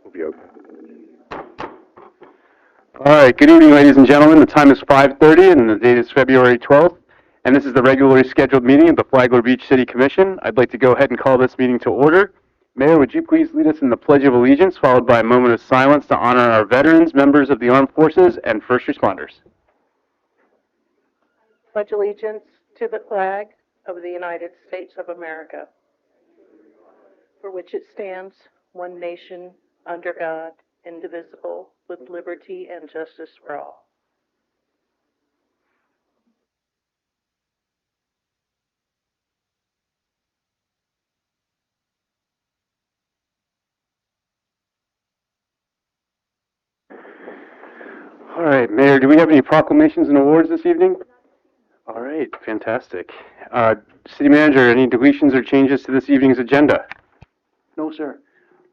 We'll be okay. All right, good evening, ladies and gentlemen. The time is 5:30 and the date is February 12th. And this is the regularly scheduled meeting of the Flagler Beach City Commission. I'd like to go ahead and call this meeting to order. Mayor, would you please lead us in the Pledge of Allegiance, followed by a moment of silence to honor our veterans, members of the armed forces, and first responders. Pledge allegiance to the flag of the United States of America, for which it stands, one nation, under God, indivisible, with liberty and justice for all. All right, Mayor, do we have any proclamations and awards this evening? All right, fantastic. City Manager, any deletions or changes to this evening's agenda? No, sir.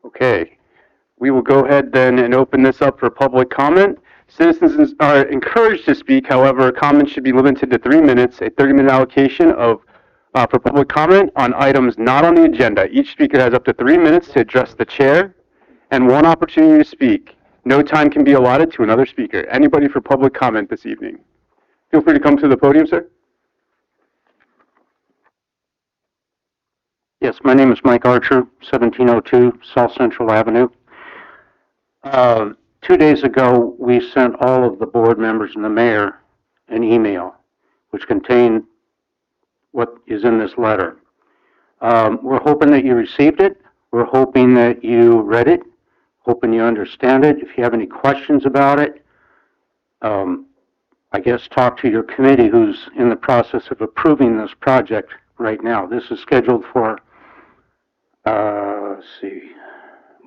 Okay. We will go ahead then and open this up for public comment. Citizens are encouraged to speak. However, comments should be limited to 3 minutes, a 30-minute allocation for public comment on items not on the agenda. Each speaker has up to 3 minutes to address the chair and 1 opportunity to speak. No time can be allotted to another speaker. Anybody for public comment this evening? Feel free to come to the podium, sir. Yes, my name is Mike Archer, 1702 South Central Avenue. 2 days ago, we sent all of the board members and the mayor an email which contained what is in this letter. We're hoping that you received it. We're hoping that you read it, hoping you understand it. If you have any questions about it, I guess talk to your committee who's in the process of approving this project right now. This is scheduled for, let's see,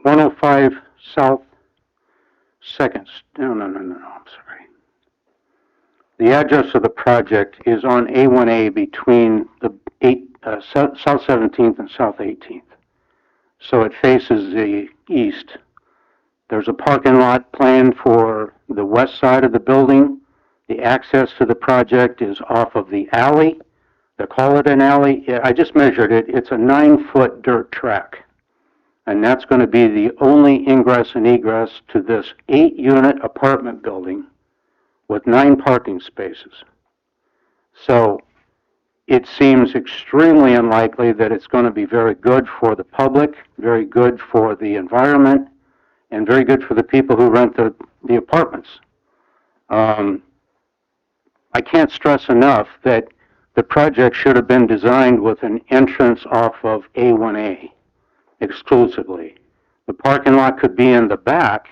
105 South 2nd. No, I'm sorry. The address of the project is on A1A between the South 17th and South 18th. So it faces the east. There's a parking lot planned for the west side of the building. The access to the project is off of the alley. They call it an alley. I just measured it. It's a 9-foot dirt track. And that's going to be the only ingress and egress to this 8-unit apartment building with 9 parking spaces. So it seems extremely unlikely that it's going to be very good for the public, very good for the environment, and very good for the people who rent the apartments. I can't stress enough that the project should have been designed with an entrance off of A1A exclusively. The parking lot could be in the back,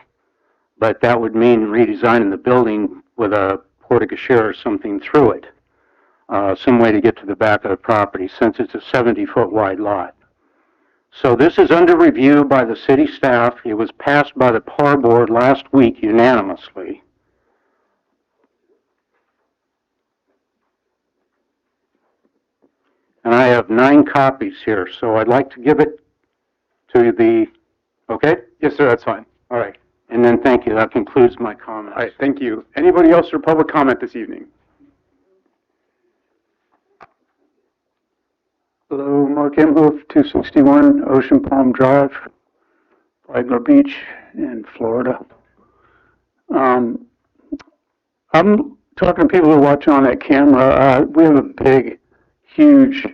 but that would mean redesigning the building with a porte-cochere or something through it. Some way to get to the back of the property, since it's a 70-foot wide lot. So this is under review by the city staff. It was passed by the PAR board last week unanimously. And I have 9 copies here, so I'd like to give it to the, okay? Yes, sir, that's fine. All right. And then thank you. That concludes my comments. All right, thank you. Anybody else for public comment this evening? Hello, Mark Imhoff, 261 Ocean Palm Drive, Flagler Beach in Florida. I'm talking to people who are watching on that camera. We have a big, huge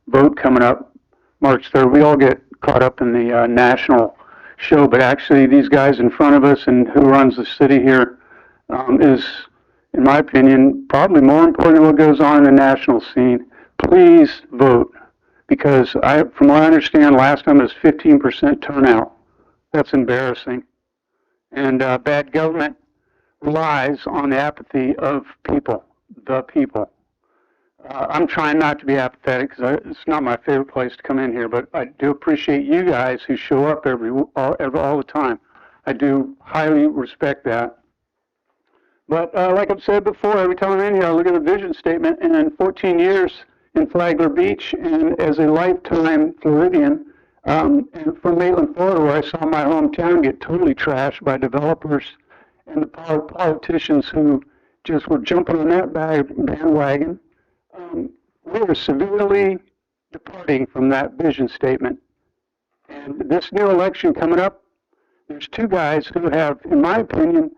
boat coming up March 3rd. We all get caught up in the national show, but actually these guys in front of us and who runs the city here is, in my opinion, probably more important than what goes on in the national scene. Please vote, because from what I understand, last time it was 15% turnout. That's embarrassing. And bad government relies on the apathy of people, the people. I'm trying not to be apathetic because it's not my favorite place to come in here, but I do appreciate you guys who show up all the time. I do highly respect that. But like I've said before, every time I'm in here, I look at the vision statement, and in 14 years in Flagler Beach, and as a lifetime Floridian, and from Maitland, Florida, where I saw my hometown get totally trashed by developers and the politicians who just were jumping on that bandwagon. We are severely departing from that vision statement. And this new election coming up, There's two guys who have, in my opinion,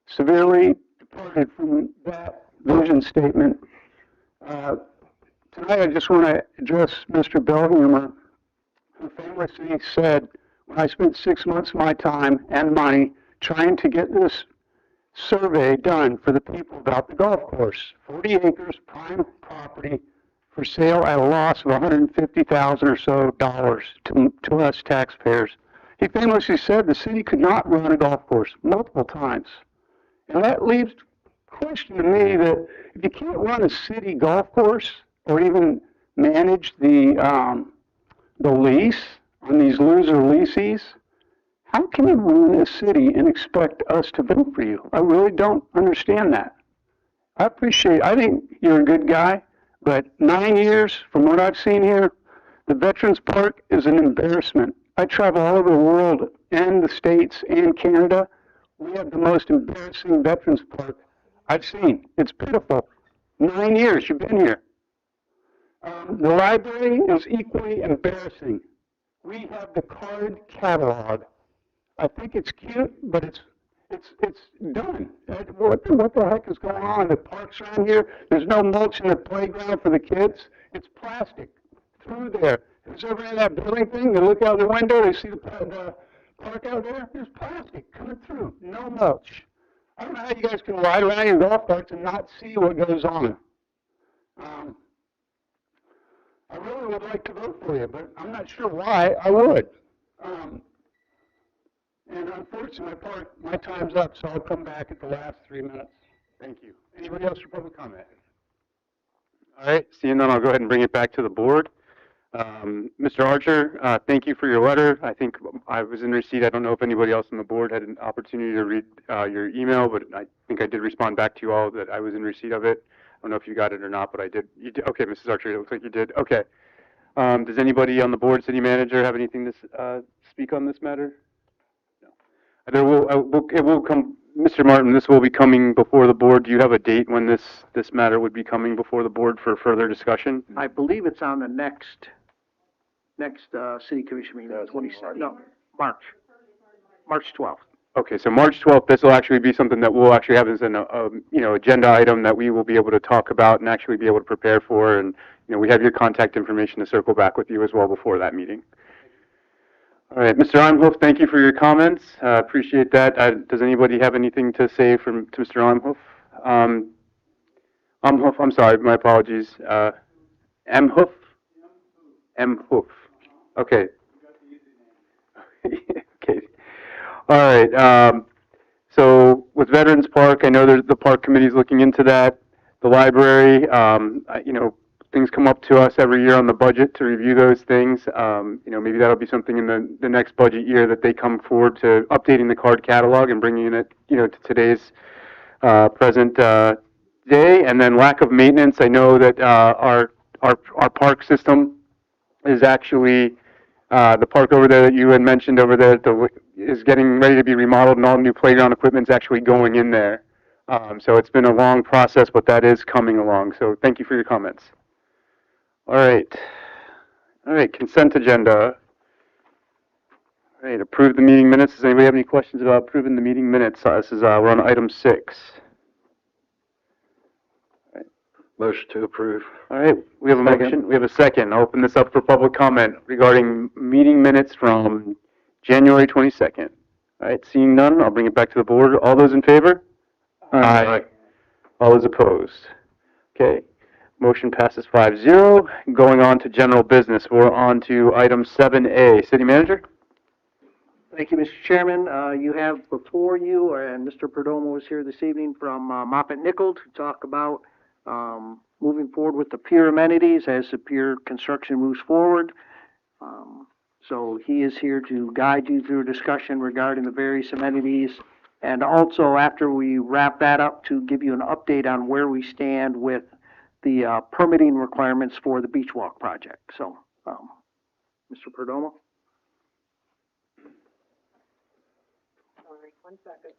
severely departed from that vision statement. Tonight, I just want to address Mr. Bellhammer, who famously said, when I spent 6 months of my time and money trying to get this survey done for the people about the golf course, 40 acres, prime property, for sale at a loss of $150,000 or so to us taxpayers. He famously said the city could not run a golf course multiple times. And that leaves a question to me that if you can't run a city golf course or even manage the lease on these loser leases, how can you run a city and expect us to vote for you? I really don't understand that. I think you're a good guy, but 9 years from what I've seen here, the Veterans Park is an embarrassment. I travel all over the world and the States and Canada. We have the most embarrassing Veterans Park I've seen. It's pitiful. 9 years you've been here. The library is equally embarrassing. We have the card catalog. I think it's cute, but it's done. What the heck is going on? The parks around here, there's no mulch in the playground for the kids. It's plastic through there. Who's ever in that building thing? They look out the window, they see the park out there. There's plastic coming through. No mulch. I don't know how you guys can ride around your golf carts and not see what goes on. I really would like to vote for you, but I'm not sure why I would. And unfortunately, my time's up, so I'll come back at the last 3 minutes. Thank you. Anybody else for public comment? All right, seeing none, I'll go ahead and bring it back to the board. Mr. Archer, thank you for your letter. I think I was in receipt. I don't know if anybody else on the board had an opportunity to read your email, but I think I did respond back to you all that I was in receipt of it. I don't know if you got it or not, but I did. You did. Okay, Mrs. Archer, it looks like you did. Okay. Does anybody on the board, city manager, have anything to speak on this matter? There it will come, Mr. Martin, this will be coming before the board. Do you have a date when this matter would be coming before the board for further discussion? I believe it's on the next city commission meeting, March 12th. Okay, so March 12th, this will actually be something that we'll actually have as an, agenda item that we will be able to talk about and actually be able to prepare for. And, we have your contact information to circle back with you as well before that meeting. All right, Mr. Imhoff, thank you for your comments. Appreciate that. Does anybody have anything to say to Mr. Imhoff? Imhoff, I'm sorry, my apologies. Imhoff? Imhoff. Okay. Okay. All right. So with Veterans Park, I know the park committee is looking into that. The library, things come up to us every year on the budget to review those things. Maybe that'll be something in the next budget year that they come forward to updating the card catalog and bringing it, to today's present day. And then lack of maintenance. I know that our park system is actually the park over there that you had mentioned over there is getting ready to be remodeled, and all new playground equipment is actually going in there. So it's been a long process, but that is coming along. So thank you for your comments. All right, consent agenda. All right, approve the meeting minutes. Does anybody have any questions about approving the meeting minutes? We're on item 6. All right. Motion to approve. All right, we have a motion. We have a second. I'll open this up for public comment regarding meeting minutes from January 22nd. All right, seeing none, I'll bring it back to the board. All those in favor? Aye. All those opposed? Okay. Motion passes 5-0. Going on to general business, we're on to item 7A. City Manager? Thank you, Mr. Chairman. You have before you, and Mr. Perdomo is here this evening from Moffett Nichol to talk about moving forward with the pier amenities as the pier construction moves forward. So he is here to guide you through a discussion regarding the various amenities, and also after we wrap that up, to give you an update on where we stand with the permitting requirements for the Beach Walk project. So, Mr. Perdomo? Sorry, 1 second.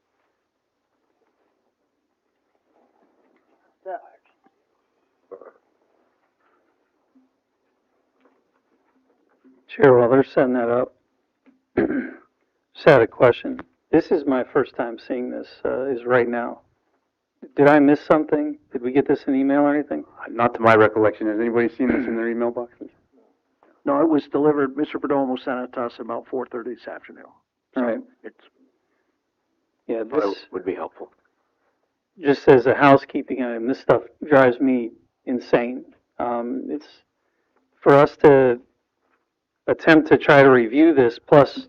Chair, while they're setting that up, Just had a question. This is my first time seeing this, is right now. Did I miss something? Did we get this in email or anything? Not to my recollection. Has anybody seen this in their email boxes? No, it was delivered, Mr. Perdomo sent it to us about 4:30 this afternoon. So All right. It's, Yeah, That this, would be helpful. just as a housekeeping item, this stuff drives me insane. It's, for us to attempt to try to review this, plus,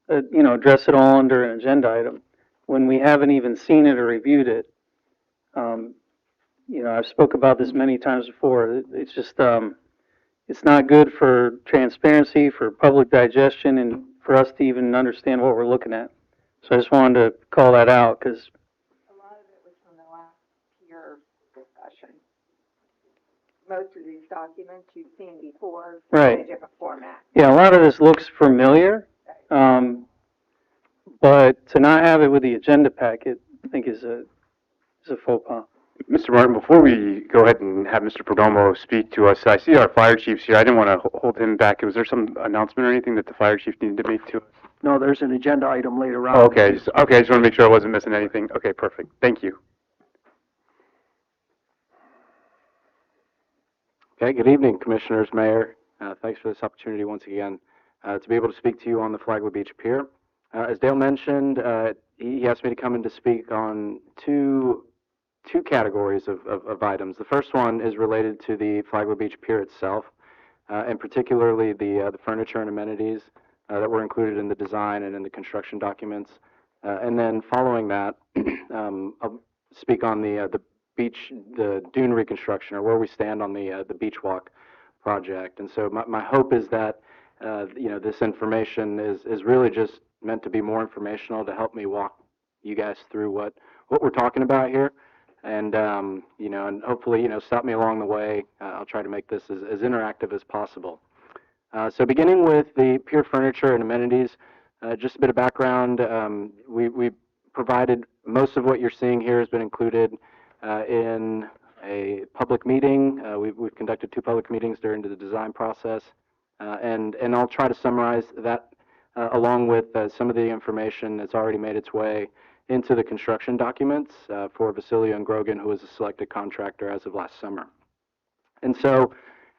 address it all under an agenda item, when we haven't even seen it or reviewed it. I've spoke about this many times before. It's just, it's not good for transparency, for public digestion, and for us to even understand what we're looking at. So I just wanted to call that out, because A lot of it was from the last peer discussion. Most of these documents you've seen before, Right. in a different format. yeah, a lot of this looks familiar, but to not have it with the agenda packet, I think is a faux pas. Mr. Martin, before we go ahead and have Mr. Perdomo speak to us, I see our fire chief's here. I didn't want to hold him back. Was there some announcement or anything that the fire chief needed to make to us? no, there's an agenda item later on. Oh, okay, okay, I just want to make sure I wasn't missing anything. Okay, perfect. Thank you. Okay, good evening, Commissioners, Mayor. Thanks for this opportunity once again to be able to speak to you on the Flagler Beach Pier. As Dale mentioned, he asked me to come in to speak on two categories of items. The first one is related to the Flagler Beach Pier itself, and particularly the furniture and amenities that were included in the design and in the construction documents. And then following that, I'll speak on the dune reconstruction, or where we stand on the beach walk project. And so my hope is that this information is really just meant to be more informational, to help me walk you guys through what we're talking about here, and and hopefully stop me along the way. I'll try to make this as interactive as possible. So beginning with the pier furniture and amenities, just a bit of background. We provided most of what you're seeing here has been included in a public meeting. We've conducted 2 public meetings during the design process, and I'll try to summarize that along with some of the information that's already made its way into the construction documents for Vasilio and Grogan, who was a selected contractor as of last summer. And so,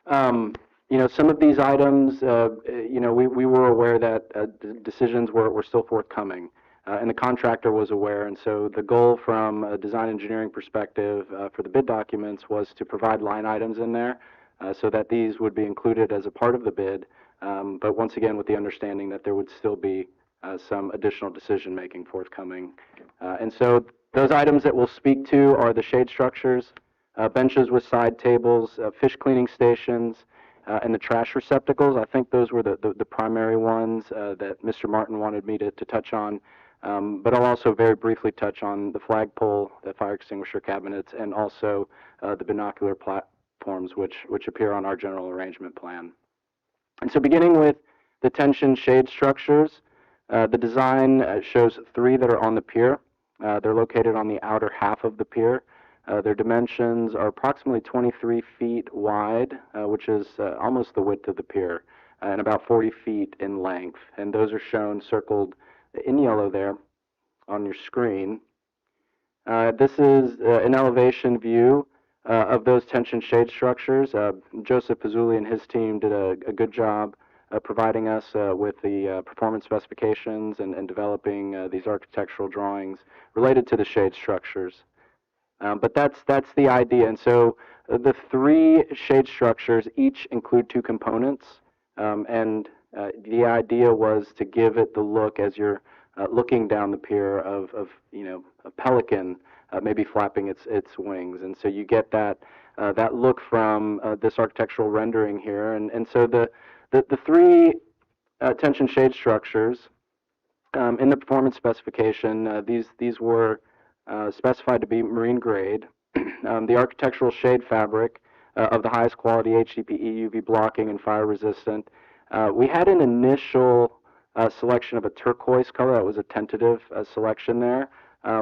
some of these items, we were aware that decisions were still forthcoming. And the contractor was aware, and so the goal from a design engineering perspective for the bid documents was to provide line items in there so that these would be included as a part of the bid, but once again with the understanding that there would still be some additional decision-making forthcoming. And so those items that we'll speak to are the shade structures, benches with side tables, fish cleaning stations, and the trash receptacles. I think those were the primary ones that Mr. Martin wanted me to touch on. But I'll also very briefly touch on the flagpole, the fire extinguisher cabinets, and also the binocular platforms, which appear on our general arrangement plan. And so beginning with the tension shade structures, the design shows 3 that are on the pier. They're located on the outer half of the pier. Their dimensions are approximately 23 feet wide, which is almost the width of the pier, and about 40 feet in length. And those are shown circled in yellow there on your screen. This is an elevation view of those tension shade structures. Joseph Pizzulli and his team did a good job providing us with the performance specifications and developing these architectural drawings related to the shade structures. But that's the idea. And so the 3 shade structures each include 2 components, and the idea was to give it the look as you're looking down the pier of a pelican maybe flapping its wings, and so you get that look from this architectural rendering here. And so the 3 tension shade structures in the performance specification, these were specified to be marine grade. The architectural shade fabric of the highest quality HDPE, UV blocking, and fire resistant. We had an initial selection of a turquoise color. That was a tentative selection there.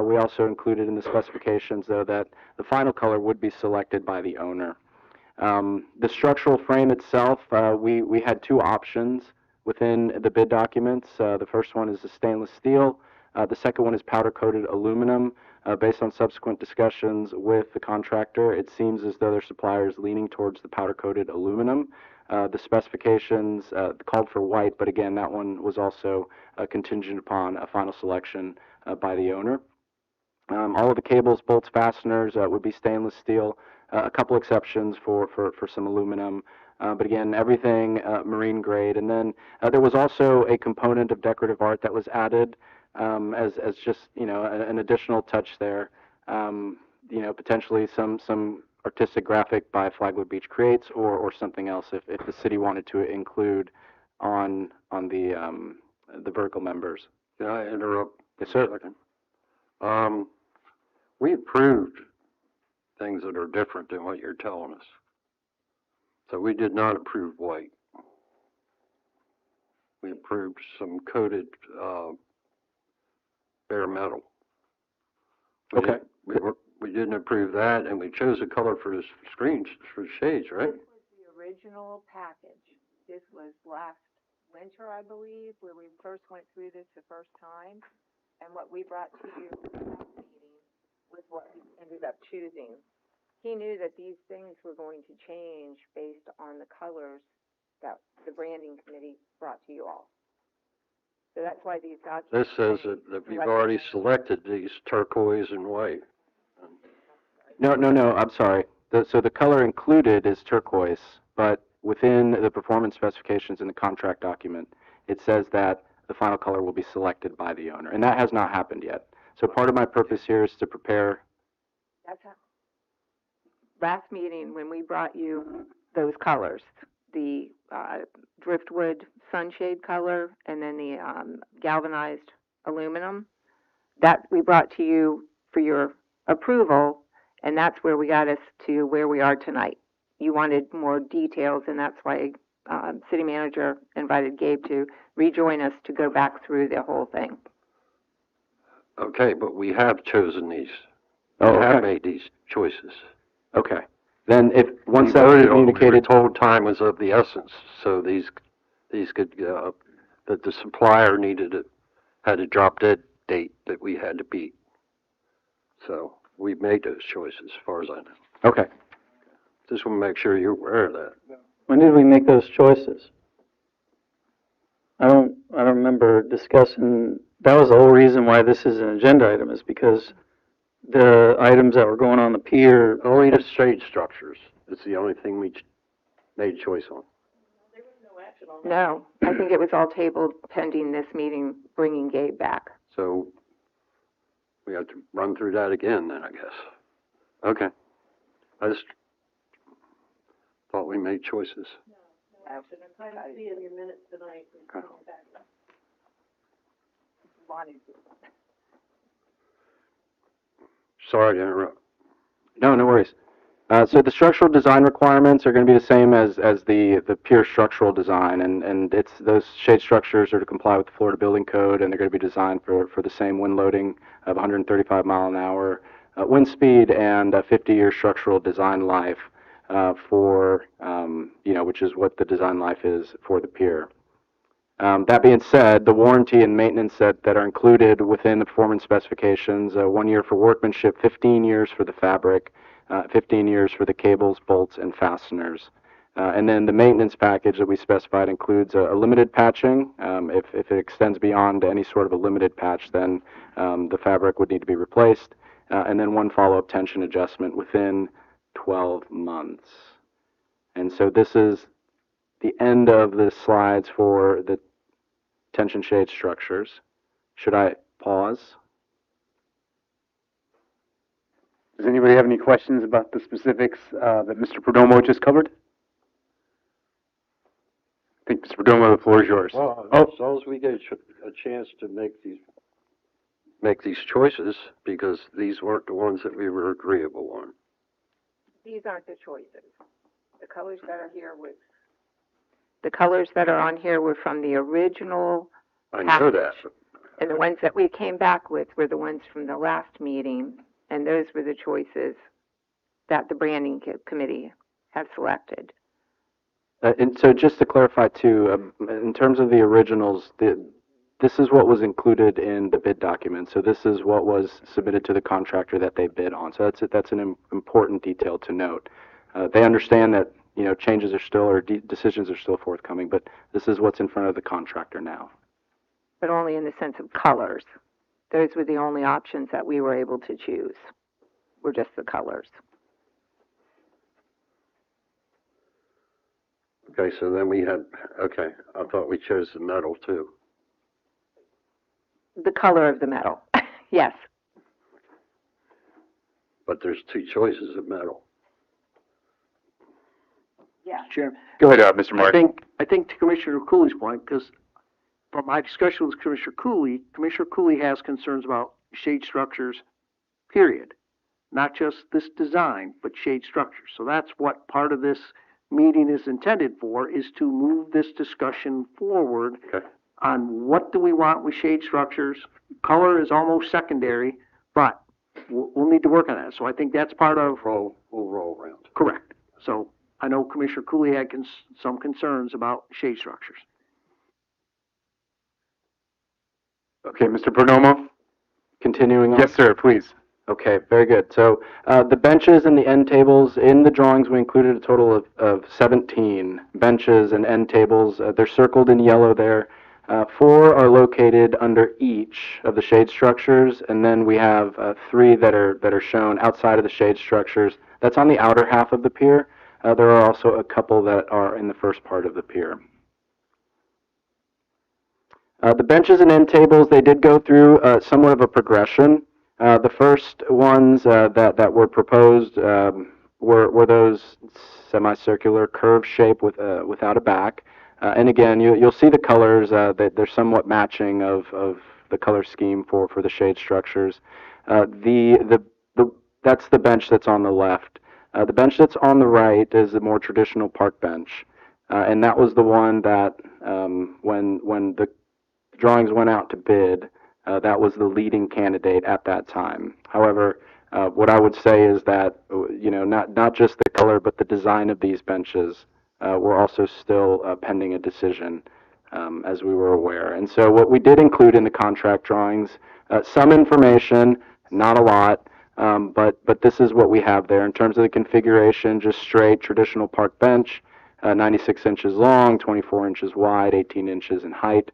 We also included in the specifications, though, that the final color would be selected by the owner. The structural frame itself, we had 2 options within the bid documents. The first one is the stainless steel. The second one is powder-coated aluminum. Based on subsequent discussions with the contractor, it seems as though their supplier is leaning towards the powder-coated aluminum. The specifications called for white, but again, that one was also contingent upon a final selection by the owner. All of the cables, bolts, fasteners would be stainless steel. A couple exceptions for some aluminum. But again, everything marine grade. And then there was also a component of decorative art that was added as just, an additional touch there. Potentially some artistic graphic by Flagler Beach Creates or something else if the city wanted to include on the vertical members. Can I interrupt? Yes, sir. For a second? We approved things that are different than what you're telling us. So we did not approve white. We approved some coated, bare metal. Okay. We didn't approve that, and we chose a color for the screens, for the shades, right? This was the original package. This was last winter, I believe, where we first went through this the first time. And what we brought to you at the last meeting was what we ended up choosing. He knew that these things were going to change based on the colors that the branding committee brought to you all. So that's why these documents. This says that we've already selected these turquoise and white. No, I'm sorry. So the color included is turquoise, but within the performance specifications in the contract document, it says that the final color will be selected by the owner, and that has not happened yet. So part of my purpose here is to prepare. That's how. Last meeting, when we brought you those colors, the driftwood sunshade color and then the galvanized aluminum, that we brought to you for your approval, and that's where we got us to where we are tonight. You wanted more details, and that's why city manager invited Gabe to rejoin us to go back through the whole thing. Okay, but we have chosen these. Oh, We have okay. made these choices. Okay. Then if once We that's voted on- We were communicated, told time was of the essence, so these could, that the supplier had a drop dead date that we had to beat. So we made those choices, as far as I know. okay. Just want to make sure you're aware of that. When did we make those choices? I don't remember discussing, that was the whole reason why this is an agenda item, is because the items that were going on the pier, Only the shade structures. It's the only thing we made choice on. There was no action on that. No, I think it was all tabled pending this meeting, bringing Gabe back. So we have to run through that again then, I guess. Okay. I just thought we made choices. Action. I didn't see in your minutes tonight. Wanted to. Sorry to interrupt. No worries. So the structural design requirements are going to be the same as the pure structural design, and those shade structures are to comply with the Florida Building Code, and they're going to be designed for the same wind loading of 135 mile an hour wind speed and a 50-year structural design life which is what the design life is for the pier. That being said, the warranty and maintenance that are included within the performance specifications, 1 year for workmanship, 15 years for the fabric, 15 years for the cables, bolts, and fasteners. And then the maintenance package that we specified includes a limited patching. If it extends beyond any sort of a limited patch, then the fabric would need to be replaced. And then one follow-up tension adjustment within 12 months. And so this is the end of the slides for the tension shade structures. Should I pause? Does anybody have any questions about the specifics that Mr. Perdomo just covered? I think, Mr. Perdomo, the floor is yours. Well, Oh. as long as we get a chance to make these choices, because these weren't the ones that we were agreeable on. These aren't the choices. The colors that are here the colors that are on here were from the original, I know that. and the ones that we came back with were the ones from the last meeting, and those were the choices that the branding committee had selected. And so just to clarify too, in terms of the originals, this is what was included in the bid document. So this is what was submitted to the contractor that they bid on. So that's an important detail to note. They understand that, you know, changes are still, or decisions are still forthcoming, but this is what's in front of the contractor now. But only in the sense of colors. Those were the only options that we were able to choose, were just the colors. Okay, so then we had, okay, I thought we chose the metal too. The color of the metal, yes. But there's two choices of metal. Yeah. Chairman. Go ahead, Mr. I Martin. think to Commissioner Cooley's point, because from my discussion with Commissioner Cooley has concerns about shade structures, period. Not just this design, but shade structures. So that's what part of this meeting is intended for, is to move this discussion forward Okay. on what do we want with shade structures. Color is almost secondary, but we'll need to work on that. So I think that's part of, We'll roll around. correct. So I know Commissioner Cooley had some concerns about shade structures. Okay, Mr. Perdomo? Continuing on. Yes, sir, please. Okay, very good. So the benches and the end tables, in the drawings, we included a total of 17 benches and end tables. They're circled in yellow there. 4 are located under each of the shade structures, and then we have 3 that are shown outside of the shade structures. That's on the outer half of the pier. There are also a couple that are in the first part of the pier. The benches and end tables, they did go through somewhat of a progression. The first ones that were proposed were those semicircular curve shape without a back. And again, you'll see the colors, that they're somewhat matching of the color scheme for the shade structures. That's the bench that's on the left. The bench that's on the right is a more traditional park bench. And that was the one that, when the drawings went out to bid, that was the leading candidate at that time. However, what I would say is that, you know, not just the color, but the design of these benches were also still pending a decision, as we were aware. And so what we did include in the contract drawings, some information, not a lot, but this is what we have there in terms of the configuration: just straight traditional park bench, 96 inches long, 24 inches wide, 18 inches in height.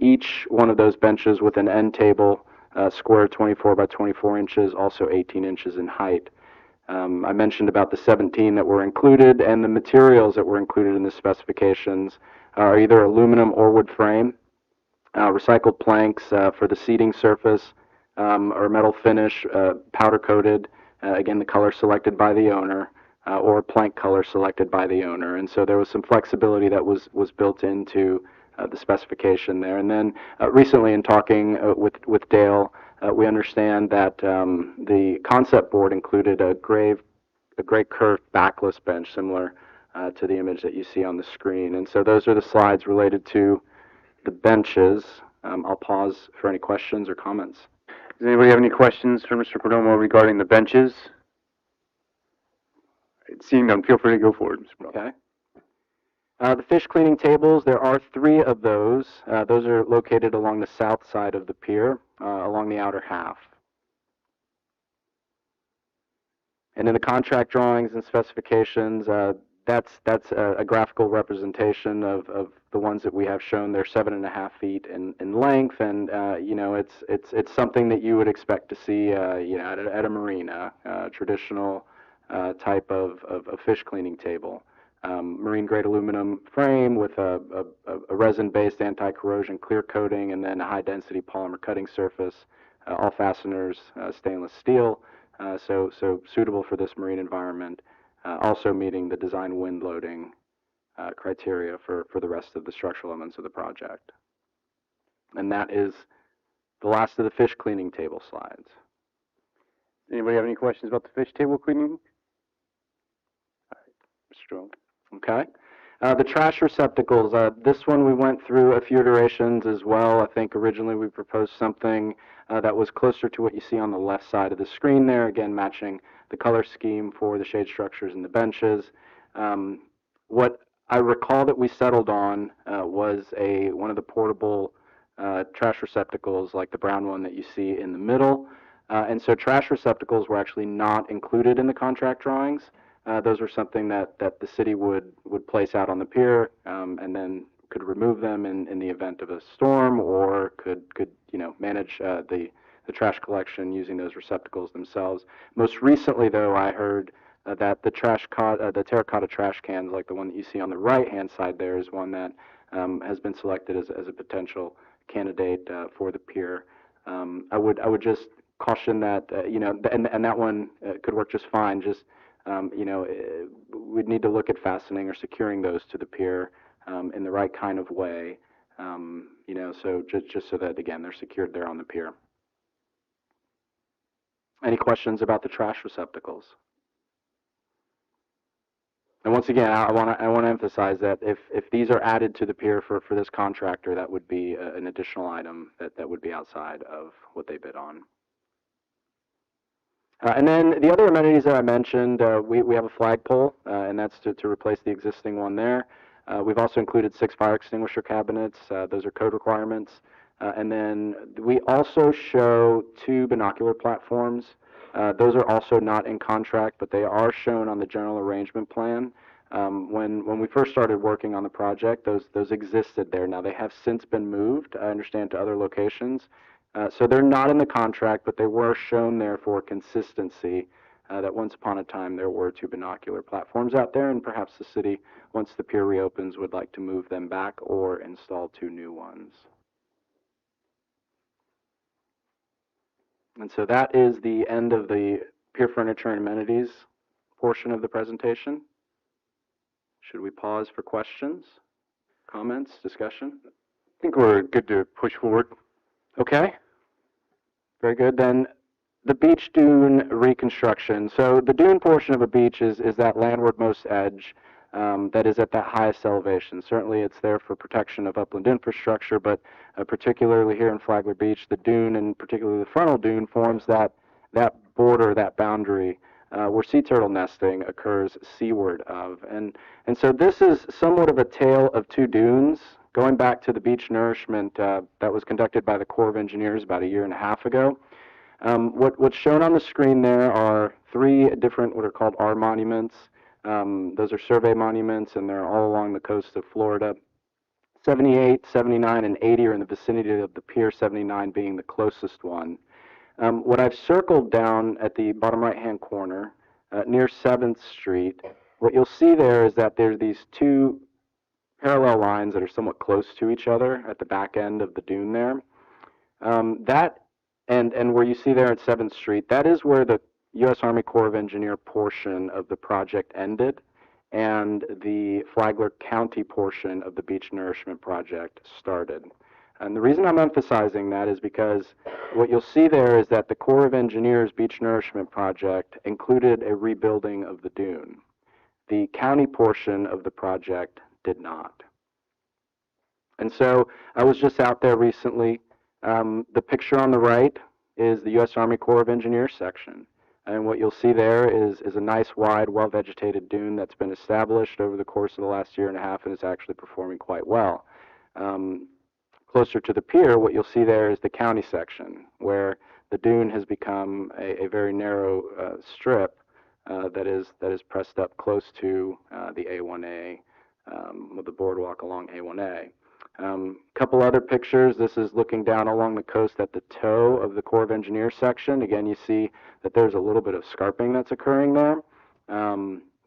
Each one of those benches with an end table, square 24 by 24 inches, also 18 inches in height. I mentioned about the 17 that were included, and the materials that were included in the specifications are either aluminum or wood frame, recycled planks for the seating surface, or metal finish, powder coated, again the color selected by the owner, or plank color selected by the owner. And so there was some flexibility that was built into the specification there. And then recently, in talking with Dale, we understand that the concept board included a gray curved backless bench, similar to the image that you see on the screen. And so those are the slides related to the benches. I'll pause for any questions or comments. Does anybody have any questions for Mr. Perdomo regarding the benches? Seeing none, feel free to go forward, Mr. Perdomo. Okay. The fish cleaning tables, there are 3 of those. Those are located along the south side of the pier, along the outer half. And in the contract drawings and specifications, that's a graphical representation of the ones that we have shown. They're 7.5 feet in length, and you know, it's something that you would expect to see, you know, at a marina, traditional type of fish cleaning table. Marine grade aluminum frame with a resin-based anti-corrosion clear coating, and then a high-density polymer cutting surface. All fasteners stainless steel, so suitable for this marine environment. Also meeting the design wind loading criteria for the rest of the structural elements of the project. And that is the last of the fish cleaning table slides. Anybody have any questions about the fish table cleaning? All right, Mr. Strong. Okay. The trash receptacles, this one we went through a few iterations as well. I think originally we proposed something that was closer to what you see on the left side of the screen there, again matching the color scheme for the shade structures and the benches. What I recall that we settled on was one of the portable trash receptacles, like the brown one that you see in the middle. And so trash receptacles were actually not included in the contract drawings. Those were something that the city would place out on the pier, and then could remove them in the event of a storm, or could manage the trash collection using those receptacles themselves. Most recently, though, I heard that the terracotta trash cans, like the one that you see on the right-hand side there, is one that has been selected as a potential candidate for the pier. I would just caution that and that one could work just fine. Just we'd need to look at fastening or securing those to the pier in the right kind of way. So just so that again they're secured there on the pier. Any questions about the trash receptacles? And once again, I want to emphasize that if these are added to the pier for this contractor, that would be an additional item that would be outside of what they bid on. And then the other amenities that I mentioned, we have a flagpole, and that's to replace the existing one there. We've also included 6 fire extinguisher cabinets. Those are code requirements. And then we also show 2 binocular platforms. Those are also not in contract, but they are shown on the general arrangement plan. When we first started working on the project, those existed there. Now they have since been moved, I understand, to other locations. So they're not in the contract, but they were shown there for consistency, that once upon a time there were 2 binocular platforms out there, and perhaps the city, once the pier reopens, would like to move them back or install 2 new ones. And so that is the end of the pier furniture and amenities portion of the presentation. Should we pause for questions, comments, discussion? I think we're good to push forward. Okay. Very good. Then the beach dune reconstruction. So the dune portion of a beach is that landwardmost edge that is at that highest elevation. Certainly it's there for protection of upland infrastructure, but particularly here in Flagler Beach, the dune, and particularly the frontal dune, forms that border, that boundary where sea turtle nesting occurs seaward of. And so this is somewhat of a tale of 2 dunes, going back to the beach nourishment that was conducted by the Corps of Engineers about a year and a half ago. What's shown on the screen there are 3 different what are called R monuments. Those are survey monuments, and they're all along the coast of Florida. 78, 79, and 80 are in the vicinity of the pier, 79 being the closest one. What I've circled down at the bottom right-hand corner, near 7th Street, what you'll see there is that there's these 2 parallel lines that are somewhat close to each other at the back end of the dune there. And where you see there at 7th Street, that is where the U.S. Army Corps of Engineer portion of the project ended, and the Flagler County portion of the beach nourishment project started. And the reason I'm emphasizing that is because what you'll see there is that the Corps of Engineers beach nourishment project included a rebuilding of the dune. The county portion of the project did not. And so I was just out there recently. The picture on the right is the U.S. Army Corps of Engineers section. And what you'll see there is a nice, wide, well-vegetated dune that's been established over the course of the last year and a half and is actually performing quite well. Closer to the pier, what you'll see there is the county section, where the dune has become a very narrow strip that is pressed up close to the A1A, with the boardwalk along A1A. Couple other pictures. This is looking down along the coast at the toe of the Corps of Engineers section. Again, you see that there's a little bit of scarping that's occurring there.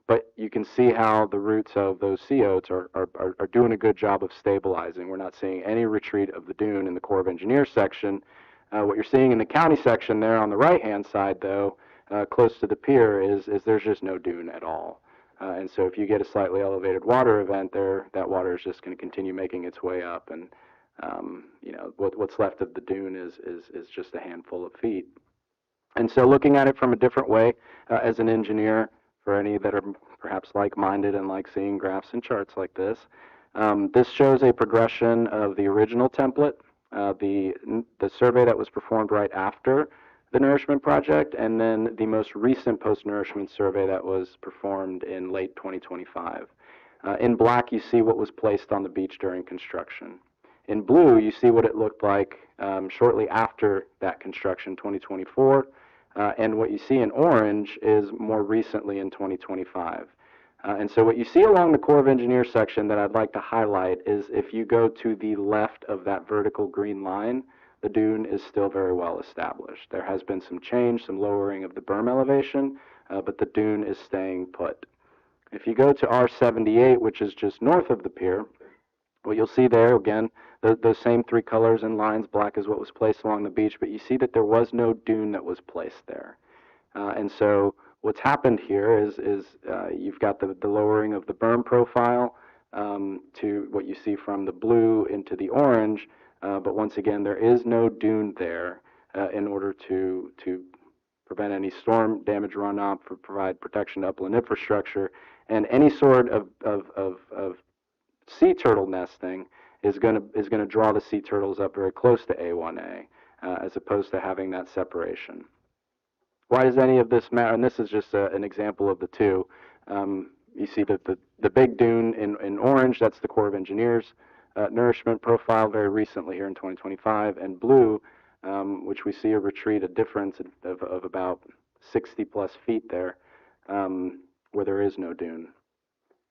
But you can see how the roots of those sea oats are doing a good job of stabilizing. We're not seeing any retreat of the dune in the Corps of Engineers section. What you're seeing in the county section there on the right-hand side, though, close to the pier, is there's just no dune at all. And so if you get a slightly elevated water event there, that water is just going to continue making its way up. And, what's left of the dune is just a handful of feet. And so looking at it from a different way, as an engineer, for any that are perhaps like-minded and like seeing graphs and charts like this, this shows a progression of the original template, the survey that was performed right after the nourishment project, and then the most recent post-nourishment survey that was performed in late 2025. In black, you see what was placed on the beach during construction. In blue, you see what it looked like shortly after that construction, 2024. And what you see in orange is more recently in 2025. And so what you see along the Corps of Engineers section that I'd like to highlight is if you go to the left of that vertical green line, the dune is still very well established. There has been some change, some lowering of the berm elevation, but the dune is staying put. If you go to R78, which is just north of the pier, what you'll see there, again, those same three colors and lines, black is what was placed along the beach, but you see that there was no dune that was placed there. And so what's happened here is you've got the lowering of the berm profile to what you see from the blue into the orange, but once again, there is no dune there in order to prevent any storm damage runoff, provide protection to upland infrastructure, and any sort of sea turtle nesting is going to draw the sea turtles up very close to A1A, as opposed to having that separation. Why does any of this matter? And this is just an example of the two. You see that the big dune in orange, that's the Corps of Engineers nourishment profile very recently here in 2025, and blue, which we see a difference of about 60 plus feet there, where there is no dune.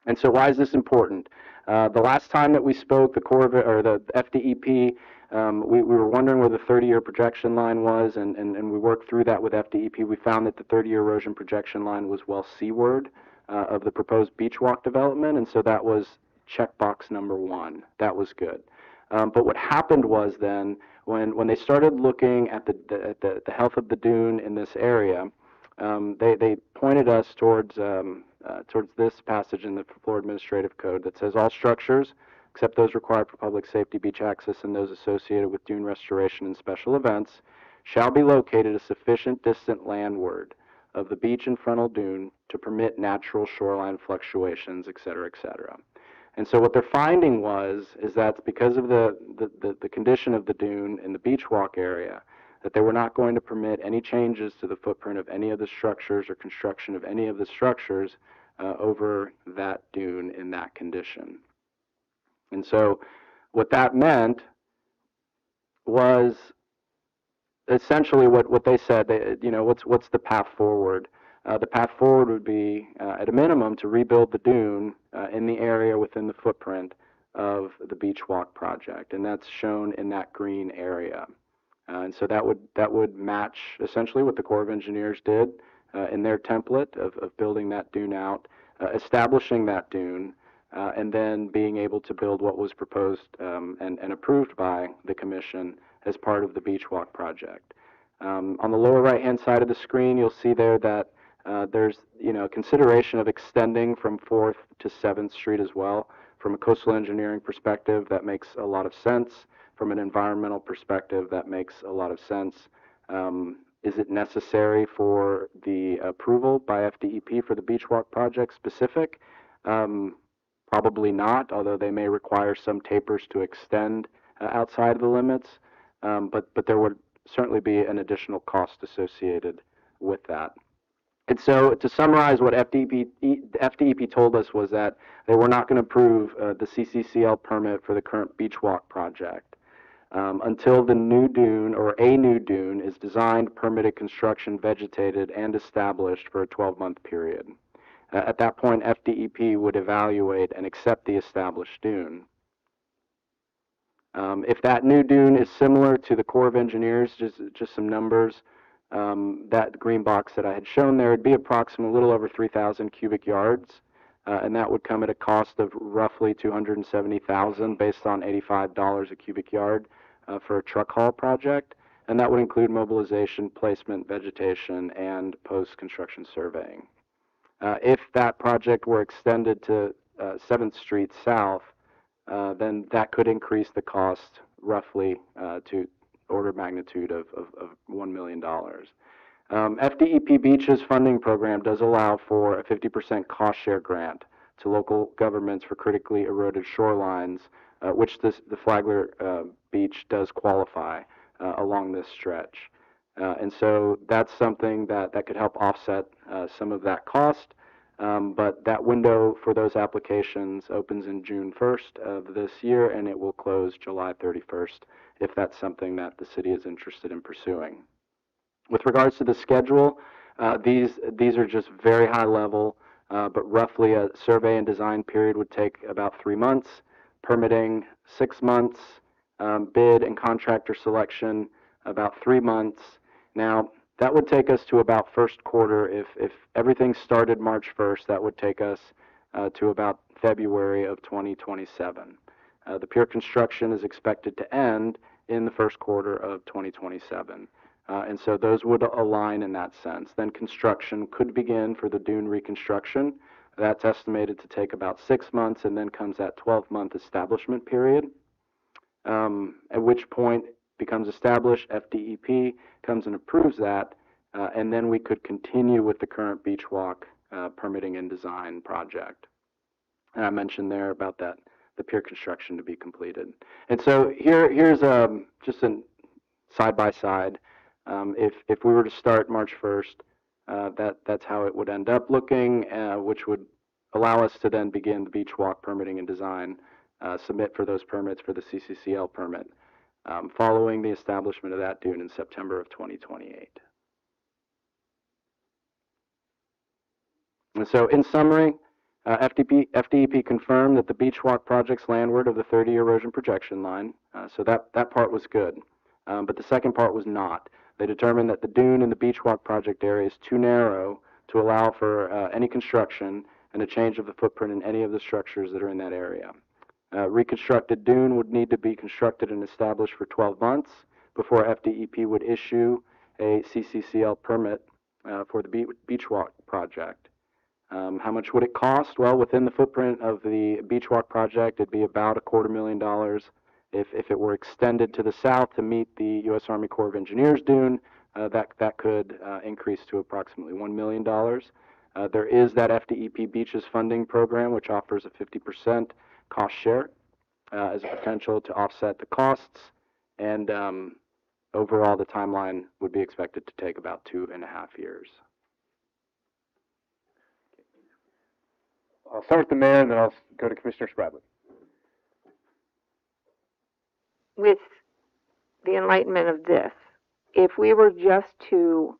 And so why is this important? The last time that we spoke, the FDEP, we were wondering where the 30-year projection line was, and we worked through that with FDEP. We found that the 30-year erosion projection line was well seaward of the proposed beach walk development, and so that was checkbox number 1. That was good. But what happened was then, when they started looking at the health of the dune in this area, they pointed us towards this passage in the Florida Administrative Code that says all structures, except those required for public safety, beach access, and those associated with dune restoration and special events, shall be located a sufficient distant landward of the beach and frontal dune to permit natural shoreline fluctuations, et cetera, et cetera. And so what they're finding is that because of the condition of the dune in the beach walk area, that they were not going to permit any changes to the footprint of any of the structures or construction of any of the structures over that dune in that condition. And so what that meant was essentially what they said, what's the path forward? The path forward would be, at a minimum, to rebuild the dune in the area within the footprint of the beach walk project, and that's shown in that green area. And so that would match essentially what the Corps of Engineers did in their template of building that dune out, establishing that dune, and then being able to build what was proposed and approved by the Commission as part of the beach walk project. On the lower right-hand side of the screen, you'll see there that there's consideration of extending from 4th to 7th Street as well. From a coastal engineering perspective, that makes a lot of sense. From an environmental perspective, that makes a lot of sense. Is it necessary for the approval by FDEP for the beach walk project specific? Probably not, although they may require some tapers to extend outside of the limits. But there would certainly be an additional cost associated with that. And so to summarize, what FDEP told us was that they were not going to approve the CCCL permit for the current beach walk project until the new dune or a new dune is designed, permitted, construction, vegetated, and established for a 12-month period. At that point, FDEP would evaluate and accept the established dune. If that new dune is similar to the Corps of Engineers, just some numbers, that green box that I had shown there would be approximately a little over 3,000 cubic yards, and that would come at a cost of roughly $270,000 based on $85 a cubic yard for a truck haul project, and that would include mobilization, placement, vegetation, and post-construction surveying. If that project were extended to 7th Street South, then that could increase the cost roughly to order of magnitude of $1 million. FDEP Beaches funding program does allow for a 50% cost share grant to local governments for critically eroded shorelines, which the Flagler Beach does qualify along this stretch. And so that's something that could help offset some of that cost. But that window for those applications opens in June 1st of this year, and it will close July 31st if that's something that the city is interested in pursuing. With regards to the schedule, these are just very high level, but roughly a survey and design period would take about 3 months, permitting 6 months, bid and contractor selection about 3 months. Now, that would take us to about first quarter. If everything started March 1st, that would take us to about February of 2027. The pier construction is expected to end in the first quarter of 2027. And so those would align in that sense. Then construction could begin for the dune reconstruction. That's estimated to take about 6 months, and then comes that 12-month establishment period, at which point becomes established, FDEP comes and approves that, and then we could continue with the current beach walk permitting and design project. And I mentioned there about that, the pier construction to be completed. And so here's just a side-by-side. If we were to start March 1st, that's how it would end up looking, which would allow us to then begin the beach walk permitting and design, submit for those permits for the CCCL permit, following the establishment of that dune in September of 2028. And so in summary, FDEP confirmed that the beach walk project's landward of the 30-year erosion projection line, so that part was good. But the second part was not. They determined that the dune in the beach walk project area is too narrow to allow for any construction and a change of the footprint in any of the structures that are in that area. Reconstructed dune would need to be constructed and established for 12 months before FDEP would issue a CCCL permit for the beach walk project. How much would it cost? Well, within the footprint of the beach walk project, it'd be about $250,000. If it were extended to the south to meet the U.S. Army Corps of Engineers dune, that could increase to approximately $1 million. There is that FDEP Beaches funding program, which offers a 50% cost share as a potential to offset the costs, and overall the timeline would be expected to take about 2.5 years. I'll start with the mayor, and then I'll go to Commissioner Spradley. With the enlightenment of this, if we were just to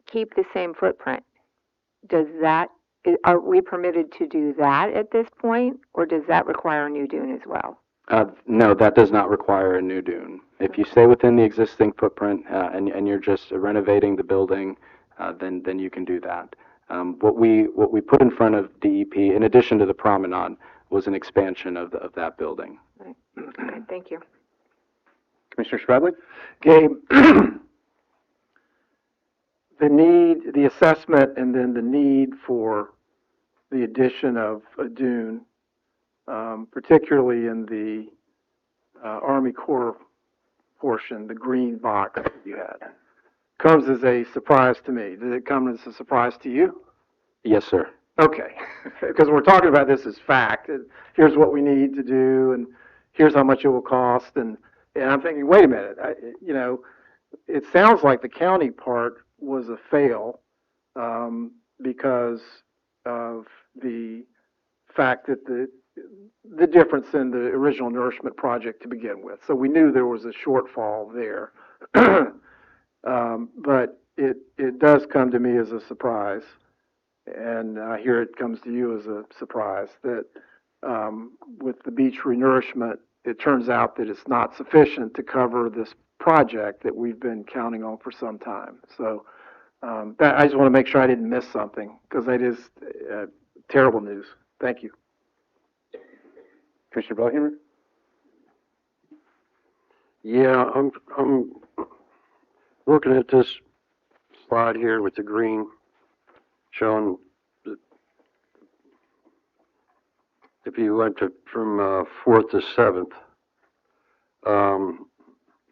keep the same footprint, are we permitted to do that at this point, or does that require a new dune as well? No, that does not require a new dune. If you stay within the existing footprint and you're just renovating the building, then you can do that. What we put in front of DEP, in addition to the promenade, was an expansion of that building. Right. Okay, thank you. Commissioner Spradley? Gabe, the assessment and then the need for the addition of a dune, particularly in the Army Corps portion, the green box that you had, comes as a surprise to me. Did it come as a surprise to you? Yes, sir. Okay, because we're talking about this as fact. Here's what we need to do, and here's how much it will cost. And I'm thinking, wait a minute, it sounds like the county part was a fail because of the fact that the difference in the original nourishment project to begin with. So we knew there was a shortfall there. But it does come to me as a surprise, and here it comes to you as a surprise, that with the beach renourishment, it turns out that it's not sufficient to cover this project that we've been counting on for some time. So I just want to make sure I didn't miss something, because that is terrible news. Thank you. Commissioner Bellhammer? Yeah, I'm looking at this slide here with the green showing that if you went from 4th to 7th,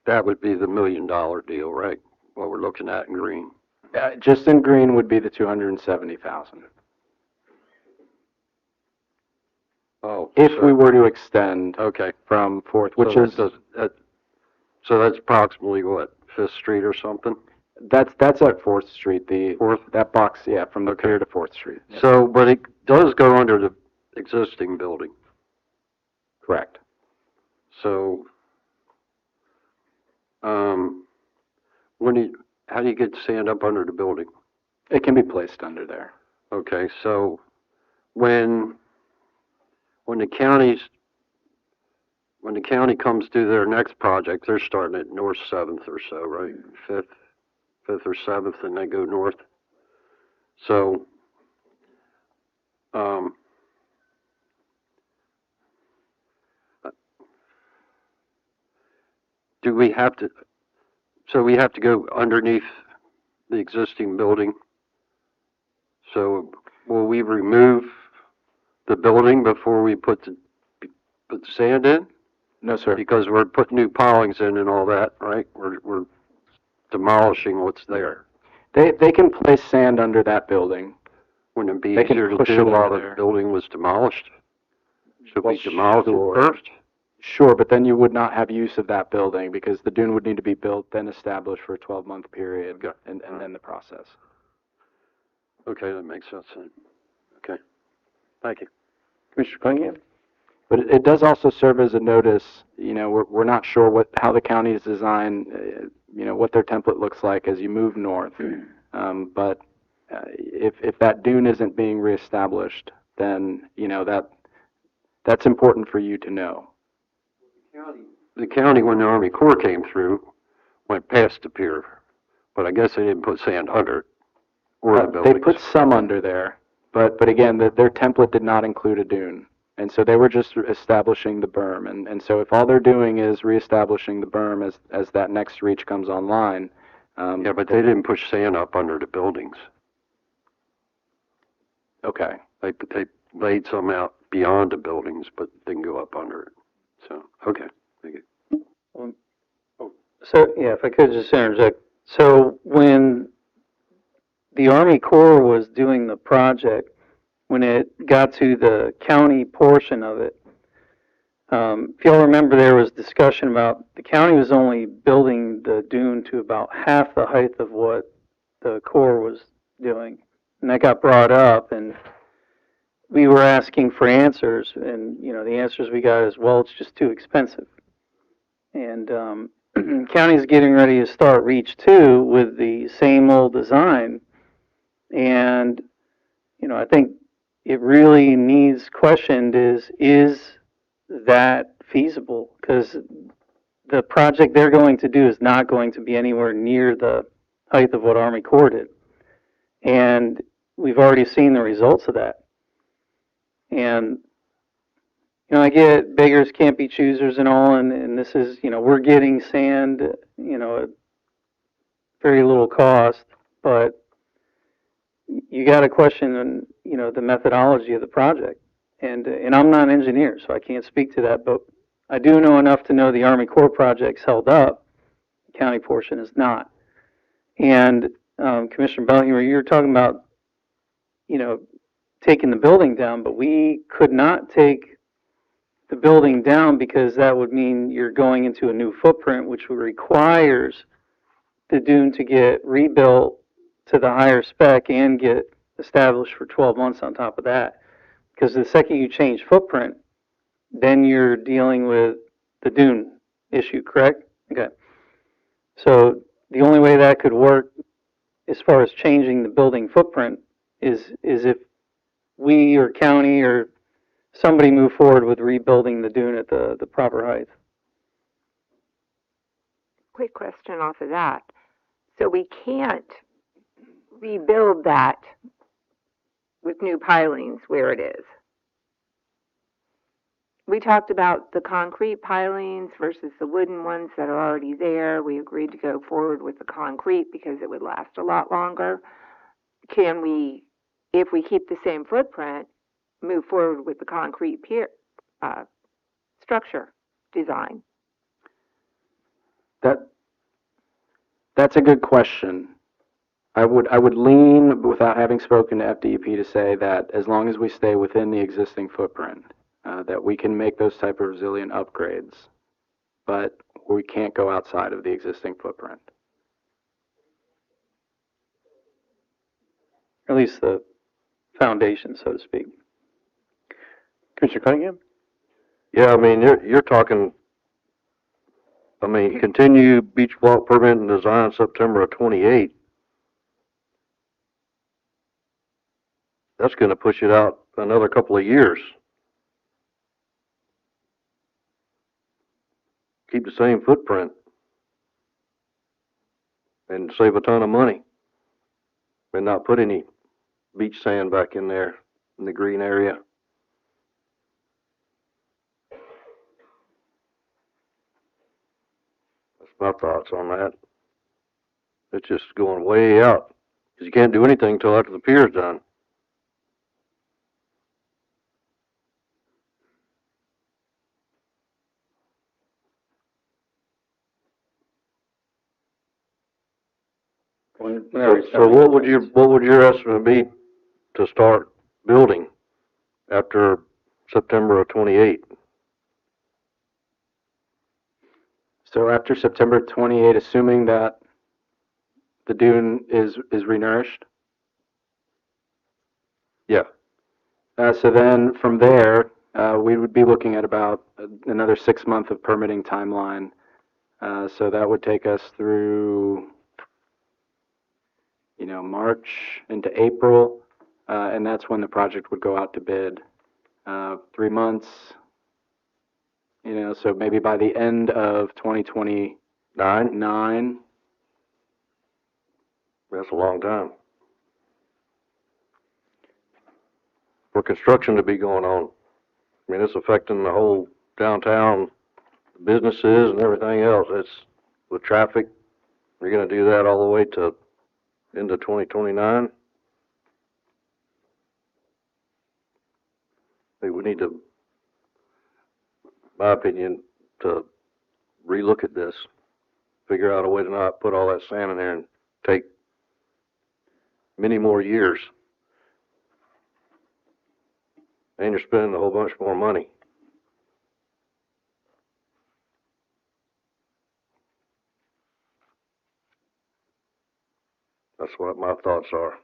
that would be the $1 million deal, right? What we're looking at in green. Just in green would be the $270,000. Oh, If so- we were to extend Okay. from 4th, which So is so that's approximately what, 5th Street or something? That's at Fourth Street, Fourth? that box, yeah, from the pier to Fourth Street. Yes. So, but it does go under the existing building, Correct. so, how do you get sand up under the building? It can be placed under there. Okay, so when the county comes to their next project, they're starting at North 7th or so, right? 5th or 7th, and they go north. So, do we have to, so we have to go underneath the existing building? So will we remove the building before we put the sand in? No, sir. Because we're putting new pilings in and all that, right? We're demolishing what's there. They can place sand under that building. Wouldn't it be They can easier to push it do while over the there. building was demolished? Should we Well, demolish it sure. first? Sure, but then you would not have use of that building because the dune would need to be built, then established for a 12-month period, Okay. and then the process. Okay, that makes sense then. Okay, thank you. Commissioner Cunningham? But it does also serve as a notice, we're not sure how the county is designed, what their template looks like as you move north. But if that dune isn't being reestablished, then, that's important for you to know. The county, when the Army Corps came through, went past the pier, but I guess they didn't put sand under it, or the They buildings. put some under there, but again, their template did not include a dune. And so they were just establishing the berm. And so if all they're doing is reestablishing the berm as that next reach comes online. Yeah, but they didn't push sand up under the buildings. Okay. They laid some out beyond the buildings, but didn't go up under it. So, okay, thank you. So, yeah, if I could just interject. So when the Army Corps was doing the project, when it got to the county portion of it, if y'all remember, there was discussion about the county was only building the dune to about half the height of what the Corps was doing. And that got brought up, and we were asking for answers, and, the answers we got is, well, it's just too expensive. And county's getting ready to start Reach 2 with the same old design. And, I think it really needs questioned is that feasible? Because the project they're going to do is not going to be anywhere near the height of what Army Corps did. And we've already seen the results of that. And, I get beggars can't be choosers and all, and this is, we're getting sand, at very little cost, but you got to question, the methodology of the project. And I'm not an engineer, so I can't speak to that, but I do know enough to know the Army Corps project's held up. The county portion is not. And Commissioner Bellinger, you were talking about, taking the building down, but we could not take the building down because that would mean you're going into a new footprint, which requires the dune to get rebuilt to the higher spec and get established for 12 months on top of that. Because the second you change footprint, then you're dealing with the dune issue, correct? Okay. So the only way that could work as far as changing the building footprint is if we or county or somebody move forward with rebuilding the dune at the proper height. Quick question off of that. So we can't rebuild that with new pilings where it is. We talked about the concrete pilings versus the wooden ones that are already there. We agreed to go forward with the concrete because it would last a lot longer. Can we, if we keep the same footprint, move forward with the concrete pier structure design? That's a good question. I would lean, without having spoken to FDEP, to say that as long as we stay within the existing footprint, that we can make those type of resilient upgrades, but we can't go outside of the existing footprint. at least the foundation, so to speak. Commissioner Cunningham? Yeah, I mean, you're talking, I mean, continue beach walk permit and design September of 28. That's gonna push it out another couple of years. Keep the same footprint. And save a ton of money. And not put any beach sand back in there, in the green area. That's my thoughts on that. It's just going way out, 'cause you can't do anything until after the pier's done. So what would your estimate be to start building after September of 28? So after September 28, assuming that the dune is renourished? Yeah. So then from there, we would be looking at about another 6 month of permitting timeline. So that would take us through, March into April, and that's when the project would go out to bid. 3 months, so maybe by the end of 2029. That's a long time. For construction to be going on. I mean, it's affecting the whole downtown businesses and everything else. It's with traffic. You're gonna do that all the way to into 2029? We need to, my opinion, to relook at this. Figure out a way to not put all that sand in there and take many more years. And you're spending a whole bunch more money. That's what my thoughts are.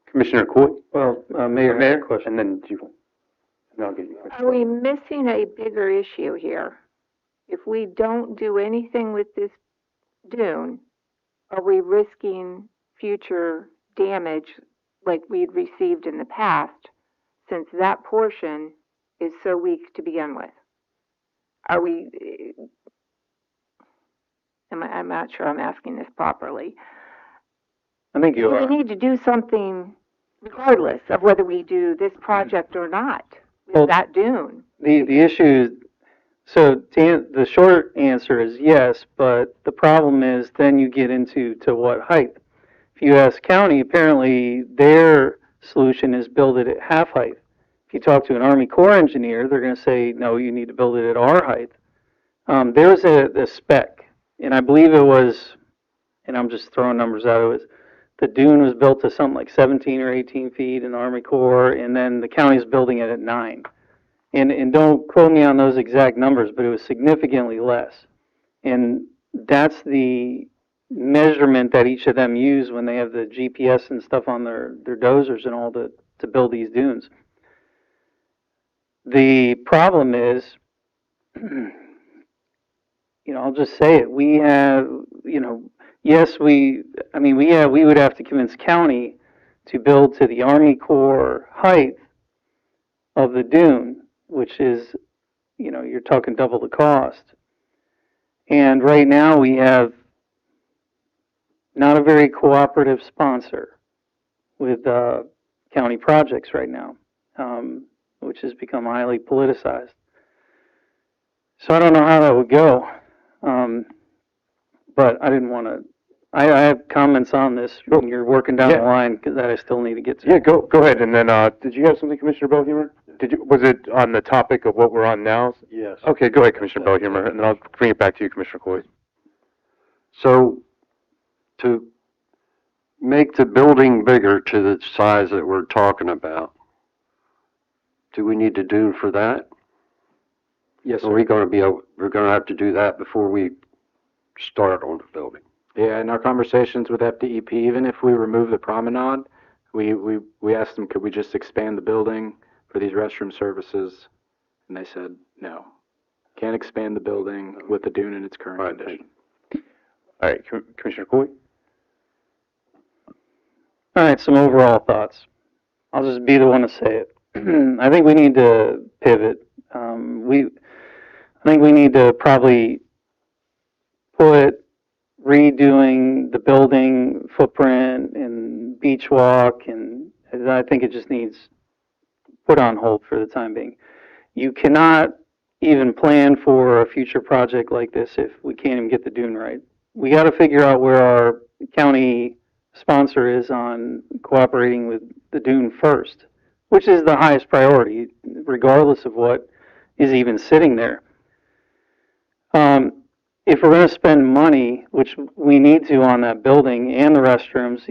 Commissioner Coy? Well, Mayor, I have a question. And then I'll get you. Are we missing a bigger issue here? If we don't do anything with this dune, are we risking future damage like we'd received in the past, since that portion is so weak to begin with? Are we, I'm not sure I'm asking this properly. I think you We are. need to do something regardless of whether we do this project or not with Well, that dune. The issue, the short answer is yes, but the problem is then you get into what height. If you ask county, apparently their solution is build it at half height. If you talk to an Army Corps engineer, they're going to say, no, you need to build it at our height. There's a spec, and I believe it was, and I'm just throwing numbers out, it was, the dune was built to something like 17 or 18 feet in the Army Corps, and then the county's building it at 9. And don't quote me on those exact numbers, but it was significantly less. And that's the measurement that each of them use when they have the GPS and stuff on their dozers and all to build these dunes. The problem is, I'll just say it. We have, yes, we would have to convince county to build to the Army Corps height of the dune, which is, you're talking double the cost. And right now we have not a very cooperative sponsor with county projects right now, which has become highly politicized. So I don't know how that would go. But I didn't want to, I have comments on this when you're working down the line that I still need to get to. Yeah, go ahead. And then, did you have something, Commissioner Bellhumor? Was it on the topic of what we're on now? Yes. Okay, go ahead, Commissioner Bellhumor, and then I'll bring it back to you, Commissioner Coy. So, to make the building bigger to the size that we're talking about, do we need to do for that? Yes, Or are sir. we're gonna have to do that before we start on the building? Yeah, in our conversations with FDEP, even if we remove the promenade, we asked them, could we just expand the building for these restroom services? And they said, no. Can't expand the building with the dune in its current Right, condition. All right, Commissioner Cooley? All right, some overall thoughts. I'll just be the one to say it. I think we need to pivot. I think we need to probably put redoing the building footprint and beach walk, and I think it just needs put on hold for the time being. You cannot even plan for a future project like this if we can't even get the dune right. We got to figure out where our county sponsor is on cooperating with the dune first, which is the highest priority, regardless of what is even sitting there. If we're going to spend money, which we need to on that building and the restrooms,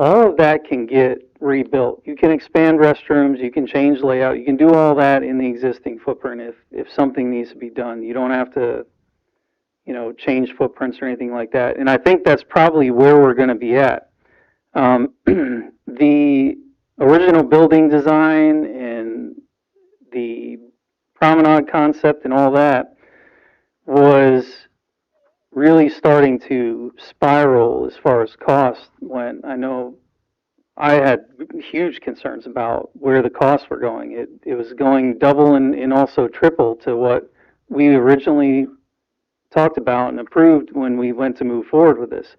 all of that can get rebuilt. You can expand restrooms, you can change layout, you can do all that in the existing footprint if something needs to be done. You don't have to, change footprints or anything like that. And I think that's probably where we're going to be at. The original building design and the promenade concept and all that was really starting to spiral as far as cost went. I know I had huge concerns about where the costs were going. It was going double and also triple to what we originally talked about and approved when we went to move forward with this.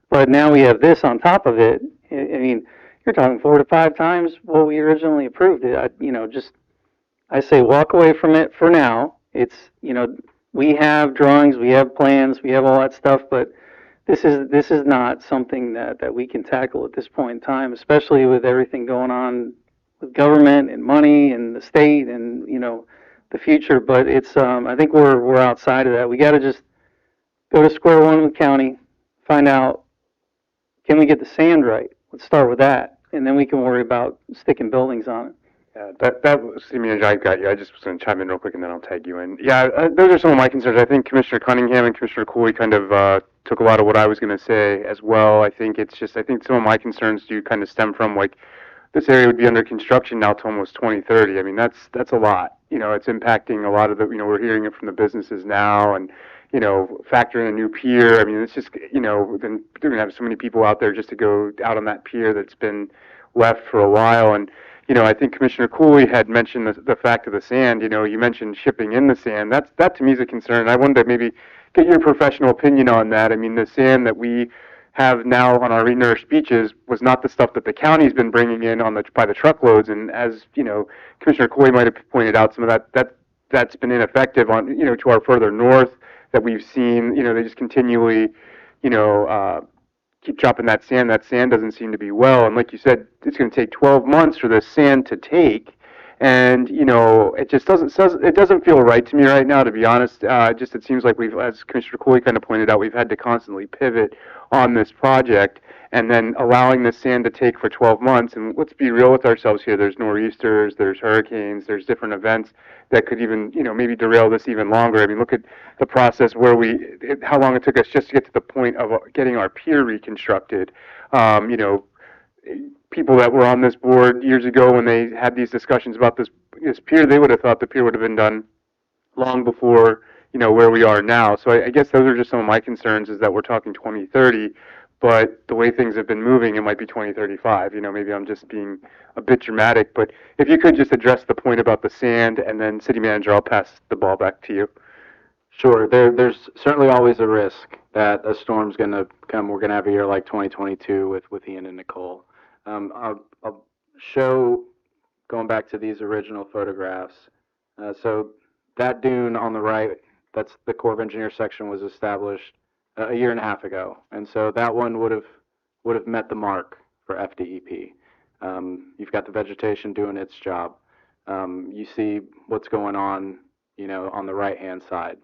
But now we have this on top of it. I mean, you're talking 4 to 5 times what we originally approved. I say walk away from it for now. It's, we have drawings, we have plans, we have all that stuff, but this is not something that we can tackle at this point in time, especially with everything going on with government and money and the state and, the future. But it's, I think we're outside of that. We got to just go to square one with county, find out, can we get the sand right? Let's start with that, and then we can worry about sticking buildings on it. Yeah, that was, I got you. I just was going to chime in real quick and then I'll tag you in. Yeah, those are some of my concerns. I think Commissioner Cunningham and Commissioner Cooley kind of took a lot of what I was going to say as well. I think some of my concerns do kind of stem from, like, this area would be under construction now to almost 2030. I mean, that's a lot. It's impacting a lot of the, we're hearing it from the businesses now, and, factor in a new pier. I mean, it's just, then they're going to have so many people out there just to go out on that pier that's been left for a while. And, I think Commissioner Cooley had mentioned the fact of the sand. You mentioned shipping in the sand. That to me is a concern. I wanted to maybe get your professional opinion on that. I mean, the sand that we have now on our renourished beaches was not the stuff that the county's been bringing in by the truckloads. And as Commissioner Cooley might have pointed out, some of that's been ineffective on to our further north that we've seen. They just continually keep chopping that sand. That sand doesn't seem to be well. And like you said, it's going to take 12 months for the sand to take. And, it just doesn't feel right to me right now, to be honest. It seems like as Commissioner Cooley kind of pointed out, we've had to constantly pivot on this project, and then allowing the sand to take for 12 months. And let's be real with ourselves here. There's nor'easters, there's hurricanes, there's different events that could even, maybe derail this even longer. I mean, look at the process how long it took us just to get to the point of getting our pier reconstructed. People that were on this board years ago when they had these discussions about this pier, they would have thought the pier would have been done long before, where we are now. So I guess those are just some of my concerns, is that we're talking 2030, but the way things have been moving, it might be 2035. Maybe I'm just being a bit dramatic, but if you could just address the point about the sand, and then City Manager, I'll pass the ball back to you. Sure. There's certainly always a risk that a storm's going to come. We're going to have a year like 2022 with Ian and Nicole. I'll show, going back to these original photographs. So that dune on the right, that's the Corps of Engineers section, was established a year and a half ago, and so that one would have met the mark for FDEP. You've got the vegetation doing its job. You see what's going on, on the right-hand side.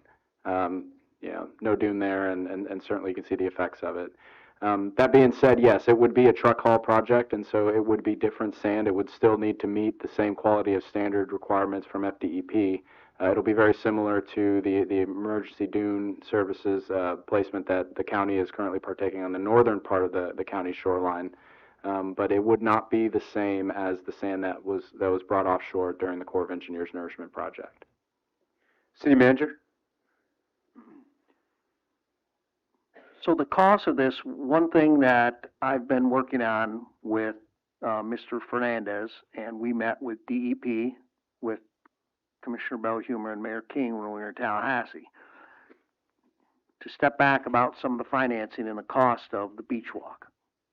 No dune there, and certainly you can see the effects of it. That being said, yes, it would be a truck haul project, and so it would be different sand. It would still need to meet the same quality of standard requirements from FDEP, It'll be very similar to the emergency dune services placement that the county is currently partaking on the northern part of the county shoreline. But it would not be the same as the sand that was brought offshore during the Corps of Engineers nourishment project. City Manager? So the cost of this, one thing that I've been working on with Mr. Fernandez, and we met with DEP, with Commissioner Belhumer and Mayor King when we were in Tallahassee, to step back about some of the financing and the cost of the beach walk.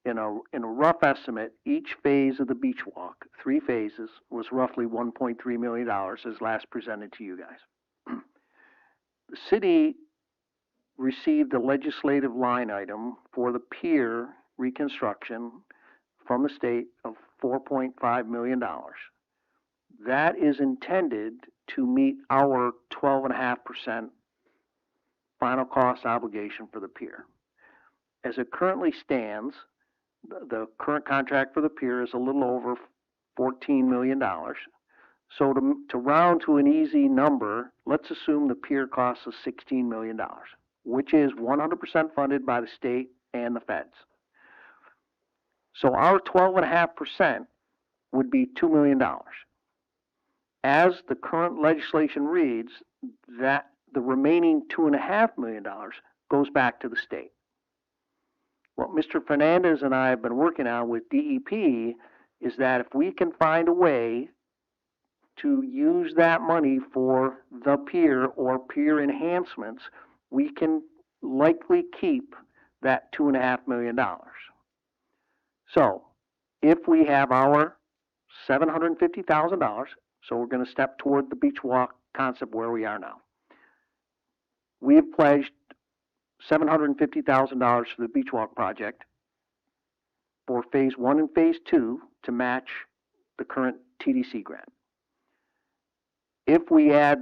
In a rough estimate, each phase of the beach walk, 3 phases, was roughly $1.3 million as last presented to you guys. The city received a legislative line item for the pier reconstruction from the state of $4.5 million. That is intended to meet our 12.5% final cost obligation for the pier. As it currently stands, the current contract for the pier is a little over $14 million. So to round to an easy number, let's assume the pier costs us $16 million, which is 100% funded by the state and the feds. So our 12.5% would be $2 million. As the current legislation reads, that the remaining $2.5 million goes back to the state. What Mr. Fernandez and I have been working on with DEP is that if we can find a way to use that money for the pier or pier enhancements, we can likely keep that $2.5 million. So if we have our $750,000, so we're going to step toward the beach walk concept where we are now. We have pledged $750,000 for the beach walk project for phase 1 and phase 2 to match the current TDC grant. If we add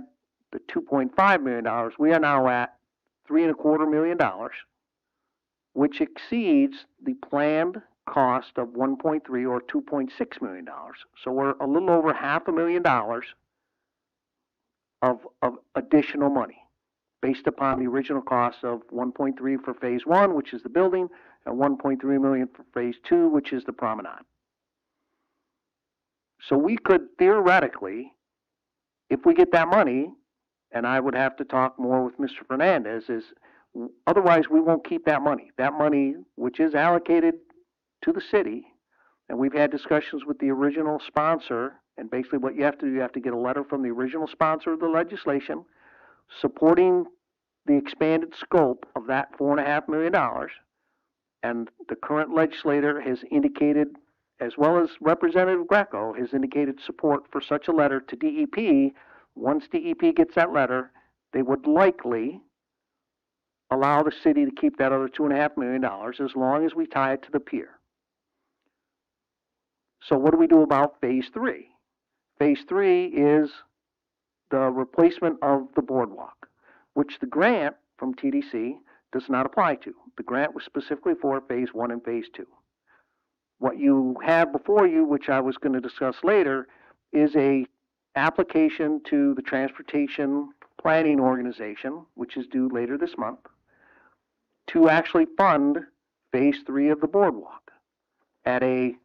the $2.5 million, we are now at $3.25 million, which exceeds the planned cost of 1.3 or $2.6 million. So we're a little over $500,000 of additional money based upon the original cost of 1.3 for phase 1, which is the building, and 1.3 million for phase 2, which is the promenade. So we could theoretically, if we get that money, and I would have to talk more with Mr. Fernandez, is otherwise we won't keep that money. That money, which is allocated to the city, and we've had discussions with the original sponsor, and basically what you have to do, you have to get a letter from the original sponsor of the legislation supporting the expanded scope of that $4.5 million, and the current legislator has indicated, as well as Representative Greco, has indicated support for such a letter to DEP. Once DEP gets that letter, they would likely allow the city to keep that other $2.5 million as long as we tie it to the pier. So what do we do about phase 3? Phase 3 is the replacement of the boardwalk, which the grant from TDC does not apply to. The grant was specifically for phase 1 and phase 2. What you have before you, which I was going to discuss later, is a application to the Transportation Planning Organization, which is due later this month, to actually fund phase 3 of the boardwalk at a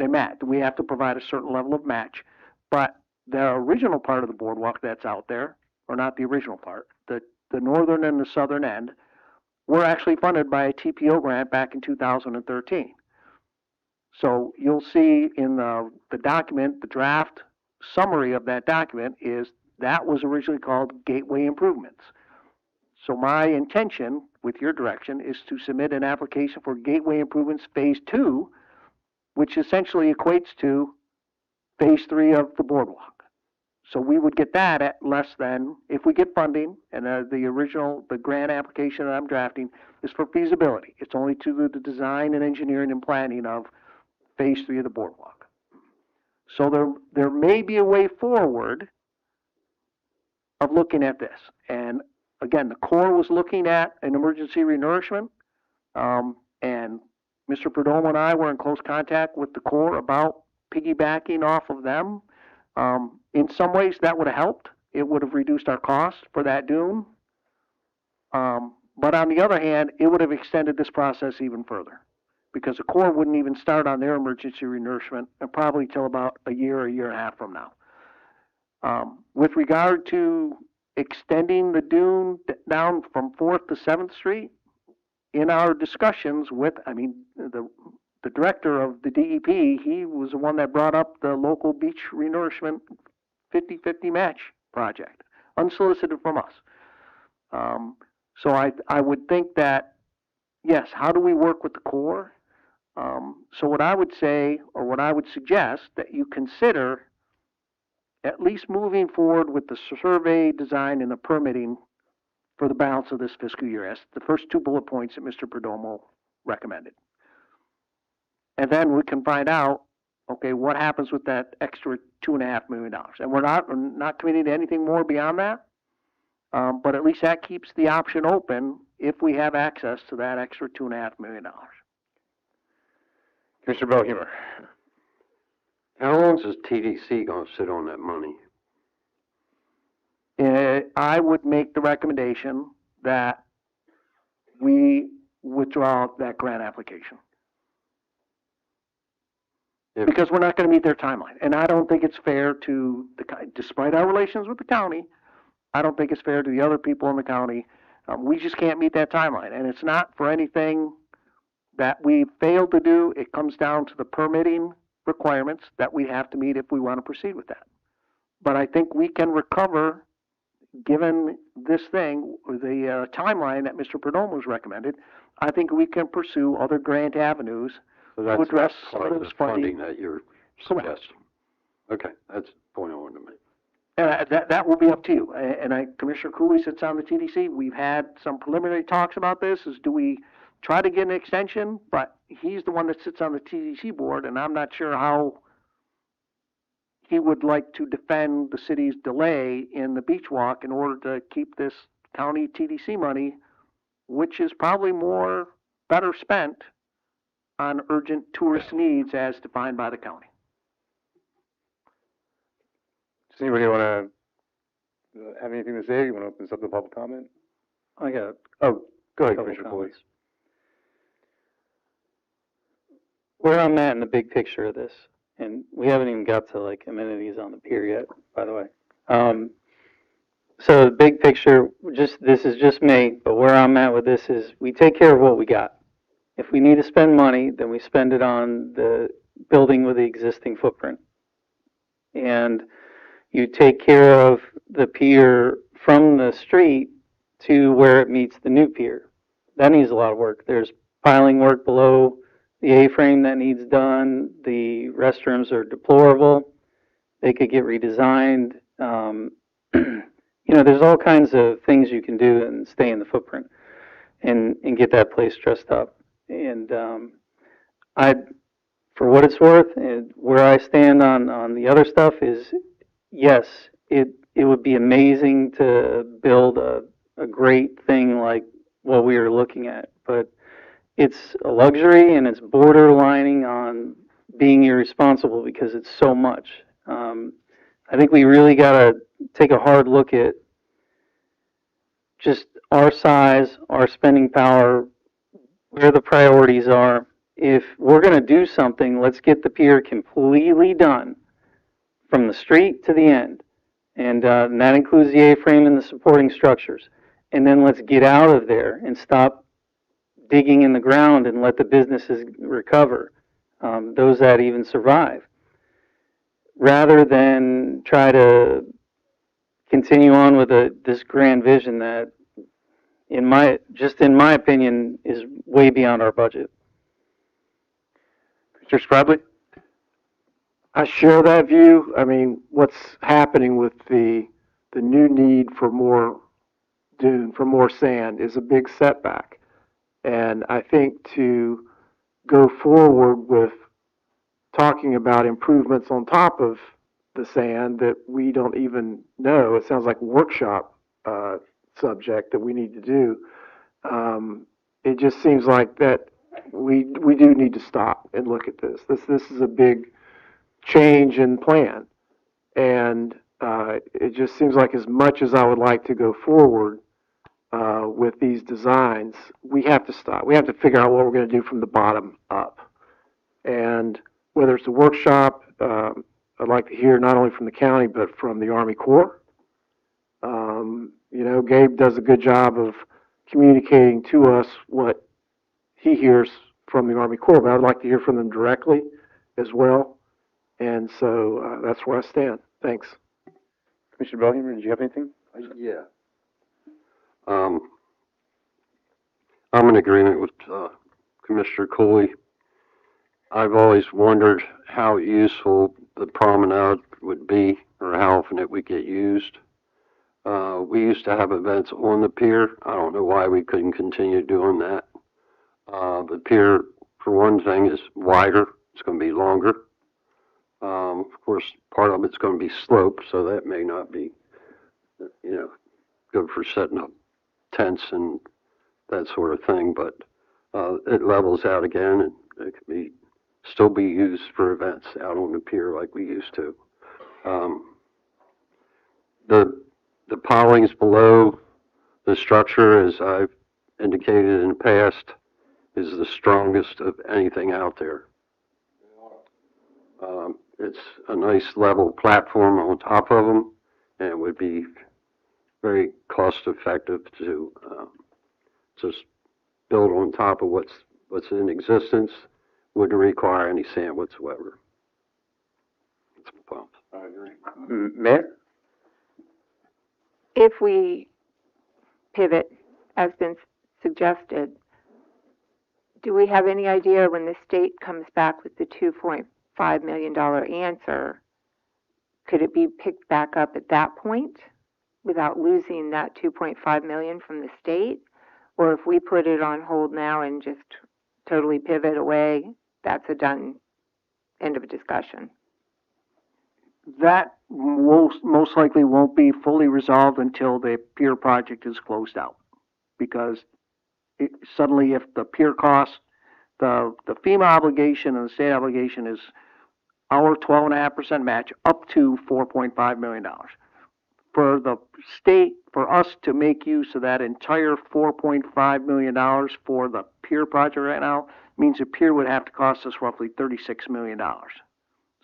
match. We have to provide a certain level of match, but the original part of the boardwalk that's out there, or not the original part, the northern and the southern end, were actually funded by a TPO grant back in 2013. So you'll see in the document, the draft summary of that document is that was originally called Gateway Improvements. So my intention, with your direction, is to submit an application for Gateway Improvements Phase 2, which essentially equates to Phase 3 of the boardwalk. So we would get that at less than, if we get funding, and the grant application that I'm drafting is for feasibility. It's only to the design and engineering and planning of phase 3 of the boardwalk. So there may be a way forward of looking at this. And again, the Corps was looking at an emergency renourishment, and Mr. Perdomo and I were in close contact with the Corps about piggybacking off of them. in some ways, that would have helped. It would have reduced our cost for that dune. But on the other hand, it would have extended this process even further, because the Corps wouldn't even start on their emergency renourishment probably till about a year and a half from now. With regard to extending the dune down from 4th to 7th Street, in our discussions with, the director of the DEP, he was the one that brought up the local beach renourishment 50-50 match project, unsolicited from us. So I would think that, yes, how do we work with the Corps? So what I would say, or what I would suggest, that you consider at least moving forward with the survey design and the permitting for the balance of this fiscal year, as the first 2 bullet points that Mr. Perdomo recommended. And then we can find out, okay, what happens with that extra $2.5 million. And we're not committing to anything more beyond that, but at least that keeps the option open if we have access to that extra $2.5 million. Commissioner Belhumeur. How long is TDC gonna sit on that money? I would make the recommendation that we withdraw that grant application. If- Because we're not going to meet their timeline. And I don't think it's fair to, despite our relations with the county, I don't think it's fair to the other people in the county. We just can't meet that timeline. And it's not for anything that we failed to do. It comes down to the permitting requirements that we have to meet if we want to proceed with that. But I think we can recover, given this thing, the timeline that Mr. Perdomo's recommended. I think we can pursue other grant avenues So to that's address not some part of of this the funding. funding that you're Correct. suggesting. Okay, that's the point I wanted to make. And that will be up to you. And Commissioner Cooley sits on the TDC. We've had some preliminary talks about this, is do we try to get an extension? But he's the one that sits on the TDC board, and I'm not sure how he would like to defend the city's delay in the beach walk in order to keep this county TDC money, which is probably better spent on urgent tourist needs as defined by the county. Does anybody want to have anything to say? You want to open this up to public comment? I got Oh, go ahead, couple Commissioner Boyd. comments. Where I'm at in the big picture of this, and we haven't even got to like amenities on the pier yet, by the way. So the big picture, this is just me, but where I'm at with this is we take care of what we got. If we need to spend money, then we spend it on the building with the existing footprint. And you take care of the pier from the street to where it meets the new pier. That needs a lot of work. There's piling work below the A-frame that needs done. The restrooms are deplorable. They could get redesigned. There's all kinds of things you can do and stay in the footprint and get that place dressed up. And for what it's worth, and where I stand on the other stuff is, yes, it would be amazing to build a great thing like what we are looking at, but it's a luxury and it's borderlining on being irresponsible because it's so much. I think we really got to take a hard look at just our size, our spending power, where the priorities are. If we're going to do something, let's get the pier completely done from the street to the end. And that includes the A-frame and the supporting structures. And then let's get out of there and stop digging in the ground and let the businesses recover, those that even survive, rather than try to continue on with this grand vision that, in my opinion, is way beyond our budget. Mr. Spradley? I share that view. I mean, what's happening with the new need for more dune, for more sand, is a big setback. And I think to go forward with talking about improvements on top of the sand that we don't even know, it sounds like a workshop subject that we need to do. It just seems like that we do need to stop and look at this. This is a big change in plan, and it just seems like as much as I would like to go forward, with these designs, we have to stop. We have to figure out what we're going to do from the bottom up. And whether it's a workshop, I'd like to hear not only from the county, but from the Army Corps. You know, Gabe does a good job of communicating to us what he hears from the Army Corps, but I'd like to hear from them directly as well. And so that's where I stand. Thanks. Commissioner Bellinger, did you have anything? Yeah. I'm in agreement with Commissioner Cooley. I've always wondered how useful the promenade would be, or how often it would get used. We used to have events on the pier. I don't know why we couldn't continue doing that. The pier, for one thing, is wider. It's going to be longer. Of course, part of it's going to be sloped, so that may not be, you know, good for setting up tents and that sort of thing, but it levels out again, and it can still be used for events out on the pier like we used to. The pilings below the structure, as I've indicated in the past, is the strongest of anything out there. It's a nice level platform on top of them, and it would be very cost effective to just build on top of what's in existence. Wouldn't require any sand whatsoever. That's my thoughts. I agree. Mayor? If we pivot, as been suggested, do we have any idea when the state comes back with the $2.5 million answer, could it be picked back up at that point without losing that $2.5 million from the state? Or if we put it on hold now and just totally pivot away, that's a done end of a discussion? That most likely won't be fully resolved until the pier project is closed out. Because suddenly if the pier costs, the FEMA obligation and the state obligation is our 12.5% match up to $4.5 million. For the state, for us to make use of that entire $4.5 million for the pier project right now means the pier would have to cost us roughly $36 million.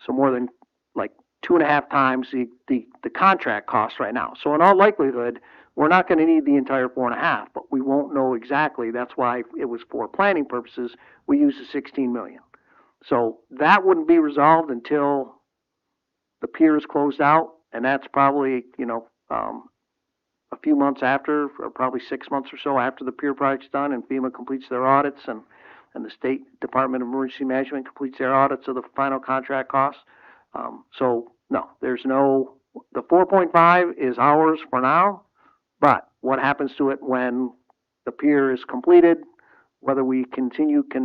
So more than like 2.5 times the contract cost right now. So in all likelihood, we're not going to need the entire 4.5, but we won't know exactly. That's why it was for planning purposes, we used the 16 million. So that wouldn't be resolved until the pier is closed out, and that's probably, you know, a few months after, or probably 6 months or so after the pier project's done and FEMA completes their audits and the State Department of Emergency Management completes their audits of the final contract costs. So no, there's no, the 4.5 is ours for now, but what happens to it when the pier is completed, whether we can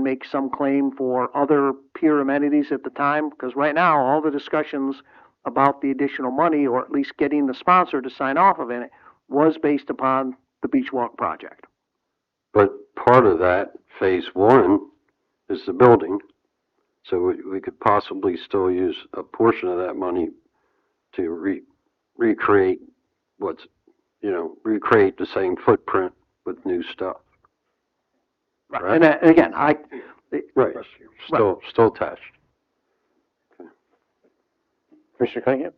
make some claim for other pier amenities at the time, because right now all the discussions about the additional money, or at least getting the sponsor to sign off of it, was based upon the Beach Walk project. But part of that, phase one, is the building. So we could possibly still use a portion of that money to recreate recreate the same footprint with new stuff. Right. And again, Right. Still attached. Commissioner Cunningham?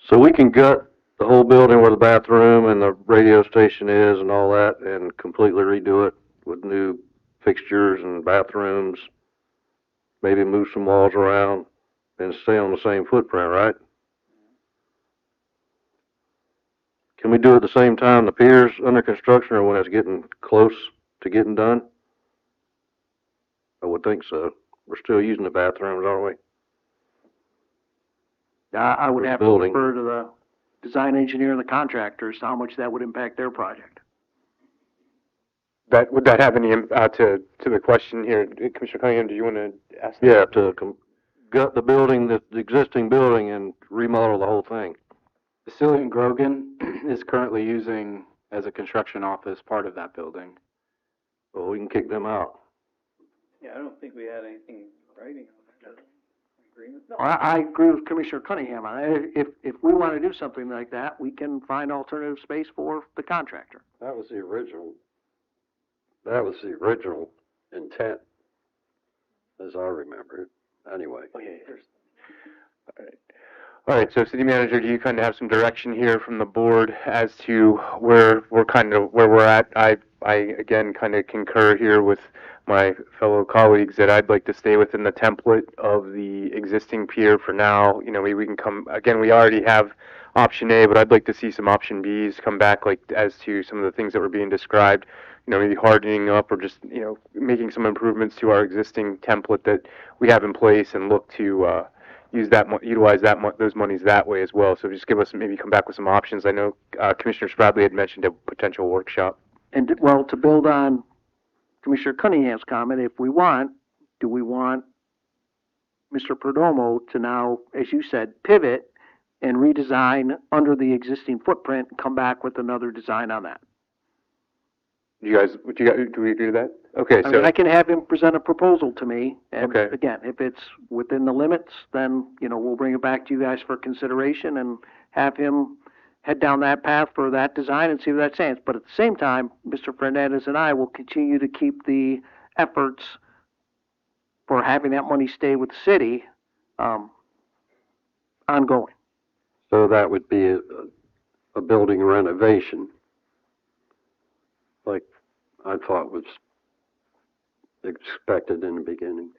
So we can gut the whole building where the bathroom and the radio station is and all that and completely redo it with new fixtures and bathrooms, maybe move some walls around and stay on the same footprint, right? Can we do it at the same time the pier's under construction or when it's getting close to getting done? I would think so. We're still using the bathrooms, aren't we? I would For the have to building. refer to the design engineer and the contractors how much that would impact their project. Would that have any, to the question here, Commissioner Cunningham, do you want to ask? Yeah, to gut the building, the existing building and remodel the whole thing. Facilian Grogan is currently using as a construction office part of that building. Well, we can kick them out. Yeah, I don't think we had anything writing on that. I agree with Commissioner Cunningham on that. If we want to do something like that, we can find alternative space for the contractor. That was the original intent, as I remember it. Anyway. All right, so city manager, do you kind of have some direction here from the board as to where we're at? I again kind of concur here with my fellow colleagues that I'd like to stay within the template of the existing pier for now. You know, maybe we can come, again, we already have option A, but I'd like to see some option Bs come back, like as to some of the things that were being described. You know, maybe hardening up or just, you know, making some improvements to our existing template that we have in place and look to, utilize those monies that way as well. So just give us, maybe come back with some options. I know Commissioner Spradley had mentioned a potential workshop. And, well, to build on Commissioner Cunningham's comment, do we want Mr. Perdomo to now, as you said, pivot and redesign under the existing footprint and come back with another design on that? Do we agree to that? Okay, I mean, I can have him present a proposal to me, and Okay. again, if it's within the limits, then, you know, we'll bring it back to you guys for consideration and have him head down that path for that design and see what that stands. But at the same time, Mr. Fernandez and I will continue to keep the efforts for having that money stay with the city, ongoing. So that would be a building renovation, like I thought was expected in the beginning.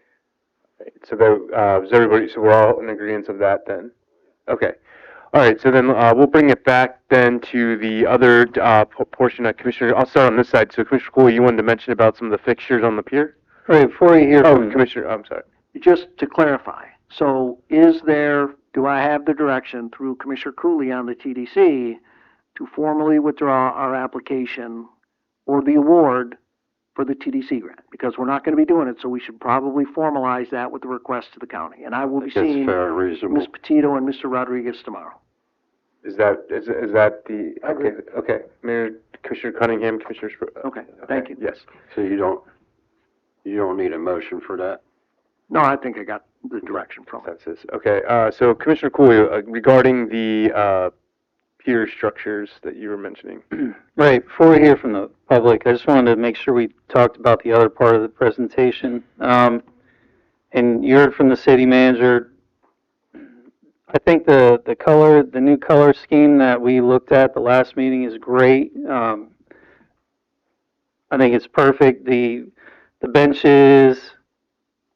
So is everybody, so we're all in agreement of that then? Okay. All right, so then we'll bring it back then to the other portion of Commissioner, I'll start on this side. So Commissioner Cooley, you wanted to mention about some of the fixtures on the pier? All right, before you hear from Commissioner, I'm sorry. Just to clarify, so do I have the direction through Commissioner Cooley on the TDC to formally withdraw our application or the award for the TDC grant? Because we're not going to be doing it, so we should probably formalize that with the request to the county. And I will be That's seeing fair, reasonable. Ms. Petito and Mr. Rodriguez tomorrow. Is that the, okay. Mayor, Commissioner Cunningham, Commissioner Okay, thank you. Yes. So you don't need a motion for that? No, I think I got the direction from it. Consensus. Okay, so Commissioner Cooley, regarding the pier structures that you were mentioning. Right, before we hear from the public, I just wanted to make sure we talked about the other part of the presentation. And you heard from the city manager. I think the new color scheme that we looked at the last meeting is great. I think it's perfect. The benches,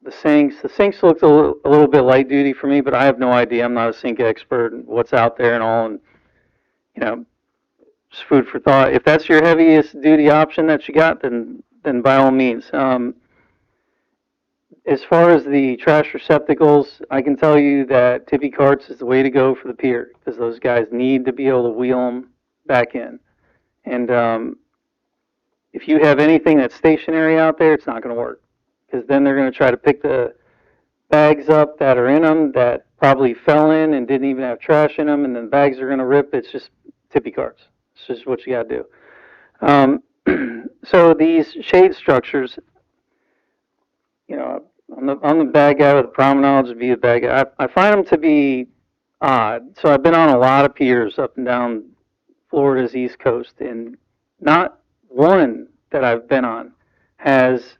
the sinks looked a little bit light duty for me, but I have no idea. I'm not a sink expert and what's out there and all. And, you know, just food for thought. If that's your heaviest duty option that you got, then by all means. As far as the trash receptacles, I can tell you that tippy carts is the way to go for the pier, because those guys need to be able to wheel them back in. And if you have anything that's stationary out there, it's not going to work, because then they're going to try to pick the bags up that are in them that probably fell in and didn't even have trash in them, and then the bags are going to rip. It's just tippy carts. It's just what you got to do. So these shade structures, you know, I'm the bad guy with the promenade. I'll just be the bad guy. I find them to be odd. So I've been on a lot of piers up and down Florida's East Coast, and not one that I've been on has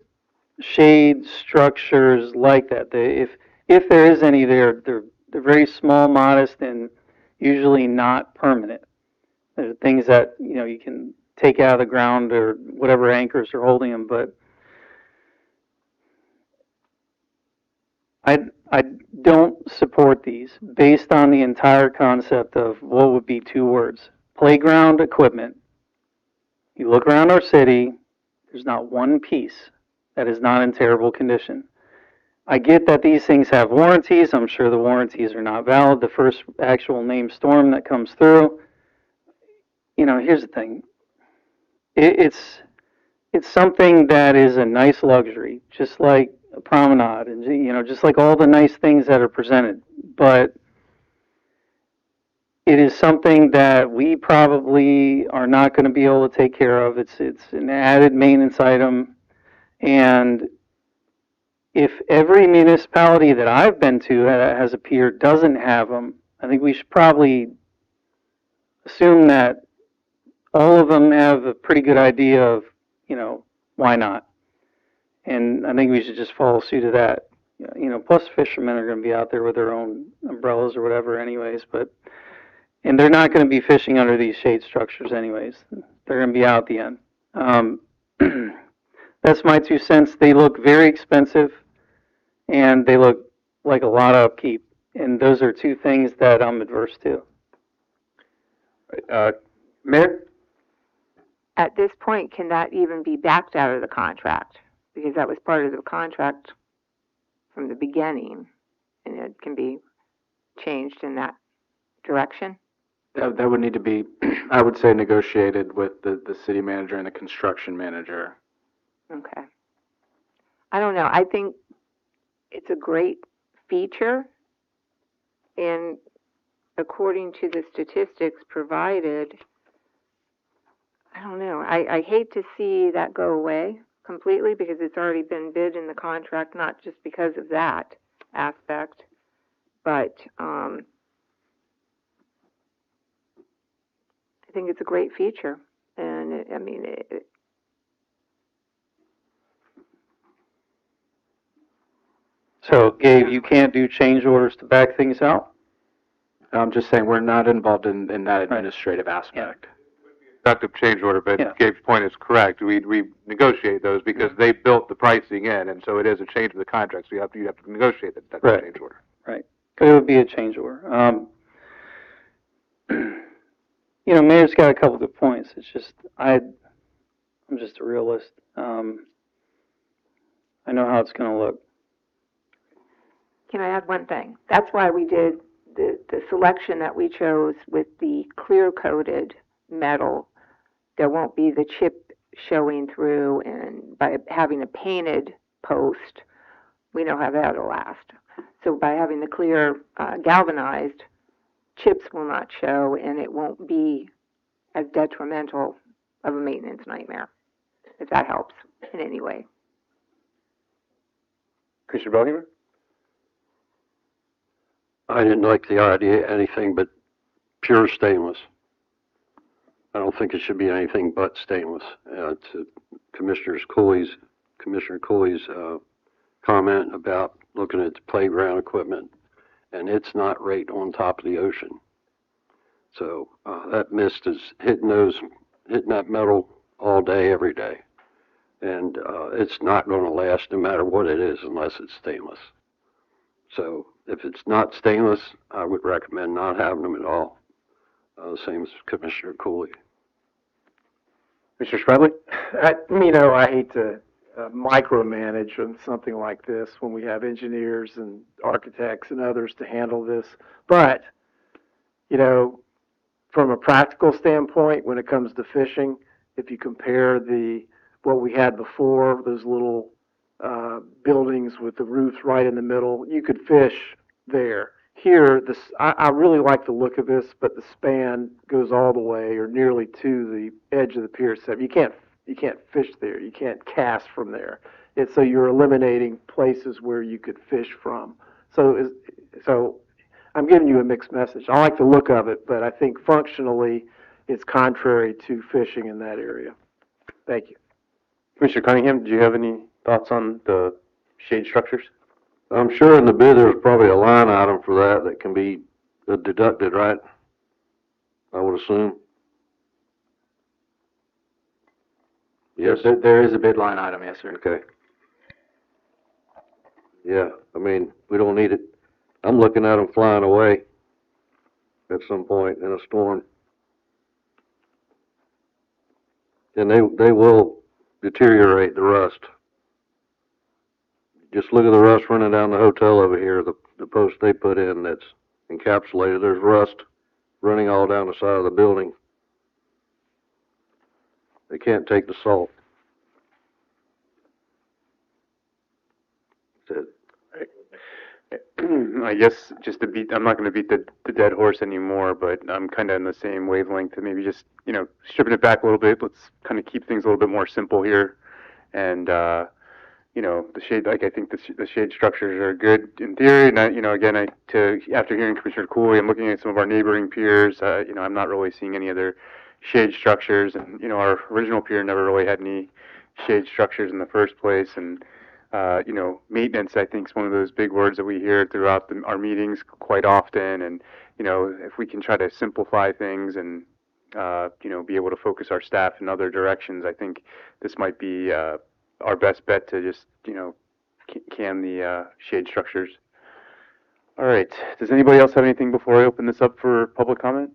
shade structures like that. If there is any, they're very small, modest, and usually not permanent. They're things that, you know, you can take out of the ground or whatever anchors are holding them, but I don't support these based on the entire concept of what would be two words: playground equipment. You look around our city, there's not one piece that is not in terrible condition. I get that these things have warranties. I'm sure the warranties are not valid the first actual named storm that comes through. You know, here's the thing. It's something that is a nice luxury, just like a promenade, and, you know, just like all the nice things that are presented. But it is something that we probably are not going to be able to take care of. It's an added maintenance item, and if every municipality that I've been to that has a pier doesn't have them, I think we should probably assume that all of them have a pretty good idea of, why not? And I think we should just follow suit of that. Plus fishermen are going to be out there with their own umbrellas or whatever anyways, and they're not going to be fishing under these shade structures anyways. They're going to be out at the end. That's my 2 cents. They look very expensive, and they look like a lot of upkeep. And those are 2 things that I'm adverse to. Mayor? At this point, can that even be backed out of the contract? Because that was part of the contract from the beginning, and it can be changed in that direction? That would need to be, I would say, negotiated with the city manager and the construction manager. Okay. I don't know. I think it's a great feature, and according to the statistics provided, I don't know. I hate to see that go away completely because it's already been bid in the contract, not just because of that aspect, but I think it's a great feature. And So, Gabe, you can't do change orders to back things out? I'm just saying we're not involved in that administrative aspect. Productive change order, but Yeah. Gabe's point is correct. We negotiate those because they built the pricing in, and so it is a change of the contract, so you have to negotiate that Right. change order. Right. It would be a change order. Mayor's got a couple good points. It's just, I'm just a realist. I know how it's going to look. can I add one thing? That's why we did the selection that we chose with the clear-coated metal. There won't be the chip showing through, and by having a painted post, we know how that'll last. So by having the clear galvanized, chips will not show, and it won't be as detrimental of a maintenance nightmare, if that helps in any way. Commissioner Belheimer? I didn't like the idea, anything but pure stainless. I don't think it should be anything but stainless. To Commissioner Cooley's comment about looking at the playground equipment, and it's not right on top of the ocean. So that mist is hitting that metal all day, every day. And it's not going to last no matter what it is unless it's stainless. So if it's not stainless, I would recommend not having them at all. Same as Commissioner Cooley. Mr. Smedley? I hate to micromanage on something like this when we have engineers and architects and others to handle this. But, from a practical standpoint, when it comes to fishing, if you compare what we had before, those little buildings with the roofs right in the middle, you could fish there. Here, I really like the look of this, but the span goes all the way or nearly to the edge of the pier. So you can't fish there. You can't cast from there. So you're eliminating places where you could fish from. So I'm giving you a mixed message. I like the look of it, but I think functionally it's contrary to fishing in that area. Thank you. Commissioner Cunningham, do you have any thoughts on the shade structures? I'm sure in the bid there's probably a line item for that can be deducted, right? I would assume. Yes. There is a bid line item, yes, sir. Okay. Yeah, we don't need it. I'm looking at them flying away at some point in a storm. And they will deteriorate the rust. Just look at the rust running down the hotel over here, the post they put in that's encapsulated. There's rust running all down the side of the building. They can't take the salt. That's it. I guess I'm not going to beat the dead horse anymore, but I'm kind of in the same wavelength. Maybe just, stripping it back a little bit. Let's kind of keep things a little bit more simple here. And, the shade, like, I think the shade structures are good in theory, and again, after hearing Commissioner Cooley, I'm looking at some of our neighboring piers, I'm not really seeing any other shade structures, and, our original pier never really had any shade structures in the first place, and, maintenance, I think, is one of those big words that we hear throughout our meetings quite often, and, if we can try to simplify things and, be able to focus our staff in other directions, I think this might be, our best bet to just, can the shade structures. All right. Does anybody else have anything before I open this up for public comment?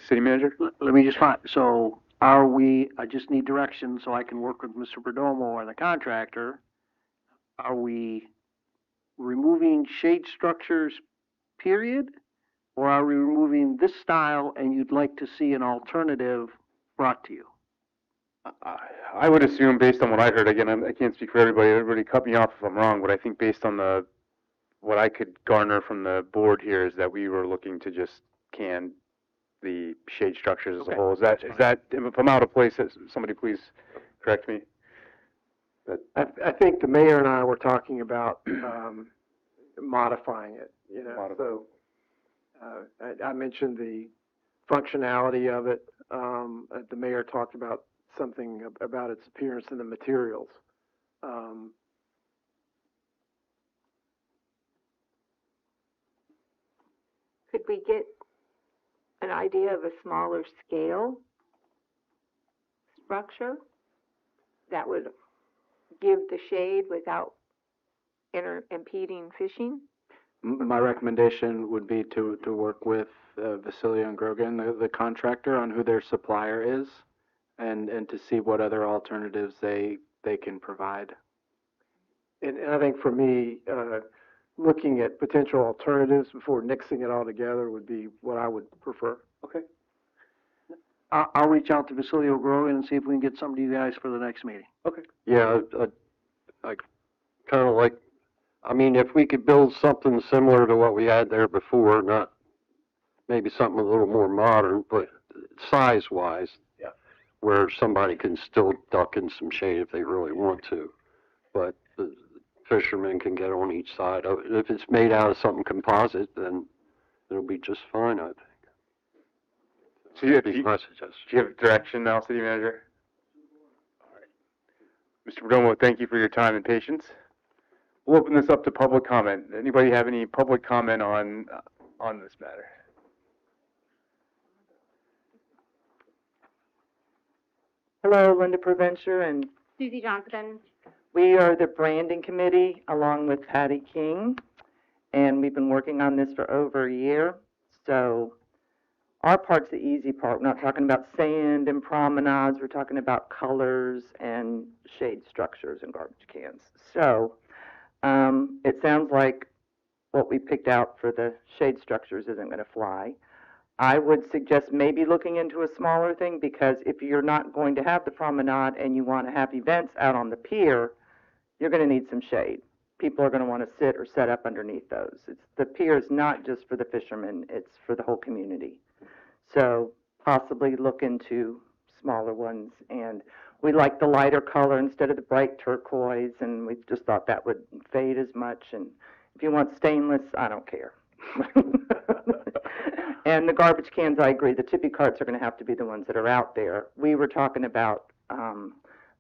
City Manager? Let me just find, so I just need direction so I can work with Mr. Perdomo or the contractor. Are we removing shade structures, period? Or are we removing this style and you'd like to see an alternative brought to you? I would assume, based on what I heard, again, I can't speak for everybody. Everybody cut me off if I'm wrong, but I think based on what I could garner from the board here is that we were looking to just can the shade structures as a whole. Is that, if I'm out of place, somebody please correct me. I think the mayor and I were talking about, modifying it, so, I mentioned the functionality of it. The mayor talked about something about its appearance and the materials. Could we get an idea of a smaller scale structure that would give the shade without impeding fishing? My recommendation would be to work with Vasilio and Grogan, the contractor, on who their supplier is, and to see what other alternatives they can provide. And I think for me, looking at potential alternatives before nixing it all together would be what I would prefer. Okay. I'll reach out to Vasilio Grogan and see if we can get something to you guys for the next meeting. Okay. Yeah, I kind of like, I mean, if we could build something similar to what we had there before, not maybe something a little more modern, but size-wise, yeah, where somebody can still duck in some shade if they really want to, but the fishermen can get on each side of it. If it's made out of something composite, then it'll be just fine, I think. So do Be my suggestion. you have direction now, City Manager? All right. Mr. Perdomo, thank you for your time and patience. We'll open this up to public comment. Anybody have any public comment on this matter? Hello, Linda Provencher, and Susie Johnston. we are the branding committee along with Patty King, and we've been working on this for over a year. So our part's the easy part. We're not talking about sand and promenades. We're talking about colors and shade structures and garbage cans. So it sounds like what we picked out for the shade structures isn't going to fly. I would suggest maybe looking into a smaller thing, because if you're not going to have the promenade and you want to have events out on the pier, you're going to need some shade. People are going to want to sit or set up underneath those. The pier is not just for the fishermen, it's for the whole community. So possibly look into smaller ones. And we like the lighter color instead of the bright turquoise, and we just thought that would fade as much. And if you want stainless, I don't care. And the garbage cans, I agree, the tippy carts are going to have to be the ones that are out there. We were talking about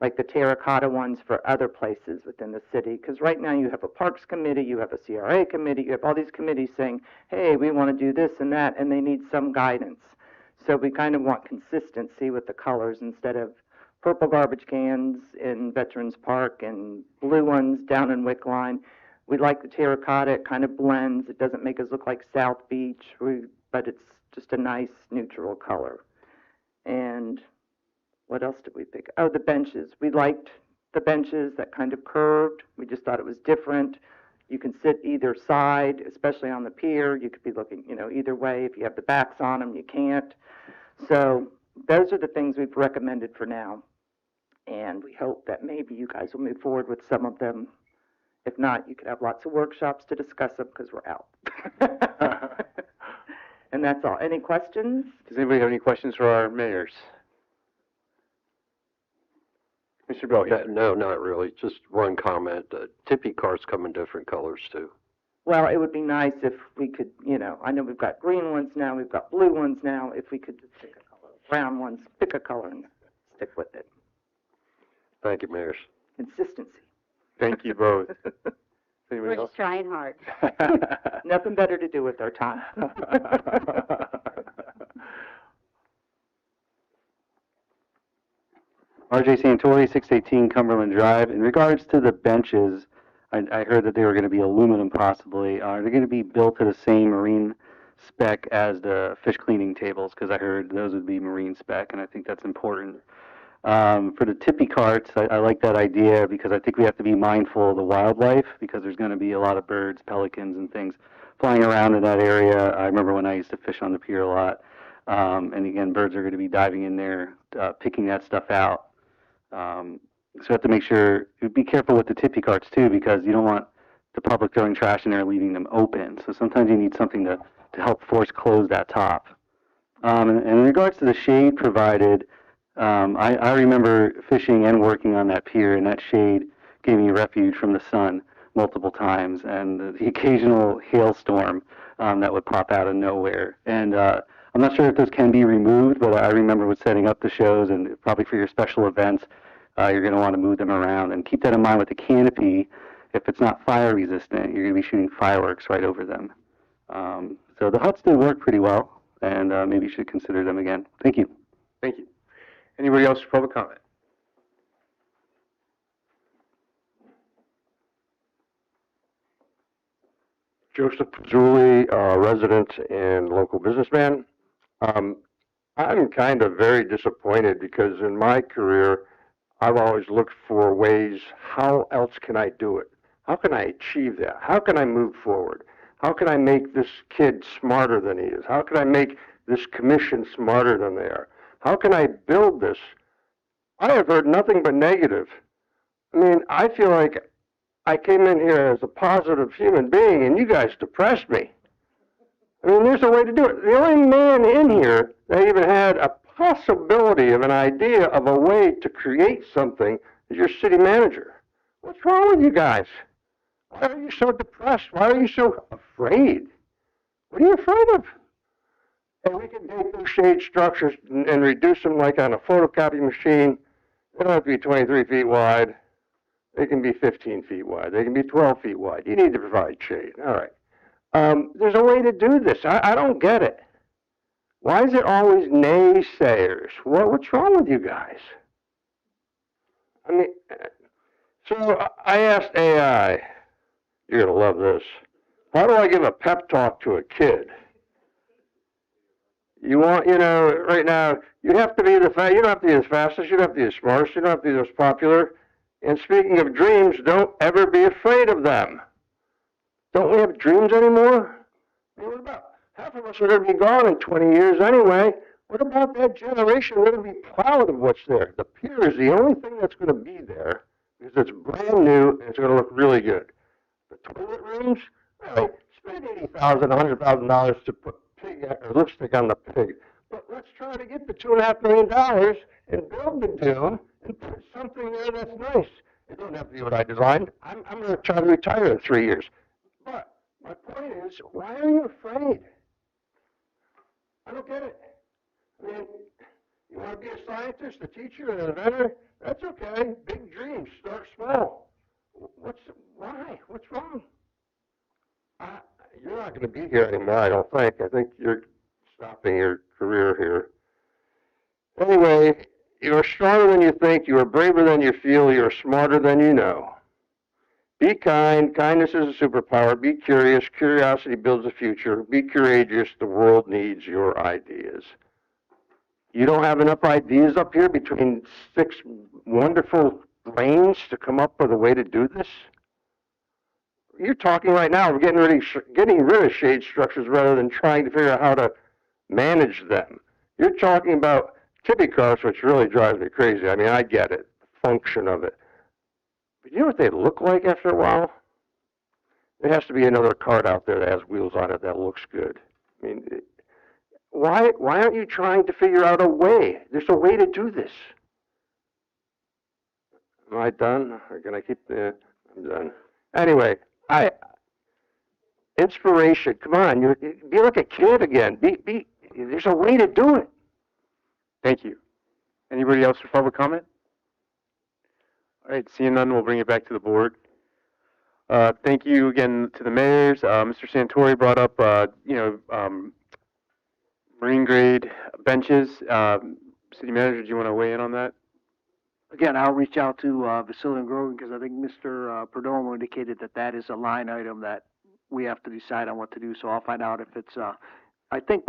like the terracotta ones for other places within the city, because right now you have a parks committee, you have a CRA committee, you have all these committees saying, hey, we want to do this and that, and they need some guidance. So we kind of want consistency with the colors instead of purple garbage cans in Veterans Park and blue ones down in Wickline. We like the terracotta. It kind of blends. It doesn't make us look like South Beach, but it's just a nice neutral color. And what else did we pick? Oh, the benches. We liked the benches that kind of curved. We just thought it was different. You can sit either side, especially on the pier. You could be looking, either way. If you have the backs on them, you can't. So those are the things we've recommended for now. And we hope that maybe you guys will move forward with some of them. If not, you could have lots of workshops to discuss them, because we're out. And that's all. Any questions? Does anybody have any questions for our mayors? Mr. Belkey? No, not really. Just one comment. Tippy carts come in different colors too. Well, it would be nice if we could, I know we've got green ones now, we've got blue ones now, if we could just pick a color. Brown ones, pick a color and stick with it. Thank you, Mayors. Consistency. Thank you both. Anybody We're else? just trying hard. Nothing better to do with our time. RJ Santori, 618 Cumberland Drive. In regards to the benches, I heard that they were going to be aluminum possibly. Are they going to be built to the same marine spec as the fish cleaning tables? Because I heard those would be marine spec, and I think that's important. For the tippy carts, I like that idea because I think we have to be mindful of the wildlife because there's going to be a lot of birds, pelicans, and things flying around in that area. I remember when I used to fish on the pier a lot. And again, birds are going to be diving in there, picking that stuff out. So you have to make sure, be careful with the tippy carts too, because you don't want the public throwing trash in there and leaving them open. So sometimes you need something to help force close that top. And in regards to the shade provided, I remember fishing and working on that pier, and that shade gave me refuge from the sun multiple times, and the occasional hailstorm that would pop out of nowhere. And I'm not sure if those can be removed, but I remember with setting up the shows and probably for your special events, you're going to want to move them around. And keep that in mind with the canopy. If it's not fire resistant, you're going to be shooting fireworks right over them. So the huts did work pretty well, and maybe you should consider them again. Thank you. Thank you. Anybody else for public comment? Joseph Pizzulli, resident and local businessman. I'm kind of very disappointed because in my career, I've always looked for ways, how else can I do it? How can I achieve that? How can I move forward? How can I make this kid smarter than he is? How can I make this commission smarter than they are? How can I build this? I have heard nothing but negative. I mean, I feel like I came in here as a positive human being and you guys depressed me. I mean, there's a way to do it. The only man in here that even had a possibility of an idea of a way to create something is your city manager. What's wrong with you guys? Why are you so depressed? Why are you so afraid? What are you afraid of? And we can take those shade structures and reduce them like on a photocopy machine. They don't have to be 23 feet wide. They can be 15 feet wide. They can be 12 feet wide. You need to provide shade. All right. There's a way to do this. I don't get it. Why is it always naysayers? What's wrong with you guys? I mean, so I asked AI, you're going to love this. How do I give a pep talk to a kid? You want, right now, you have to be you don't have to be the fastest, you don't have to be the smartest, you don't have to be the most popular. And speaking of dreams, don't ever be afraid of them. Don't we have dreams anymore? I mean, what about half of us are going to be gone in 20 years anyway? What about that generation? We're going to be proud of what's there. The pier is the only thing that's going to be there because it's brand new and it's going to look really good. The toilet rooms, really, spend $80,000, $100,000 to put pig or lipstick on the pig. But let's try to get the $2.5 million and build the dune and put something there that's nice. It doesn't have to be what I designed. I'm going to try to retire in 3 years. But my point is, why are you afraid? I don't get it. I mean, you want to be a scientist, a teacher, an inventor? That's okay. Big dreams. Start small. Why? What's wrong? You're not going to be here anymore, I don't think. I think you're stopping your career here. Anyway, you are stronger than you think. You are braver than you feel. You are smarter than you know. Be kind. Kindness is a superpower. Be curious. Curiosity builds a future. Be courageous. The world needs your ideas. You don't have enough ideas up here between 6 wonderful brains to come up with a way to do this? You're talking right now of getting rid of shade structures rather than trying to figure out how to manage them. You're talking about tippy carts, which really drives me crazy. I mean, I get it, the function of it. But you know what they look like after a while? There has to be another cart out there that has wheels on it that looks good. I mean, why aren't you trying to figure out a way? There's a way to do this. Am I done, or can I keep the, I'm done. Anyway, inspiration, come on, be like a kid again, there's a way to do it. Thank you. Anybody else for public comment? All right, seeing none, we'll bring it back to the board. Thank you again to the mayors. Mr. Santori brought up, marine grade benches. City manager, do you want to weigh in on that? Again, I'll reach out to, Vasily and Grogan, because I think Mr. Perdomo indicated that that is a line item that we have to decide on what to do, so I'll find out if it's, I think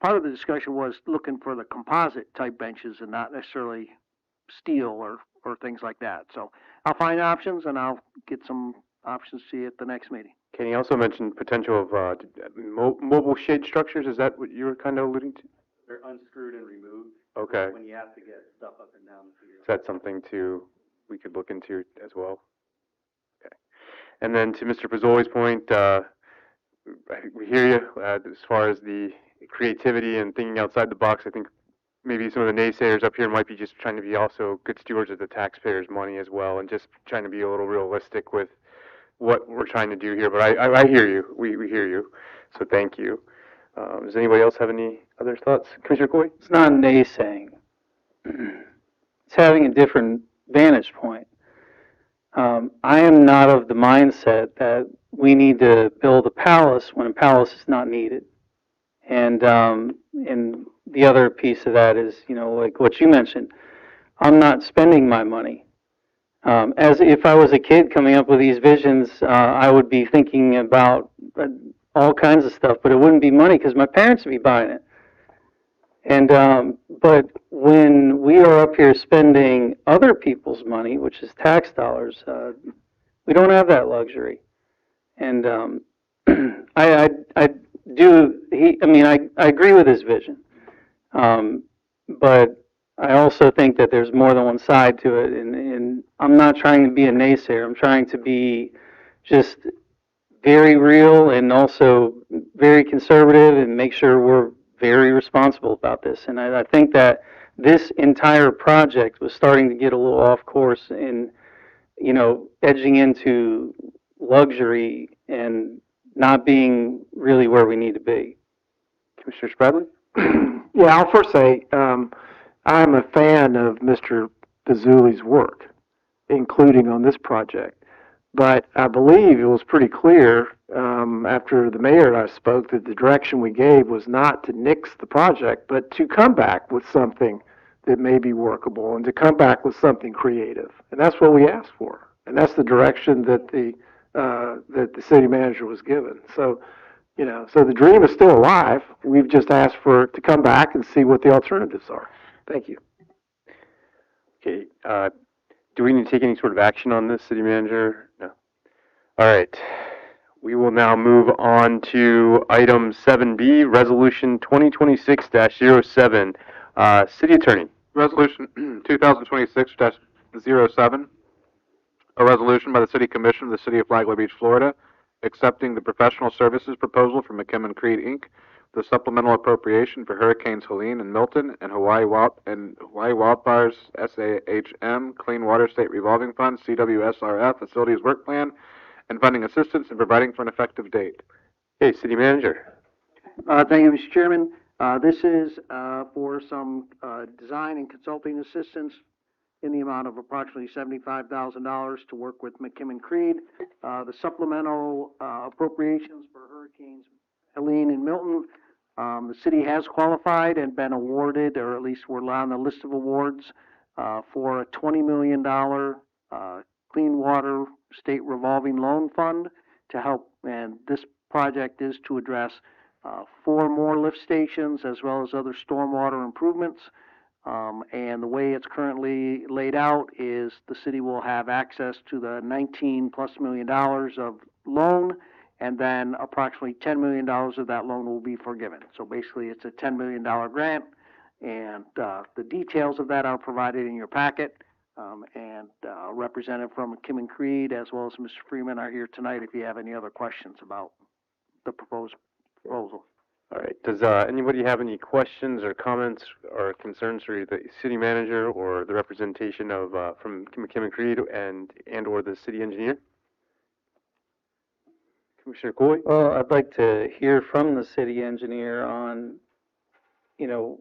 part of the discussion was looking for the composite type benches and not necessarily steel or things like that. So I'll find options and I'll get some options to you at the next meeting. Kenny also mentioned potential of mobile shade structures. Is that what you were kind of alluding to? They're unscrewed and removed. Okay. When you have to get stuff up and down the field. Is that something we could look into as well? Okay. And then to Mr. Pizzoli's point, we hear you as far as the creativity and thinking outside the box. I think maybe some of the naysayers up here might be just trying to be also good stewards of the taxpayers' money as well, and just trying to be a little realistic with what we're trying to do here. But I hear you. We hear you. So thank you. Does anybody else have any other thoughts? Commissioner Coy? It's not naysaying. It's having a different vantage point. I am not of the mindset that we need to build a palace when a palace is not needed. And the other piece of that is, like what you mentioned, I'm not spending my money. As if I was a kid coming up with these visions, I would be thinking about all kinds of stuff, but it wouldn't be money because my parents would be buying it. And but when we are up here spending other people's money, which is tax dollars, we don't have that luxury. And I agree with his vision, but I also think that there's more than one side to it. And I'm not trying to be a naysayer. I'm trying to be just very real and also very conservative and make sure we're very responsible about this. And I think that this entire project was starting to get a little off course in, edging into luxury and not being really where we need to be. Commissioner Spradley? Yeah, I'll first say, I'm a fan of Mr. Pizzuli's work, including on this project. But I believe it was pretty clear after the mayor and I spoke that the direction we gave was not to nix the project, but to come back with something that may be workable and to come back with something creative. And that's what we asked for. And that's the direction that the city manager was given. So, so the dream is still alive. We've just asked for it to come back and see what the alternatives are. Thank you. Okay. Do we need to take any sort of action on this, city manager? No. All right. We will now move on to item 7B, resolution 2026-07. City attorney. Resolution 2026-07, a resolution by the City Commission of the City of Flagler Beach, Florida, accepting the professional services proposal from McKimmon Creed, Inc., the supplemental appropriation for Hurricanes Helene and Milton and Hawaii Wildfires SAHM Clean Water State Revolving Fund CWSRF Facilities Work Plan and funding assistance and providing for an effective date. Okay, city manager. Thank you, Mr. Chairman. This is for some design and consulting assistance in the amount of approximately $75,000 to work with McKimmon Creed. The supplemental appropriations for Hurricanes Helene and Milton. The city has qualified and been awarded, or at least we're on the list of awards, for a $20 million Clean Water State Revolving Loan Fund to help, and this project is to address 4 more lift stations as well as other stormwater improvements. And the way it's currently laid out is the city will have access to the $19+ million of loan, and then approximately $10 million of that loan will be forgiven. So basically, it's a $10 million grant, and the details of that are provided in your packet. And representative from McKimmon Creed as well as Mr. Freeman are here tonight if you have any other questions about the proposal. All right. Does anybody have any questions or comments or concerns for the city manager or the representation of from McKim and Creed and or the city engineer? Commissioner Coy? Well, I'd like to hear from the city engineer on,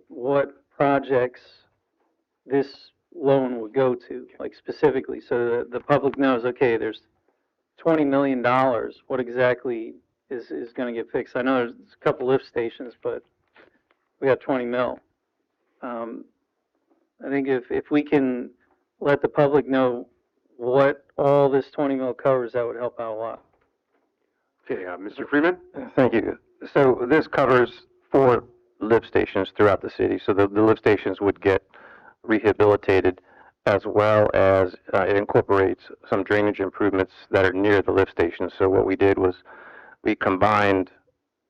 what projects this loan would go to, like specifically, so that the public knows, okay, there's $20 million. What exactly is gonna get fixed? I know there's a couple lift stations, but we got 20 mil. I think if we can let the public know what all this 20 mil covers, that would help out a lot. Okay, Mr. Freeman? Thank you. So this covers 4 lift stations throughout the city. So the lift stations would get rehabilitated, as well as it incorporates some drainage improvements that are near the lift stations. So what we did was we combined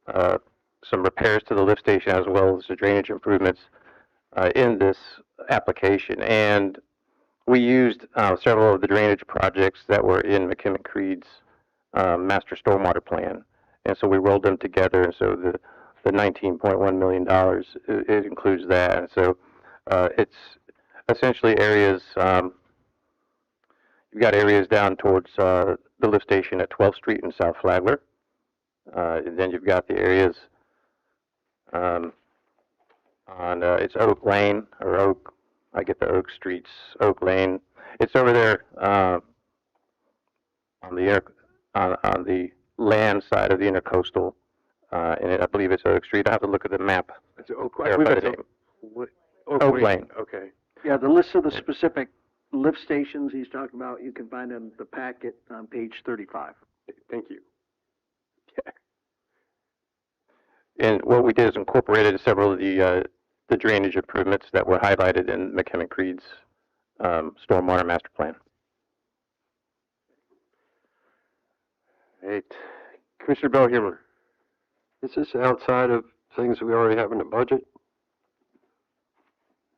some repairs to the lift station as well as the drainage improvements in this application. And we used several of the drainage projects that were in McKim and Creed's master stormwater plan. And so we rolled them together, and so the $19.1 million, it includes that. And so it's essentially areas, you've got areas down towards the lift station at 12th Street in South Flagler. And then you've got the areas on, it's Oak Lane, or Oak, I get the Oak Streets, Oak Lane. It's over there on the land side of the intercoastal, and I believe it's Oak Street. I have to look at the map. It's Oak Verify the name. Oak Lane. Okay. Yeah, the list of the specific lift stations he's talking about, you can find in the packet on page 35. Thank you. And what we did is incorporated several of the drainage improvements that were highlighted in McKim and Creed's stormwater master plan. Right. Commissioner Bellhammer? Is this outside of things we already have in the budget?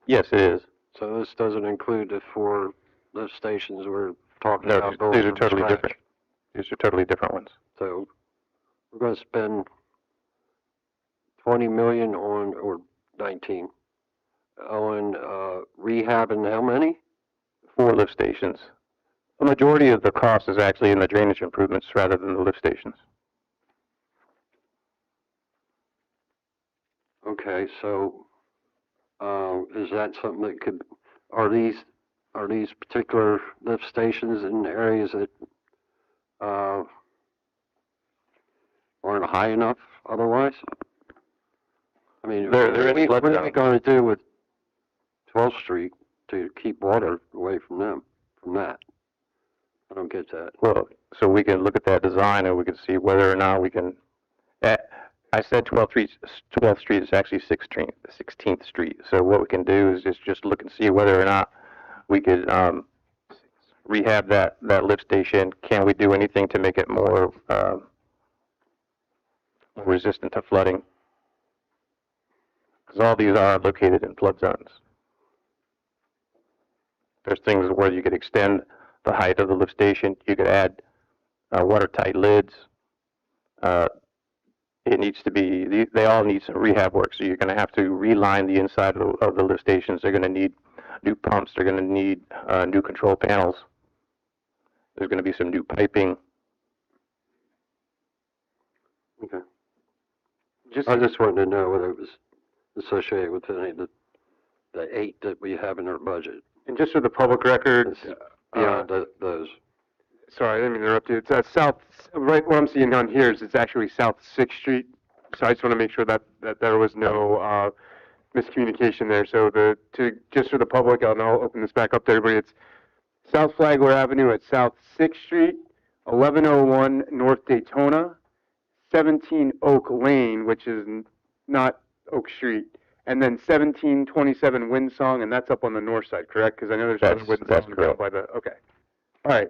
Yes, it is. So this doesn't include the 4 lift stations we're talking No, about? these building are from totally scratch. different. These are totally different ones. So we're gonna spend 20 million on, or 19, on, rehab and how many? 4 lift stations. The majority of the cost is actually in the drainage improvements rather than the lift stations. Okay, so, is that something that could, are these particular lift stations in areas that, aren't high enough otherwise? I mean, They're in flood what are zone. we gonna do with 12th Street to keep water away from that? I don't get that. Well, so we can look at that design and we can see whether or not we can, I said 12th Street is actually 16th Street. So what we can do is just look and see whether or not we could rehab that lift station. Can we do anything to make it more resistant to flooding? Because all these are located in flood zones. There's things where you could extend the height of the lift station. You could add watertight lids. It needs to be, they all need some rehab work, so you're going to have to reline the inside of the lift stations. They're going to need new pumps. They're going to need new control panels. There's going to be some new piping. Okay. I just wanted to know whether it was associated with any of the 8 that we have in our budget. And just for the public record, Beyond those. sorry, I didn't mean to interrupt you. It's south, right, what I'm seeing on here is it's actually South 6th Street. So I just want to make sure that there was no miscommunication there. So just for the public, and I'll open this back up to everybody, it's South Flagler Avenue at South 6th Street, 1101 North Daytona, 17 Oak Lane, which is not Oak Street, and then 1727 Windsong, and that's up on the north side, correct? Because I know there's other Windsong down correct. by the, okay. All right.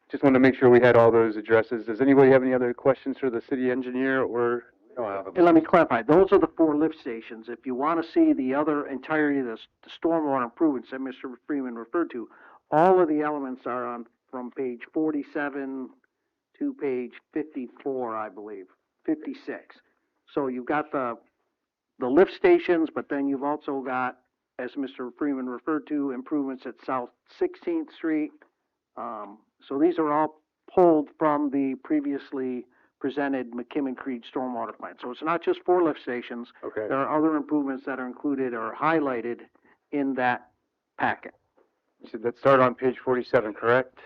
Just wanted to make sure we had all those addresses. Does anybody have any other questions for the city engineer or? Hey, let me clarify, those are the 4 lift stations. If you want to see the other entirety of the stormwater improvements that Mr. Freeman referred to, all of the elements are on from page 47 to page 54, I believe, 56. So you've got the the lift stations, but then you've also got, as Mr. Freeman referred to, improvements at South 16th Street. So these are all pulled from the previously presented McKim Creed stormwater plan. So it's not just 4 lift stations. Okay. There are other improvements that are included or highlighted in that packet. So that start on page 47, correct?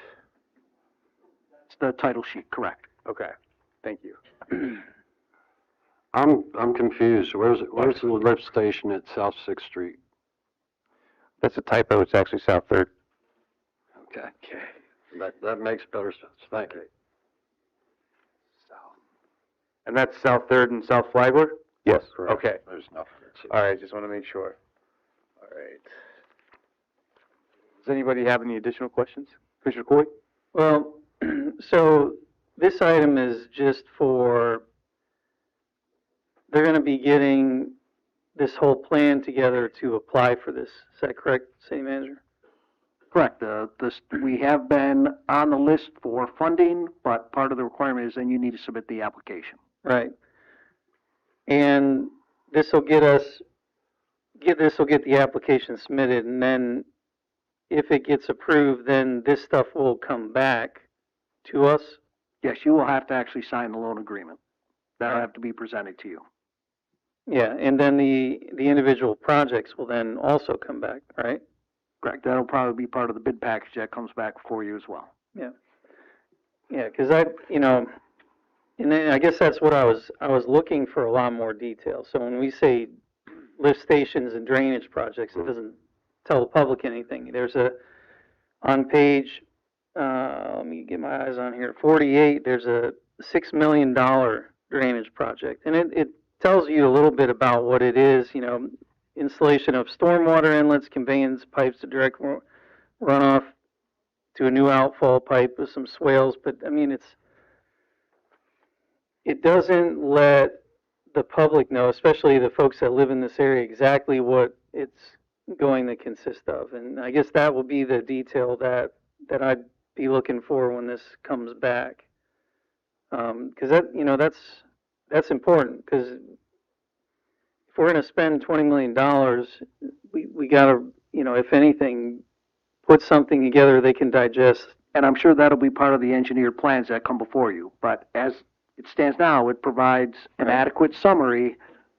It's the title sheet, correct. Okay, thank you. I'm confused. Where's the lift station at South Sixth Street? That's a typo, it's actually South Third. Okay. That makes better sense. Thank you. And that's South Third and South Flagler? Yes. Okay. There's nothing. All right, just want to make sure. All right. Does anybody have any additional questions? Commissioner Coy? Well, so this item is just for, they're gonna be getting this whole plan together to apply for this. Is that correct, City Manager? Correct. We have been on the list for funding, but part of the requirement is then you need to submit the application. Right. And this will get the application submitted, and then if it gets approved, then this stuff will come back to us? Yes, you will have to actually sign the loan agreement. That'll have to be presented to you. Yeah, and then the individual projects will then also come back, right? Correct. That'll probably be part of the bid package that comes back for you as well. Yeah. Yeah, because and then I guess that's what I was looking for, a lot more detail. So when we say lift stations and drainage projects, it doesn't tell the public anything. There's on page, let me get my eyes on here, 48, there's a $6 million drainage project. And it tells you a little bit about what it is, installation of stormwater inlets, conveyance pipes to direct runoff to a new outfall pipe with some swales. But I mean, it doesn't let the public know, especially the folks that live in this area, exactly what it's going to consist of. And I guess that will be the detail that I'd be looking for when this comes back. Because that's important, because if we're going to spend $20 million, we got to, if anything, put something together they can digest. And I'm sure that'll be part of the engineered plans that come before you. But as it stands now, it provides an adequate summary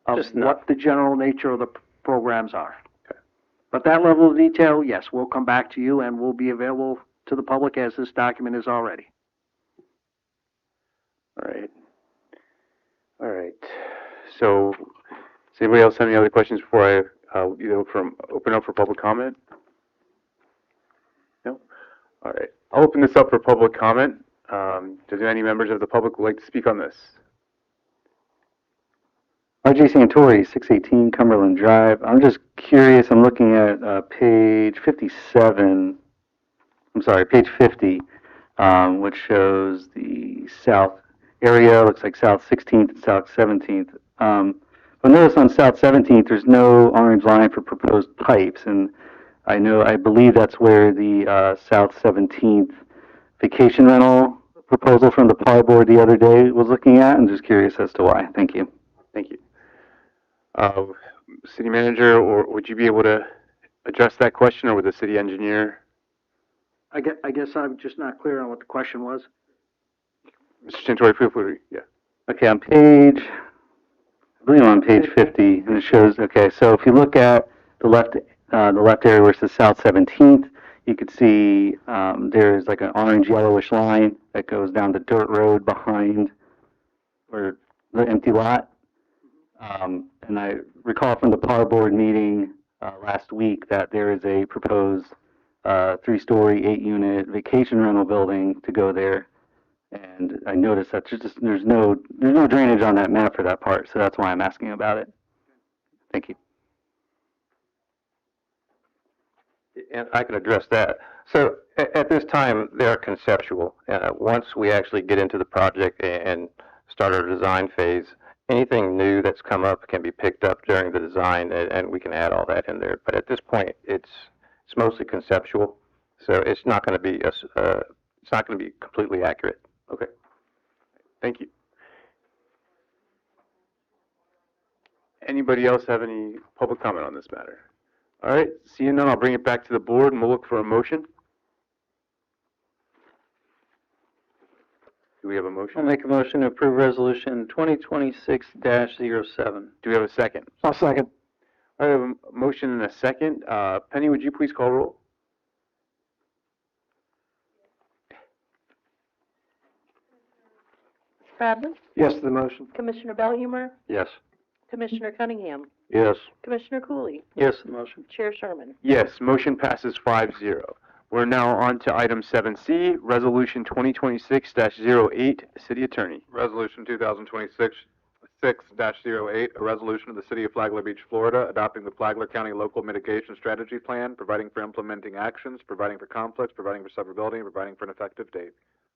of what the general nature of the programs are. Okay. But that level of detail, yes, we'll come back to you and will be available to the public as this document is already. All right. All right. So, does anybody else have any other questions before I open up for public comment? No? All right. I'll open this up for public comment. Does any members of the public would like to speak on this? RJ Santori, 618 Cumberland Drive. I'm just curious, I'm looking at page 57, page 50, which shows the south area, looks like South 16th and South 17th. But notice on South 17th, there's no orange line for proposed pipes, and I believe that's where the South 17th vacation rental proposal from the PAR board the other day was looking at. I'm just curious as to why. Thank you. Thank you. City manager, or would you be able to address that question, or would the city engineer? I guess I'm just not clear on what the question was. Mr. Santori, feel free. Yeah. Okay, I believe I'm on page 50, and it shows, okay, so if you look at the left area where it says South 17th, you could see there's like an orange yellowish line that goes down the dirt road behind or the empty lot. And I recall from the PAR board meeting last week that there is a proposed 3-story, 8-unit vacation rental building to go there. And I noticed that there's no drainage on that map for that part, so that's why I'm asking about it. Thank you. And I can address that. So at this time, they're conceptual. Once we actually get into the project and start our design phase, anything new that's come up can be picked up during the design, and we can add all that in there. But at this point, it's mostly conceptual, so it's not going to be completely accurate. Okay. Thank you. Anybody else have any public comment on this matter? All right, seeing none, I'll bring it back to the board and we'll look for a motion. Do we have a I'll motion? make a motion to approve resolution 2026-07. Do we have a second? I'll second. I have a motion and a second. Penny, would you please call roll? Spradlin? Yes to the motion. Commissioner Belhumeur? Yes. Commissioner Cunningham? Yes. Commissioner Cooley? Yes, the motion. Chair Sherman? Yes, motion passes 5-0. We're now on to item 7C, Resolution 2026-08, City Attorney. Resolution 2026-6-08, a resolution of the City of Flagler Beach, Florida, adopting the Flagler County Local Mitigation Strategy Plan, providing for implementing actions, providing for conflicts, providing for severability, and providing for an effective date.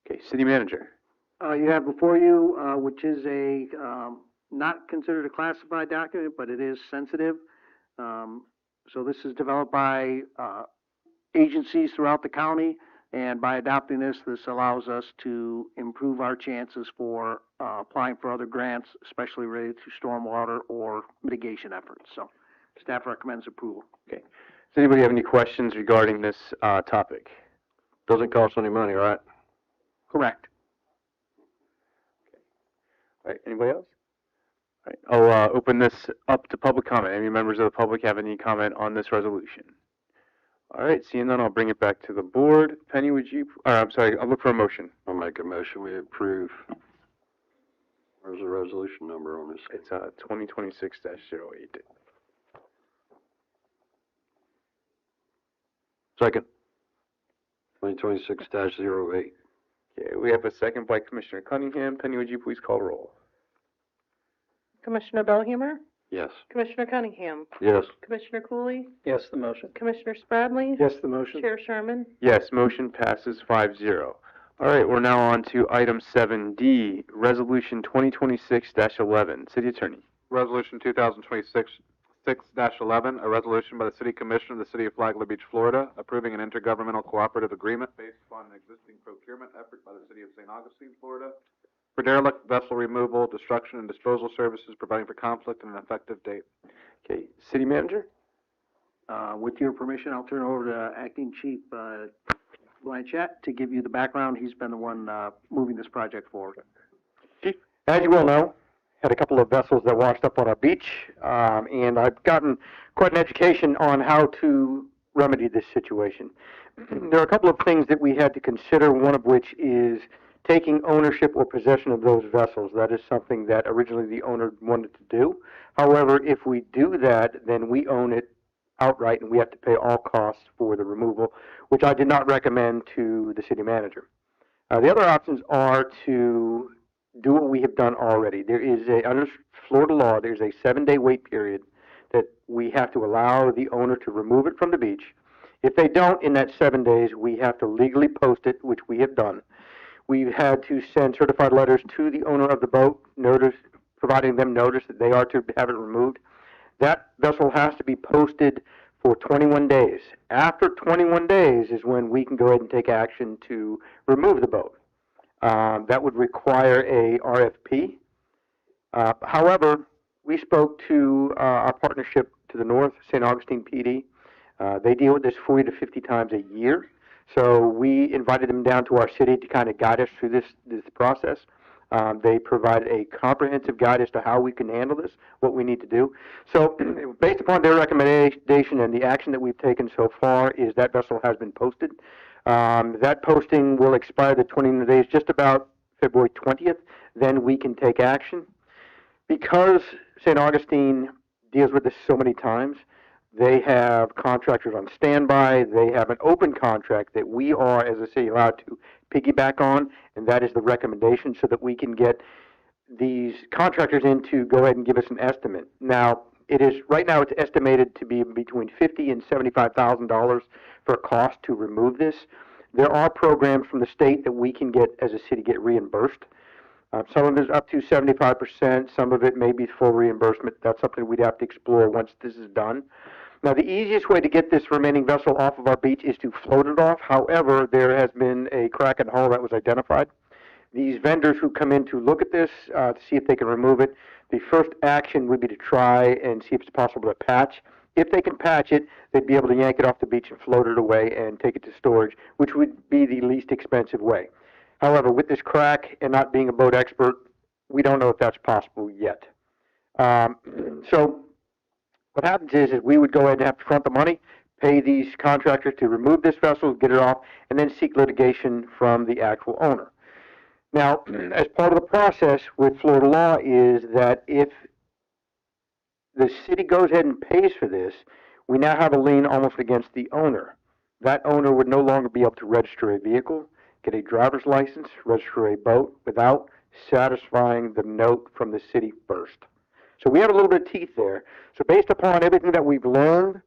Okay, City Manager. You have before you, which is a, not considered a classified document, but it is sensitive. So this is developed by, agencies throughout the county, and by adopting this, this allows us to improve our chances for, applying for other grants, especially related to stormwater or mitigation efforts. So staff recommends approval. Okay. Does anybody have any questions regarding this topic? Doesn't cost any money, right? Correct. All right, anybody else? All right, I'll open this up to public comment. Any members of the public have any comment on this resolution? All right, seeing none, I'll bring it back to the board. Penny, would you, I'm sorry, I'll look for a motion. I'll make a motion, we approve. Where's the resolution number on this? It's 2026-08. Second. 2026-08. Okay, we have a second by Commissioner Cunningham. Penny, would you please call roll? Commissioner Belhumeur? Yes. Commissioner Cunningham? Yes. Commissioner Cooley? Yes, the motion. Commissioner Spradley? Yes to the motion. Chair Sherman? Yes, motion passes 5-0. All right, we're now on to item 7D, Resolution 2026-11, City Attorney. Resolution 2026-6-11, a resolution by the City Commission of the City of Flagler Beach, Florida, approving an intergovernmental cooperative agreement based upon an existing procurement effort by the City of St. Augustine, Florida, for derelict vessel removal, destruction, and disposal services, providing for conflict and an effective date. Okay, City Manager? With your permission, I'll turn it over to Acting Chief, Blanchett to give you the background. He's been the one, moving this project forward. As you well know, had a couple of vessels that washed up on our beach, and I've gotten quite an education on how to remedy this situation. There are a couple of things that we had to consider, one of which is taking ownership or possession of those vessels. That is something that originally the owner wanted to do. However, if we do that, then we own it outright and we have to pay all costs for the removal, which I did not recommend to the city manager. The other options are to do what we have done already. There is under Florida law, there's a 7-day wait period that we have to allow the owner to remove it from the beach. If they don't, in that 7 days, we have to legally post it, which we have done. We've had to send certified letters to the owner of the boat, providing them notice that they are to have it removed. That vessel has to be posted for 21 days. After 21 days is when we can go ahead and take action to remove the boat. That would require a RFP. However, we spoke to our partnership to the north, St. Augustine PD. They deal with this 40 to 50 times a year. So we invited them down to our city to kind of guide us through this process. They provided a comprehensive guide as to how we can handle this, what we need to do. So based upon their recommendation and the action that we've taken so far is that vessel has been posted. That posting will expire the 20 days, just about February 20th. Then we can take action. Because St. Augustine deals with this so many times, they have contractors on standby. They have an open contract that we are, as a city, allowed to piggyback on, and that is the recommendation so that we can get these contractors in to go ahead and give us an estimate. Now, right now it's estimated to be between $50,000 and $75,000 for a cost to remove this. There are programs from the state that we can get, as a city, get reimbursed. Some of it is up to 75%. Some of it may be full reimbursement. That's something we'd have to explore once this is done. Now, the easiest way to get this remaining vessel off of our beach is to float it off. However, there has been a crack in the hull that was identified. these vendors who come in to look at this, to see if they can remove it, the first action would be to try and see if it's possible to patch. If they can patch it, they'd be able to yank it off the beach and float it away and take it to storage, which would be the least expensive way. However, with this crack and not being a boat expert, we don't know if that's possible yet. So what happens is we would go ahead and have to front the money, pay these contractors to remove this vessel, get it off, and then seek litigation from the actual owner. Now, as part of the process with Florida law is that if the city goes ahead and pays for this, we now have a lien almost against the owner. That owner would no longer be able to register a vehicle, get a driver's license, register a boat without satisfying the note from the city first. So we have a little bit of teeth there. So based upon everything that we've learned,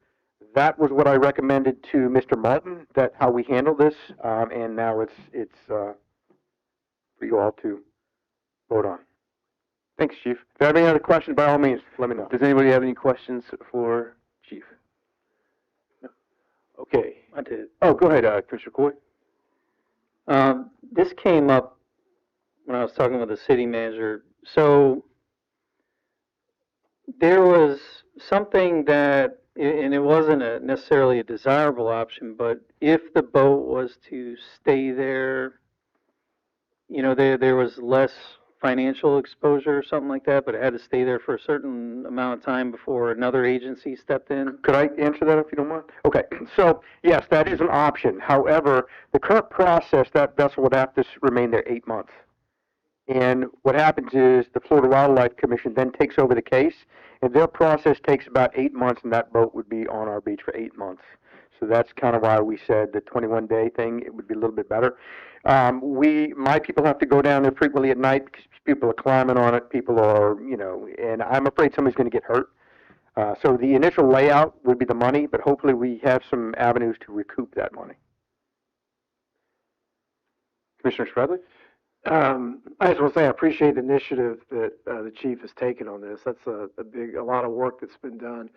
that was what I recommended to Mr. Martin, that how we handle this, and now it's for you all to vote on. Thanks, Chief. If you have any other questions, by all means, let me know. Does anybody have any questions for Chief? No. Okay. I did. Oh, go ahead, Commissioner Coy. This came up when I was talking with the city manager. So there was something that, and it wasn't necessarily a desirable option, but if the boat was to stay there, you know, there was less financial exposure or something like that, but it had to stay there for a certain amount of time before another agency stepped in. Could I answer that if you don't mind? Okay, so yes, that is an option. However, the current process, that vessel would have to remain there 8 months. And what happens is the Florida Wildlife Commission then takes over the case, and their process takes about 8 months, and that boat would be on our beach for 8 months. So that's kind of why we said the 21-day thing, it would be a little bit better. My people have to go down there frequently at night because people are climbing on it, people are, you know, and I'm afraid somebody's going to get hurt. So the initial layout would be the money, but hopefully we have some avenues to recoup that money. Commissioner Spradley? I just want to say I appreciate the initiative that the chief has taken on this. That's a lot of work that's been done.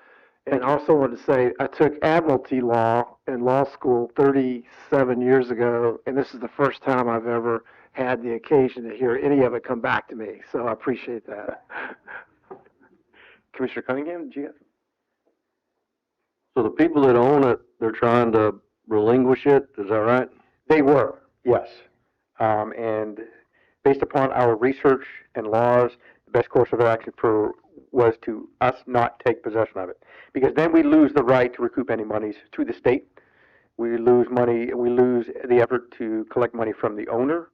And I also wanted to say I took admiralty law in law school 37 years ago, and this is the first time I've ever had the occasion to hear any of it come back to me. So I appreciate that. Commissioner Cunningham, did you have? So the people that own it, they're trying to relinquish it, is that right? They were, yes. And based upon our research and laws, the best course of action was to us not take possession of it. Because then we lose the right to recoup any monies to the state. We lose money, we lose the effort to collect money from the owner.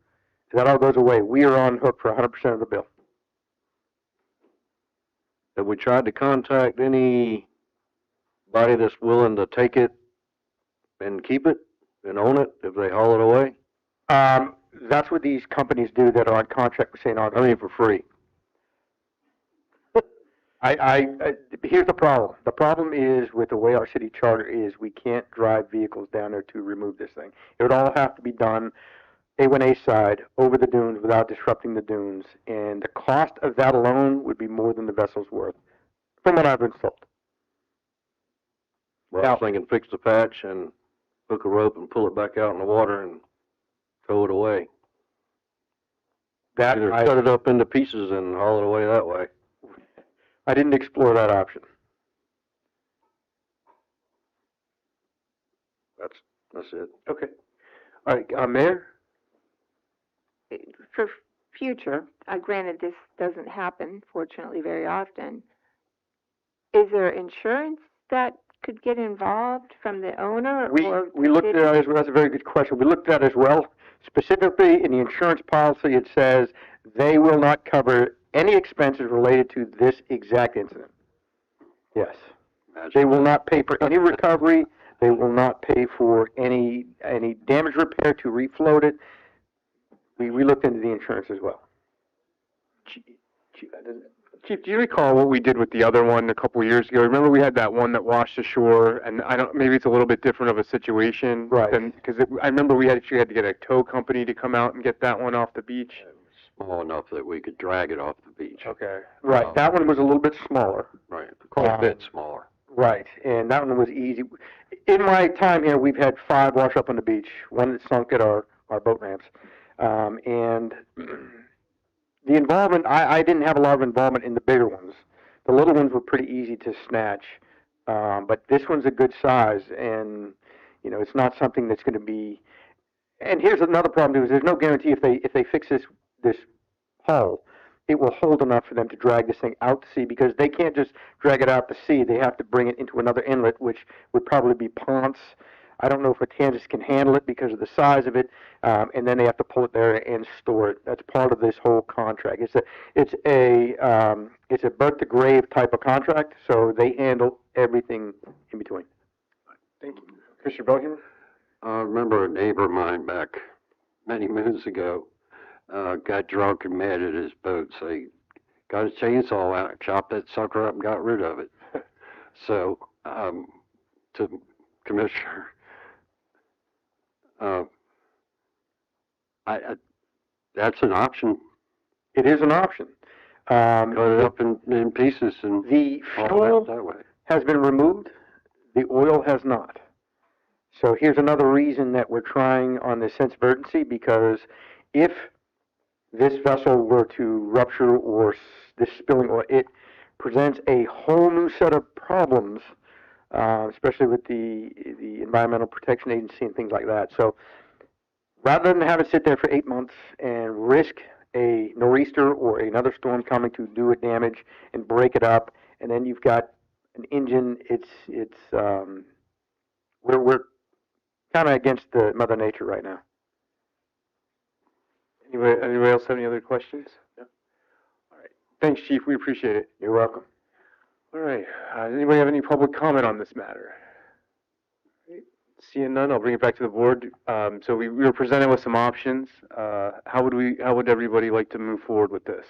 That all goes away. We are on hook for 100% of the bill. Have we tried to contact anybody that's willing to take it and keep it and own it if they haul it away? That's what these companies do that are on contract with St. Augustine. I mean, for free. Here's the problem. The problem is with the way our city charter is, we can't drive vehicles down there to remove this thing. It would all have to be done A1A side over the dunes without disrupting the dunes, and the cost of that alone would be more than the vessel's worth, from what I've been told. Well, I was thinking fix the patch and hook a rope and pull it back out in the water and throw it away. Either cut it up into pieces and haul it away that way. I didn't explore that option. That's it. Okay. All right, Mayor? For future, granted this doesn't happen, fortunately, very often, is there insurance that could get involved from the owner? We looked at it, that's a very good question. We looked at it as well. Specifically, in the insurance policy, it says they will not cover any expenses related to this exact incident. Yes. They will not pay for any recovery. They will not pay for any damage repair to refloat it. We looked into the insurance as well. Chief, do you recall what we did with the other one a couple of years ago? Remember we had that one that washed ashore, and maybe it's a little bit different of a situation. Right. Because I remember we actually had to get a tow company to come out and get that one off the beach. Small enough that we could drag it off the beach. Okay. Right, that one was a little bit smaller. Right, quite a bit smaller. Right, and that one was easy. In my time here, we've had 5 wash up on the beach, one that sunk at our boat ramps. And the involvement, I didn't have a lot of involvement in the bigger ones. The little ones were pretty easy to snatch, but this one's a good size, and you know it's not something that's going to be. And here's another problem too: is there's no guarantee if they fix this hull, it will hold enough for them to drag this thing out to sea, because they can't just drag it out to sea. They have to bring it into another inlet, which would probably be Ponce. I don't know if Matanzas can handle it because of the size of it, and then they have to pull it there and store it. That's part of this whole contract. It's a birth to grave type of contract, so they handle everything in between. Thank you. Commissioner Belhumeur? I remember a neighbor of mine back many moons ago, got drunk and mad at his boat, so he got his chainsaw out, chopped that sucker up and got rid of it. So, to Commissioner, that's an option. It is an option. Cut it up in pieces and the haul fuel it that way. has been removed. The oil has not. So here's another reason that we're trying on this sense of urgency, because if this vessel were to rupture or this spilling oil, it presents a whole new set of problems, especially with the Environmental Protection Agency and things like that. So rather than have it sit there for 8 months and risk a nor'easter or another storm coming to do it damage and break it up, and then you've got an engine, we're kind of against the Mother Nature right now. Anybody else have any other questions? No? All right. Thanks, Chief. We appreciate it. You're welcome. All right. Does anybody have any public comment on this matter? All right. Seeing none, I'll bring it back to the board. So we were presented with some options. How would everybody like to move forward with this?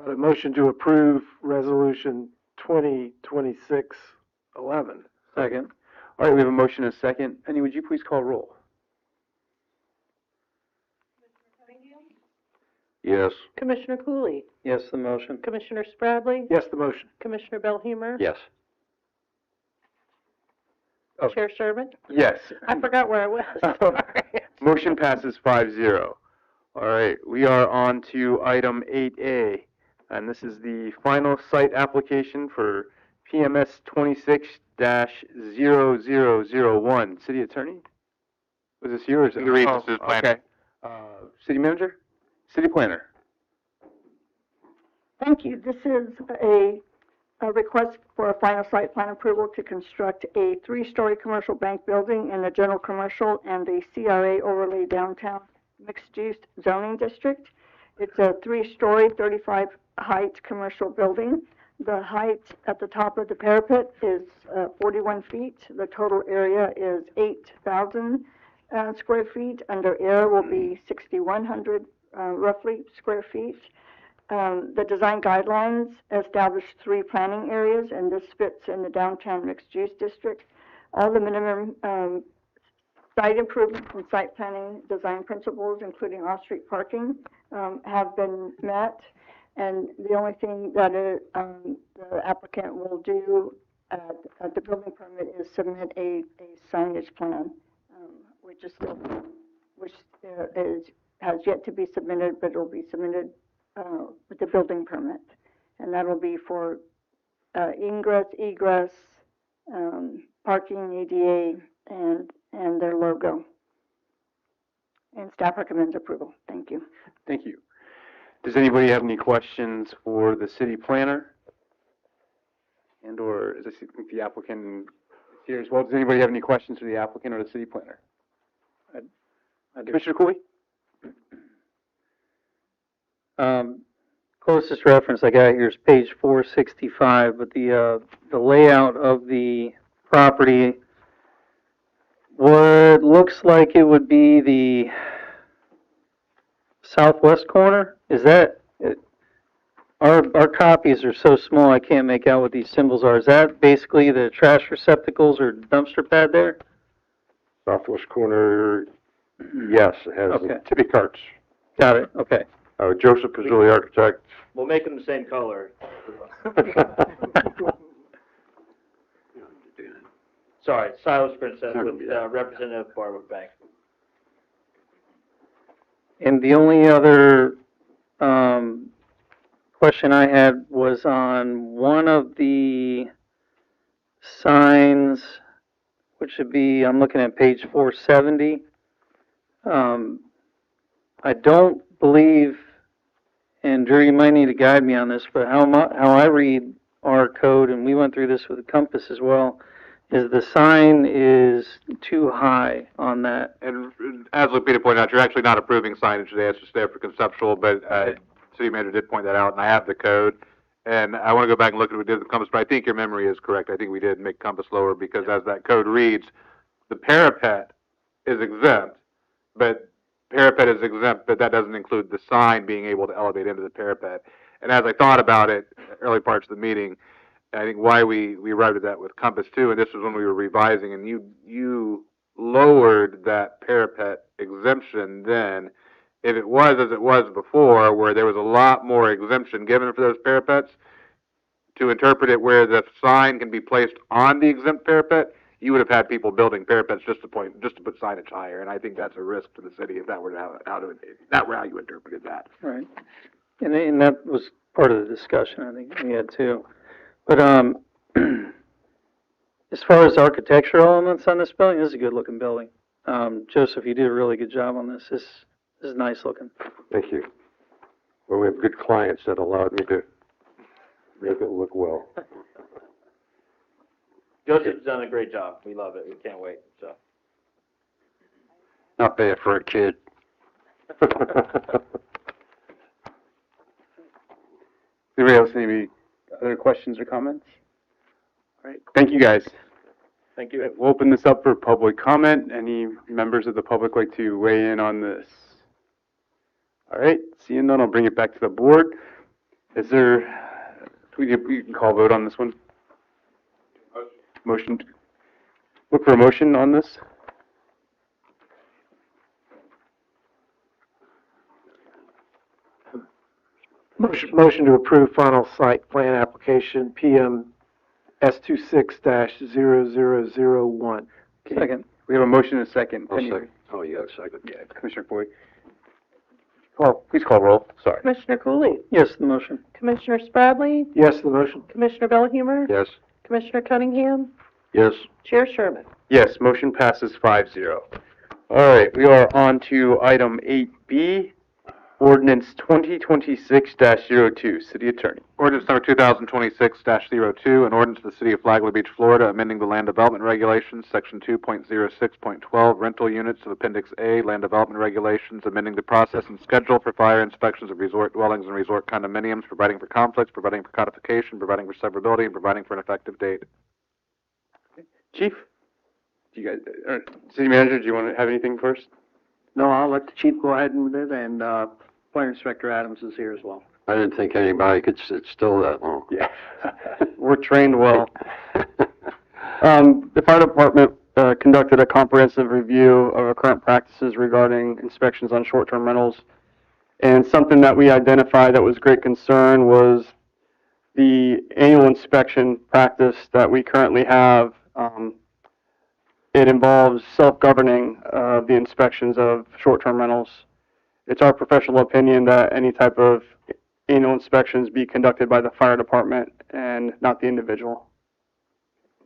A motion to approve Resolution 2026-11. Second. All right, we have a motion and a second. Penny, would you please call roll? Yes. Commissioner Cooley, Yes, the motion. Commissioner Spradley, Yes, the motion. Commissioner Belhumeur, Yes. Chair Sherman. Yes. I forgot where I was. Motion passes 5-0. All right, we are on to item 8A, and this is the final site application for PMS 26-0001. City Attorney? Was this yours? You can read this as planner. Okay. City Manager? City Planner? Thank you. This is a request for a final site plan approval to construct a 3-story commercial bank building in the general commercial and the CRA overlay downtown mixed-use zoning district. It's a 3-story, 35-height commercial building. The height at the top of the parapet is 41 feet. The total area is 8,000 square feet. Under air will be 6,100 roughly square feet. The design guidelines establish 3 planning areas, and this fits in the downtown mixed-use district. All the minimum site improvements and site planning design principles, including off-street parking, have been met. And the only thing that the applicant will do at the building permit is submit a signage plan, which has yet to be submitted, but it will be submitted with the building permit. And that will be for ingress, egress, parking, ADA, and their logo. And staff recommends approval. Thank you. Thank you. Does anybody have any questions for the City Planner? And or is the applicant here as well? Does anybody have any questions for the applicant or the City Planner? Commissioner Cooley? Closest reference I got here is page 465, but the layout of the property, what looks like it would be the southwest corner. Is that it? Our copies are so small I can't make out what these symbols are. Is that basically the trash receptacles or dumpster pad there? Southwest corner, yes, it has Okay. the tippy carts. Got it. Okay. Joseph Pizzulli, architect. We'll make them the same color. Sorry, Silas Princess with Representative Barbara Bank. And the only other, question I had was on one of the signs, which should be, I'm looking at page 470. I don't believe, and Drew, you might need to guide me on this, but how I read our code, and we went through this with the Compass as well, is the sign is too high on that. And as Lupita pointed out, you're actually not approving signage today, it's just there for conceptual, but, City Manager did point that out, and I have the code. And I want to go back and look at what we did with Compass, but I think your memory is correct. I think we did make Compass lower because as that code reads, the parapet is exempt, but that doesn't include the sign being able to elevate into the parapet. And as I thought about it, early parts of the meeting, I think why we arrived at that with Compass too, and this was when we were revising, and you lowered that parapet exemption then. If it was as it was before, where there was a lot more exemption given for those parapets, to interpret it where the sign can be placed on the exempt parapet, you would have had people building parapets just to put signage higher, and I think that's a risk to the city if that were how you interpreted that. Right. And that was part of the discussion I think we had too. But, as far as architectural elements on this building, this is a good looking building. Joseph, you did a really good job on this. This is nice looking. Thank you. Well, we have good clients that allowed me to make it look well. Joseph's done a great job. We love it. We can't wait, so. Not bad for a kid. Anybody else any other questions or comments? All right, thank you guys. Thank you. We'll open this up for public comment. Any members of the public like to weigh in on this? All right, seeing none, I'll bring it back to the board. Is there, we can call vote on this one? Motion. Look for a motion on this. Motion to approve final site plan application PM S26-0001. Second. We have a motion and a second. I'll second. Oh, you got a second. Yeah, Commissioner Boyd. Please call roll. Sorry. Commissioner Cooley, Yes, the motion. Commissioner Spradley, Yes to the motion. Commissioner Belhumer, Yes. Commissioner Cunningham, Yes. Chair Sherman. Yes, motion passes 5-0. All right, we are on to item 8B, ordinance 2026-02, City Attorney. Ordinance number 2026-02, an ordinance of the City of Flagler Beach, Florida, amending the Land Development Regulations, Section 2.06.12, rental units of Appendix A, Land Development Regulations, amending the process and schedule for fire inspections of resort dwellings and resort condominiums, providing for conflicts, providing for codification, providing for severability, and providing for an effective date. Chief, do you guys, City Manager, do you want to have anything first? No, I'll let the chief go ahead with it, and, Fire Inspector Adams is here as well. I didn't think anybody could sit still that long. Yeah, we're trained well. The fire department conducted a comprehensive review of our current practices regarding inspections on short-term rentals. And something that we identified that was great concern was the annual inspection practice that we currently have. It involves self-governing the inspections of short-term rentals. It's our professional opinion that any type of annual inspections be conducted by the fire department and not the individual.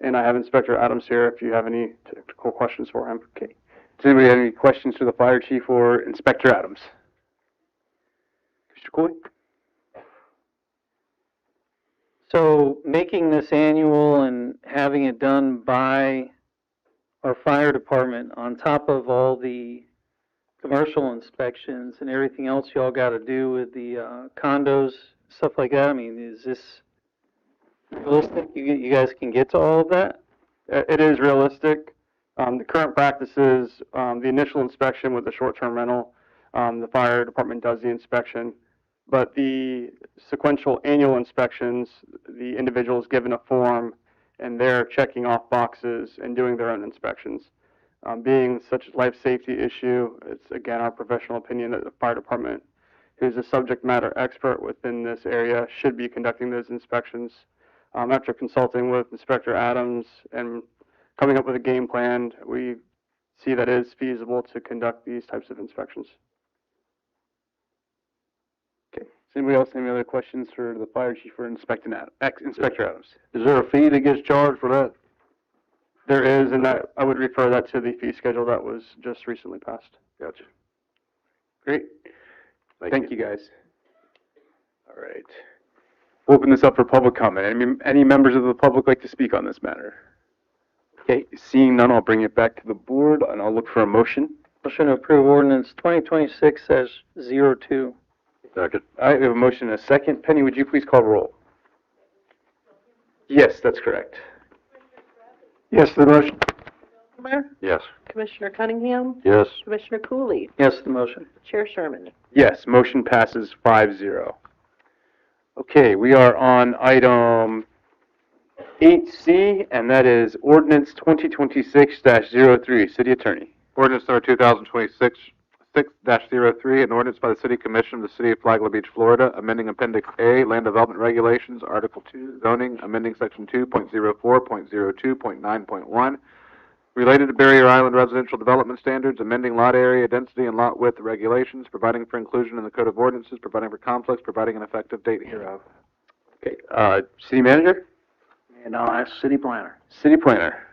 And I have Inspector Adams here if you have any technical questions for him. Okay. Does anybody have any questions for the fire chief or Inspector Adams? Mr. Cooley? So making this annual and having it done by our fire department on top of all the commercial inspections and everything else y'all got to do with the condos, stuff like that, I mean, is this realistic? You guys can get to all of that? It is realistic. The current practice is the initial inspection with the short-term rental. The fire department does the inspection. But the sequential annual inspections, the individual is given a form and they're checking off boxes and doing their own inspections. Being such a life safety issue, it's again our professional opinion that the fire department, who's a subject matter expert within this area, should be conducting those inspections. After consulting with Inspector Adams and coming up with a game plan. We see that it is feasible to conduct these types of inspections. Okay. Does anybody else have any other questions for the fire chief or Inspector Adams? Is there a fee that gets charged for that? There is, and I would refer that to the fee schedule that was just recently passed. Gotcha. Great. Thank you, guys. All right. Open this up for public comment. Any members of the public like to speak on this matter? Okay, seeing none, I'll bring it back to the board and I'll look for a motion. Motion to approve ordinance 2026-02. Second. All right, we have a motion and a second. Penny, would you please call roll? Yes, that's correct. Yes to the motion. Yes. Commissioner Cunningham? Yes. Commissioner Cooley? Yes to the motion. Chair Sherman? Yes, motion passes 5-0. Okay, we are on item 8C, and that is ordinance 2026-03. City Attorney. Ordinance number 2026-03, an ordinance by the City Commission of the City of Flagler Beach, Florida, amending Appendix A, Land Development Regulations, Article 2, Zoning, amending Section 2.04.02.9.1, related to Barrier Island residential development standards, amending lot area, density, and lot width regulations, providing for inclusion in the Code of Ordinances, providing for conflicts, providing an effective date hereof. Okay, City Manager? And I'll ask City Planner. City Planner.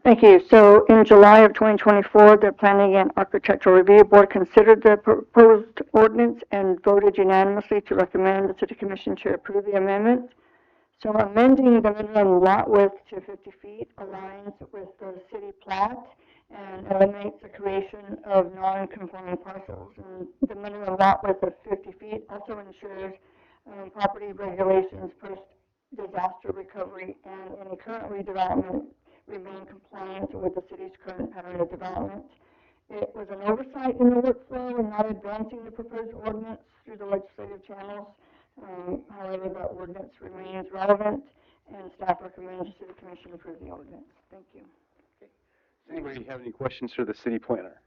Thank you. So in July of 2024, the Planning and Architectural Review Board considered the proposed ordinance and voted unanimously to recommend the City Commission to approve the amendment. So amending the minimum lot width to 50 feet aligns with the city plat and eliminates the creation of non-conforming parcels. And the minimum lot width of 50 feet also ensures property regulations post-disaster recovery and any current redevelopment remain compliant with the city's current pattern of development. It was an oversight in the workflow and not advancing the proposed ordinance through the legislative channels. However, the ordinance remains relevant, and staff recommends the City Commission approve the ordinance. Thank you. Does anybody have any questions for the City Planner?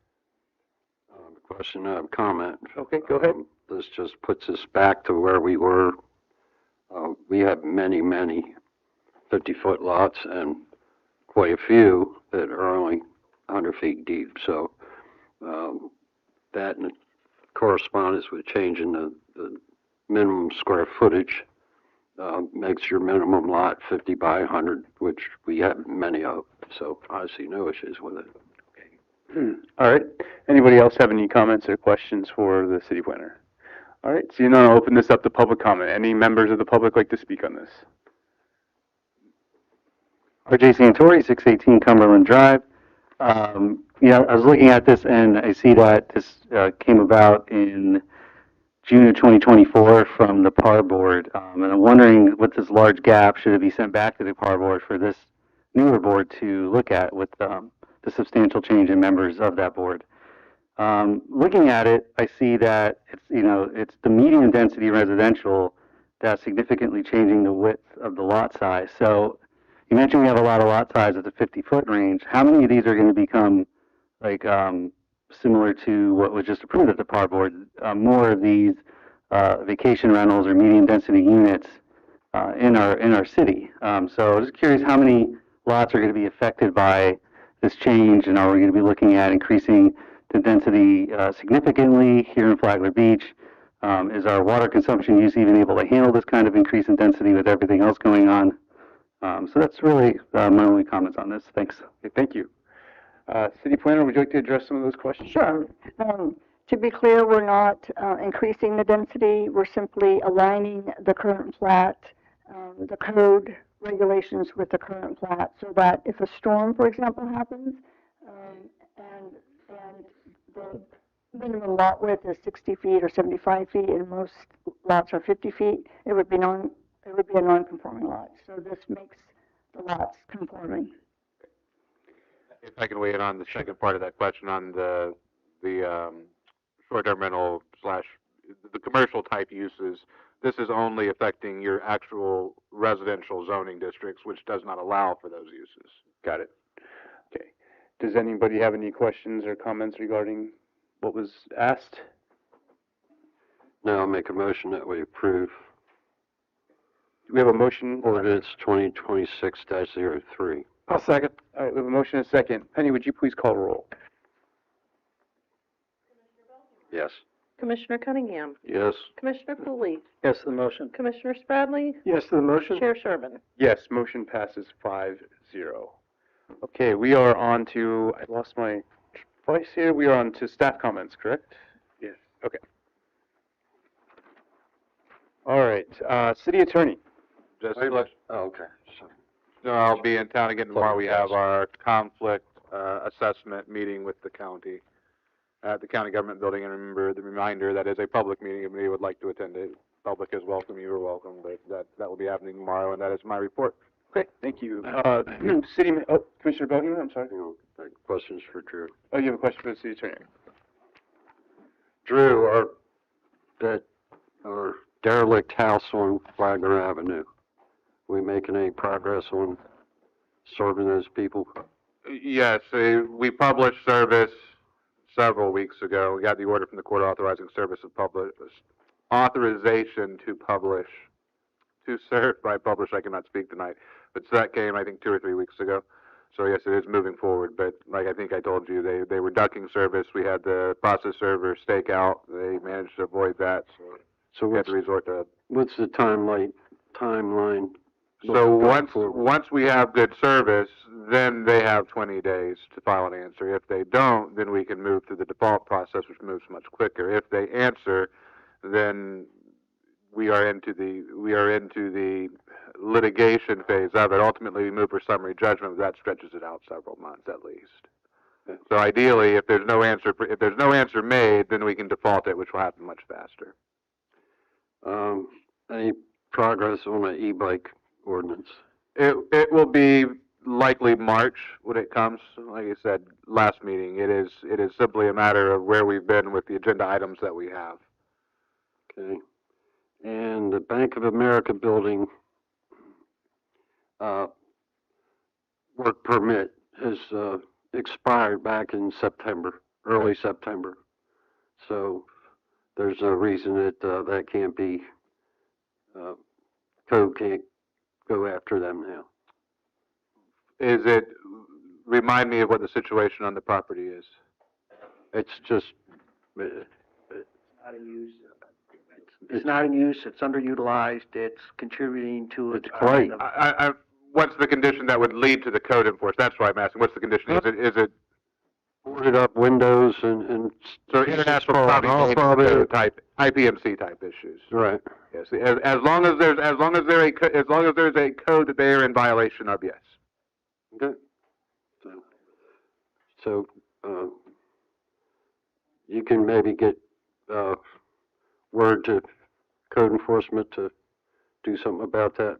Question, comment. Okay, go ahead. This just puts us back to where we were. We have many 50-foot lots and quite a few that are only 100 feet deep. So that in correspondence with changing the minimum square footage makes your minimum lot 50 by 100, which we have many of. So I see no issues with it. All right. Anybody else have any comments or questions for the City Planner? All right. So I'll open this up to public comment. Any members of the public like to speak on this? RJ Santori, 618 Cumberland Drive. I was looking at this and I see that this came about in June of 2024 from the PAR board. And I'm wondering, with this large gap, should it be sent back to the PAR board for this newer board to look at with the substantial change in members of that board? Looking at it, I see that it's the medium density residential that's significantly changing the width of the lot size. So you mentioned we have a lot of lot size at the 50-foot range. How many of these are going to become like similar to what was just approved at the PAR board? More of these vacation rentals or medium density units in our city. So I was just curious how many lots are going to be affected by this change, and are we going to be looking at increasing the density significantly here in Flagler Beach? Is our water consumption use even able to handle this kind of increase in density with everything else going on? So that's really my only comments on this. Thanks. Okay, thank you. City Planner, would you like to address some of those questions? Sure. To be clear, we're not increasing the density. We're simply aligning the current plat, the code regulations with the current plat, so that if a storm, for example, happens, and the minimum lot width is 60 feet or 75 feet, and most lots are 50 feet, it would be a non-conforming lot. So this makes the lots conforming. If I can weigh in on the second part of that question on the short-term rental / the commercial type uses, this is only affecting your actual residential zoning districts, which does not allow for those uses. Got it. Okay. Does anybody have any questions or comments regarding what was asked? Now I'll make a motion that we approve Do we have a motion? ordinance 2026-03. I'll second. All right, we have a motion and a second. Penny, would you please call the roll? Yes. Commissioner Cunningham, Yes. Commissioner Pooley, Yes to the motion. Commissioner Spradley, Yes to the motion? Chair Sherman. Yes, motion passes 5-0. Okay, we are on to, I lost my place here. We are on to staff comments, correct? Yes. Okay. All right, city attorney. Just Wait a to let, minute. Oh, okay. So, no, I'll be in town again tomorrow. We have our conflict, assessment meeting with the county at the county government building, and remember the reminder that is a public meeting. If anybody would like to attend it, public is welcome, you are welcome, but that will be happening tomorrow, and that is my report. Okay, thank you. Commissioner Bowden, I'm sorry. questions for Drew. Oh, you have a question for the city attorney? Drew, our derelict house on Flagler Avenue, we making any progress on serving those people? Yes, we published service several weeks ago. We got the order from the court authorizing service of authorization to publish, to serve by publish. I cannot speak tonight, but so that came, I think, 2 or 3 weeks ago. So yes, it is moving forward, but like I think I told you, they were ducking service. We had the process server stakeout. They managed to avoid that, so we had to resort to. What's the timeline? So going forward? once we have good service, then they have 20 days to file an answer. If they don't, then we can move through the default process, which moves much quicker. If they answer, then we are into the litigation phase of it. Ultimately, we move for summary judgment, but that stretches it out several months at least. So ideally, if there's no answer made, then we can default it, which will happen much faster. Any progress on the e-bike ordinance? It will be likely March when it comes. Like I said last meeting, it is simply a matter of where we've been with the agenda items that we have. Okay. And the Bank of America building, work permit has, expired back in September, early September. So there's no reason that, that can't be, code can't go after them now. Remind me of what the situation on the property is. It's just, Not in use. It's not in use, it's underutilized, it's contributing to It's great. What's the condition that would lead to the code enforcement? That's why I'm asking. What's the condition? Is it boarded up windows and so international property maintenance type, IPMC type issues? Right. Yes. As long as there's a code that they are in violation of, yes. Okay. So, you can maybe get, word to code enforcement to do something about that,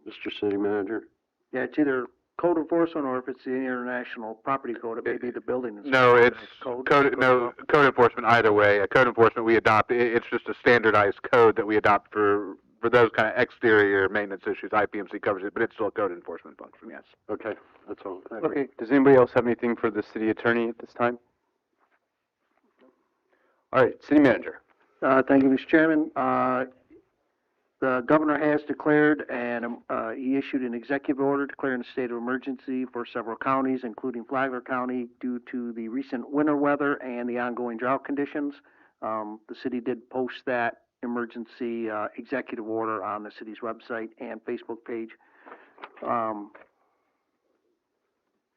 Mr. City Manager? Yeah, it's either code enforcement or if it's the international property code, it may be the building inspector. No, it's code enforcement either way. A code enforcement we adopt, it's just a standardized code that we adopt for those kind of exterior maintenance issues. IPMC covers it, but it's still a code enforcement function, yes. Okay, that's all. Okay, does anybody else have anything for the city attorney at this time? All right, city manager. Thank you, Mr. Chairman. The governor has declared and he issued an executive order declaring a state of emergency for several counties, including Flagler County, due to the recent winter weather and the ongoing drought conditions. The city did post that emergency executive order on the city's website and Facebook page.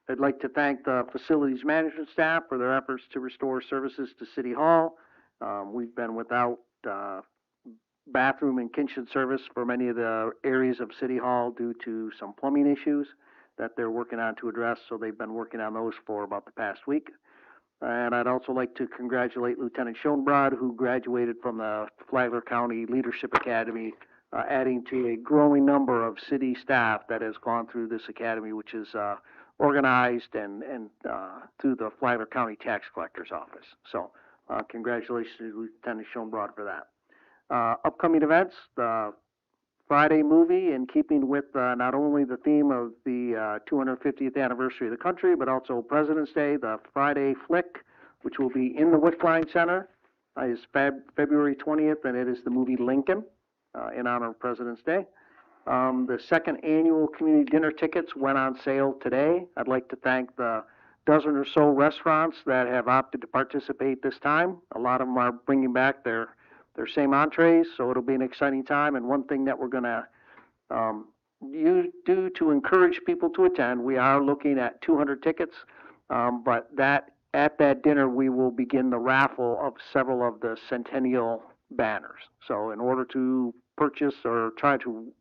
I'd like to thank the facilities management staff for their efforts to restore services to City Hall. We've been without bathroom and kitchen service for many of the areas of City Hall due to some plumbing issues that they're working on to address, so they've been working on those for about the past week. And I'd also like to congratulate Lieutenant Schoenbrod, who graduated from the Flagler County Leadership Academy, adding to a growing number of city staff that has gone through this academy, which is organized and through the Flagler County Tax Collector's Office. So congratulations to Lieutenant Schoenbrod for that. Upcoming events, the Friday movie, in keeping with not only the theme of the 250th anniversary of the country, but also President's Day, the Friday flick, which will be in the Wickline Center, is February 20th, and it is the movie Lincoln, in honor of President's Day. The second annual community dinner tickets went on sale today. I'd like to thank the dozen or so restaurants that have opted to participate this time. A lot of them are bringing back their same entrees, so it'll be an exciting time. And one thing that we're gonna do to encourage people to attend, we are looking at 200 tickets, but at that dinner, we will begin the raffle of several of the Centennial banners. So in order to purchase or try to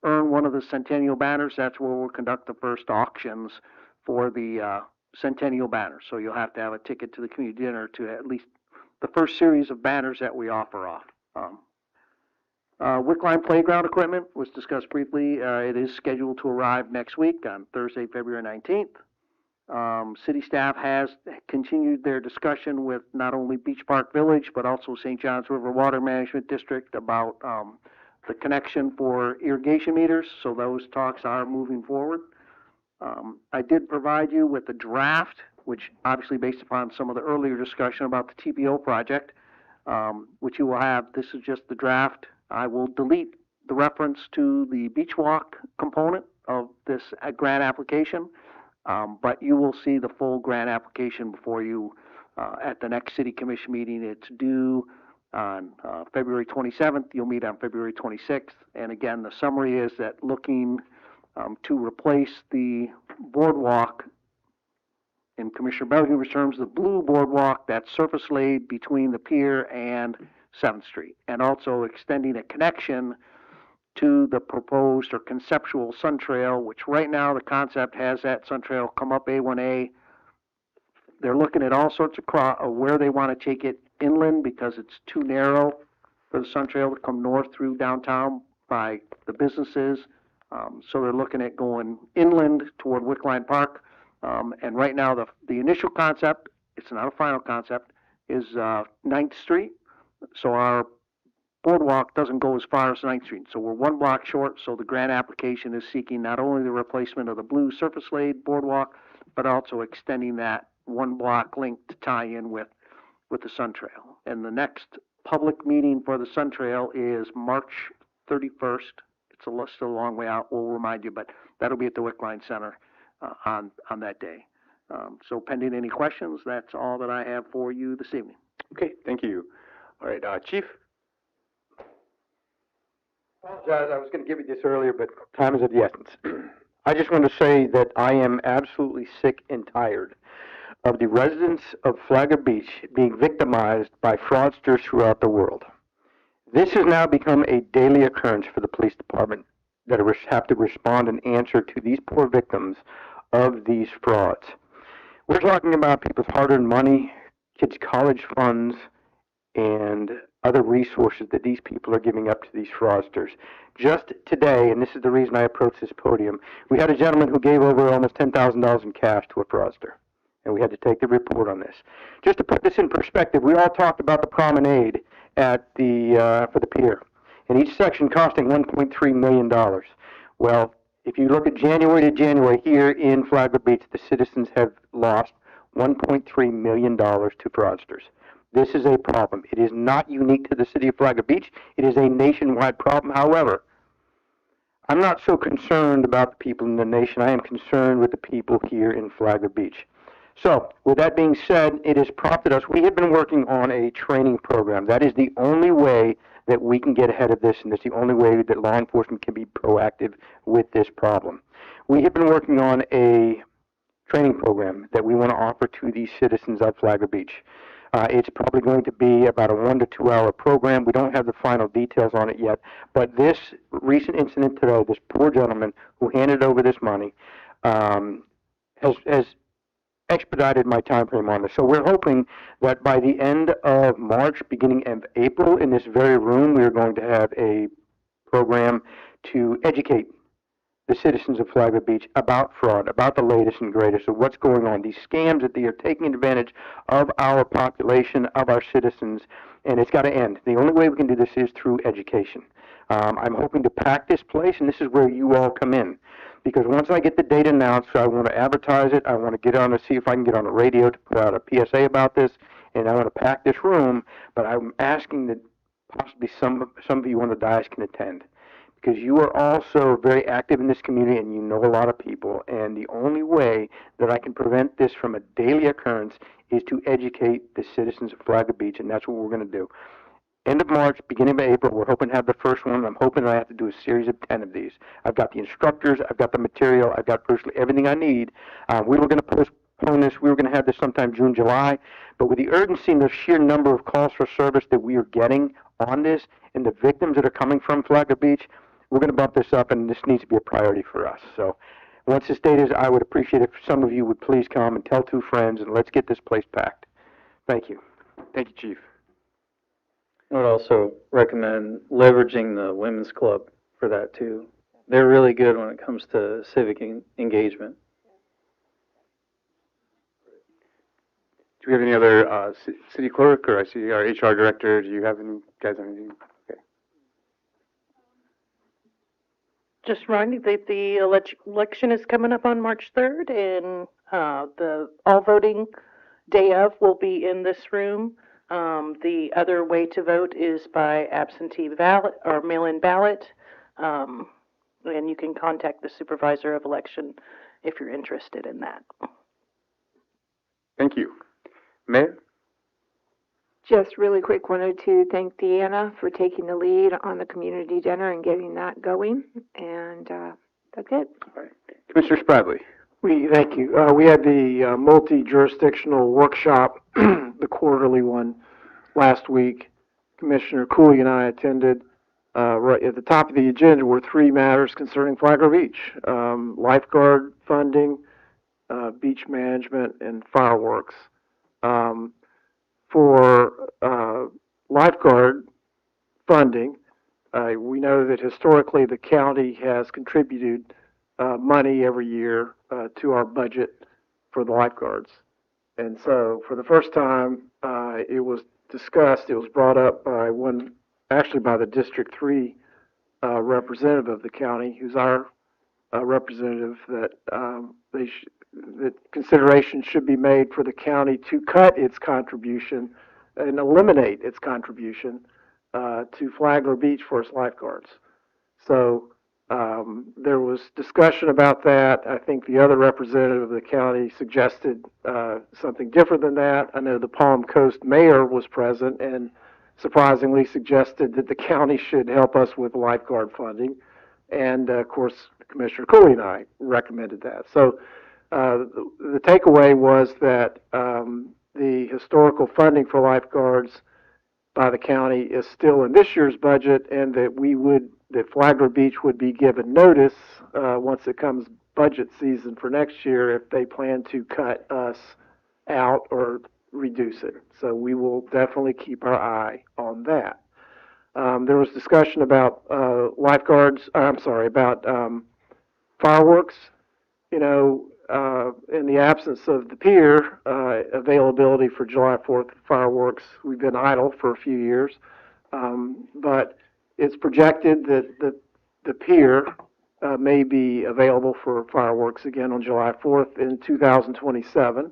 earn one of the Centennial banners, that's where we'll conduct the first auctions for the Centennial banners. So you'll have to have a ticket to the community dinner to at least the first series of banners that we offer off. Wickline playground equipment was discussed briefly. It is scheduled to arrive next week on Thursday, February 19th. City staff has continued their discussion with not only Beach Park Village, but also St. Johns River Water Management District about the connection for irrigation meters, so those talks are moving forward. I did provide you with a draft, which obviously based upon some of the earlier discussion about the TPO project, which you will have. This is just the draft. I will delete the reference to the beach walk component of this grant application, but you will see the full grant application before you at the next City Commission meeting. It's due on February 27th. You'll meet on February 26th. And again, the summary is that looking to replace the boardwalk, in Commissioner Belhumor's terms, the blue boardwalk that's surface laid between the pier and 7th Street, and also extending a connection to the proposed or conceptual Sun Trail, which right now the concept has that Sun Trail come up A1A. They're looking at all sorts of where they want to take it inland because it's too narrow for the Sun Trail to come north through downtown by the businesses. So they're looking at going inland toward Wickline Park. And right now the initial concept, it's not a final concept, is 9th Street. So our boardwalk doesn't go as far as 9th Street. So we're one block short, so the grant application is seeking not only the replacement of the blue surface laid boardwalk, but also extending that one block link to tie in with the Sun Trail. And the next public meeting for the Sun Trail is March 31st. It's still a long way out, we'll remind you, but that'll be at the Wickline Center on that day. So pending any questions, that's all that I have for you this evening. Okay, thank you. All right, Chief? Apologize, I was going to give you this earlier, but time is of the essence. I just want to say that I am absolutely sick and tired of the residents of Flagler Beach being victimized by fraudsters throughout the world. This has now become a daily occurrence for the police department that have to respond and answer to these poor victims of these frauds. We're talking about people's hard-earned money, kids' college funds, and other resources that these people are giving up to these fraudsters. Just today, and this is the reason I approached this podium, we had a gentleman who gave over almost $10,000 in cash to a fraudster, and we had to take the report on this. Just to put this in perspective, we all talked about the promenade at for the pier, and each section costing $1.3 million. Well, if you look at January to January here in Flagler Beach, the citizens have lost $1.3 million to fraudsters. This is a problem. It is not unique to the city of Flagler Beach. It is a nationwide problem. However, I'm not so concerned about the people in the nation. I am concerned with the people here in Flagler Beach. So, with that being said, it has prompted us. We have been working on a training program. That is the only way that we can get ahead of this, and it's the only way that law enforcement can be proactive with this problem. We have been working on a training program that we want to offer to these citizens of Flagler Beach. It's probably going to be about a 1 to 2 hour program. We don't have the final details on it yet, but this recent incident today, this poor gentleman who handed over this money, has expedited my time frame on this. So we're hoping that by the end of March, beginning of April, in this very room, we are going to have a program to educate the citizens of Flagler Beach about fraud, about the latest and greatest of what's going on, these scams that they are taking advantage of our population, of our citizens, and it's got to end. The only way we can do this is through education. I'm hoping to pack this place, and this is where you all come in. Because once I get the date announced, I want to advertise it. I want to get on to see if I can get on the radio to put out a PSA about this, and I want to pack this room. But I'm asking that possibly some of you on the dais can attend, because you are also very active in this community and you know a lot of people. And the only way that I can prevent this from a daily occurrence is to educate the citizens of Flagler Beach, and that's what we're going to do. End of March, beginning of April, we're hoping to have the first one. I'm hoping I have to do a series of 10 of these. I've got the instructors, I've got the material, I've got virtually everything I need. We were going to postpone this. We were going to have this sometime June, July. But with the urgency and the sheer number of calls for service that we are getting on this and the victims that are coming from Flagler Beach, we're going to bump this up, and this needs to be a priority for us. So once this date is, I would appreciate if some of you would please come and tell 2 friends, and let's get this place packed. Thank you. Thank you, Chief. I would also recommend leveraging the women's club for that too. They're really good when it comes to civic engagement. Do we have any other city clerk, or I see our HR director? Do you have any guys have anything? Okay. Just reminding that the election is coming up on March 3rd, and the all voting day of will be in this room. The other way to vote is by absentee ballot or mail-in ballot, and you can contact the supervisor of election if you're interested in that. Thank you. Mayor? Just really quick, wanted to thank Deanna for taking the lead on the community dinner and getting that going, and that's it. All right. Commissioner Spradley? Thank you. We had the multi-jurisdictional workshop, the quarterly one, last week. Commissioner Cooley and I attended. Right at the top of the agenda were 3 matters concerning Flagler Beach: lifeguard funding, beach management, and fireworks. For lifeguard funding, we know that historically the county has contributed money every year to our budget for the lifeguards. And so for the first time, it was discussed, it was brought up by by the District 3 representative of the county, who's our representative, that that consideration should be made for the county to cut its contribution and eliminate its contribution to Flagler Beach for its lifeguards. So there was discussion about that. I think the other representative of the county suggested something different than that. I know the Palm Coast mayor was present and surprisingly suggested that the county should help us with lifeguard funding. And of course, Commissioner Cooley and I recommended that. So the takeaway was that the historical funding for lifeguards by the county is still in this year's budget, and that Flagler Beach would be given notice once it comes budget season for next year if they plan to cut us out or reduce it. So we will definitely keep our eye on that. There was discussion about fireworks. You know, in the absence of the pier availability for July 4th fireworks, we've been idle for a few years. But it's projected that the pier may be available for fireworks again on July 4th in 2027.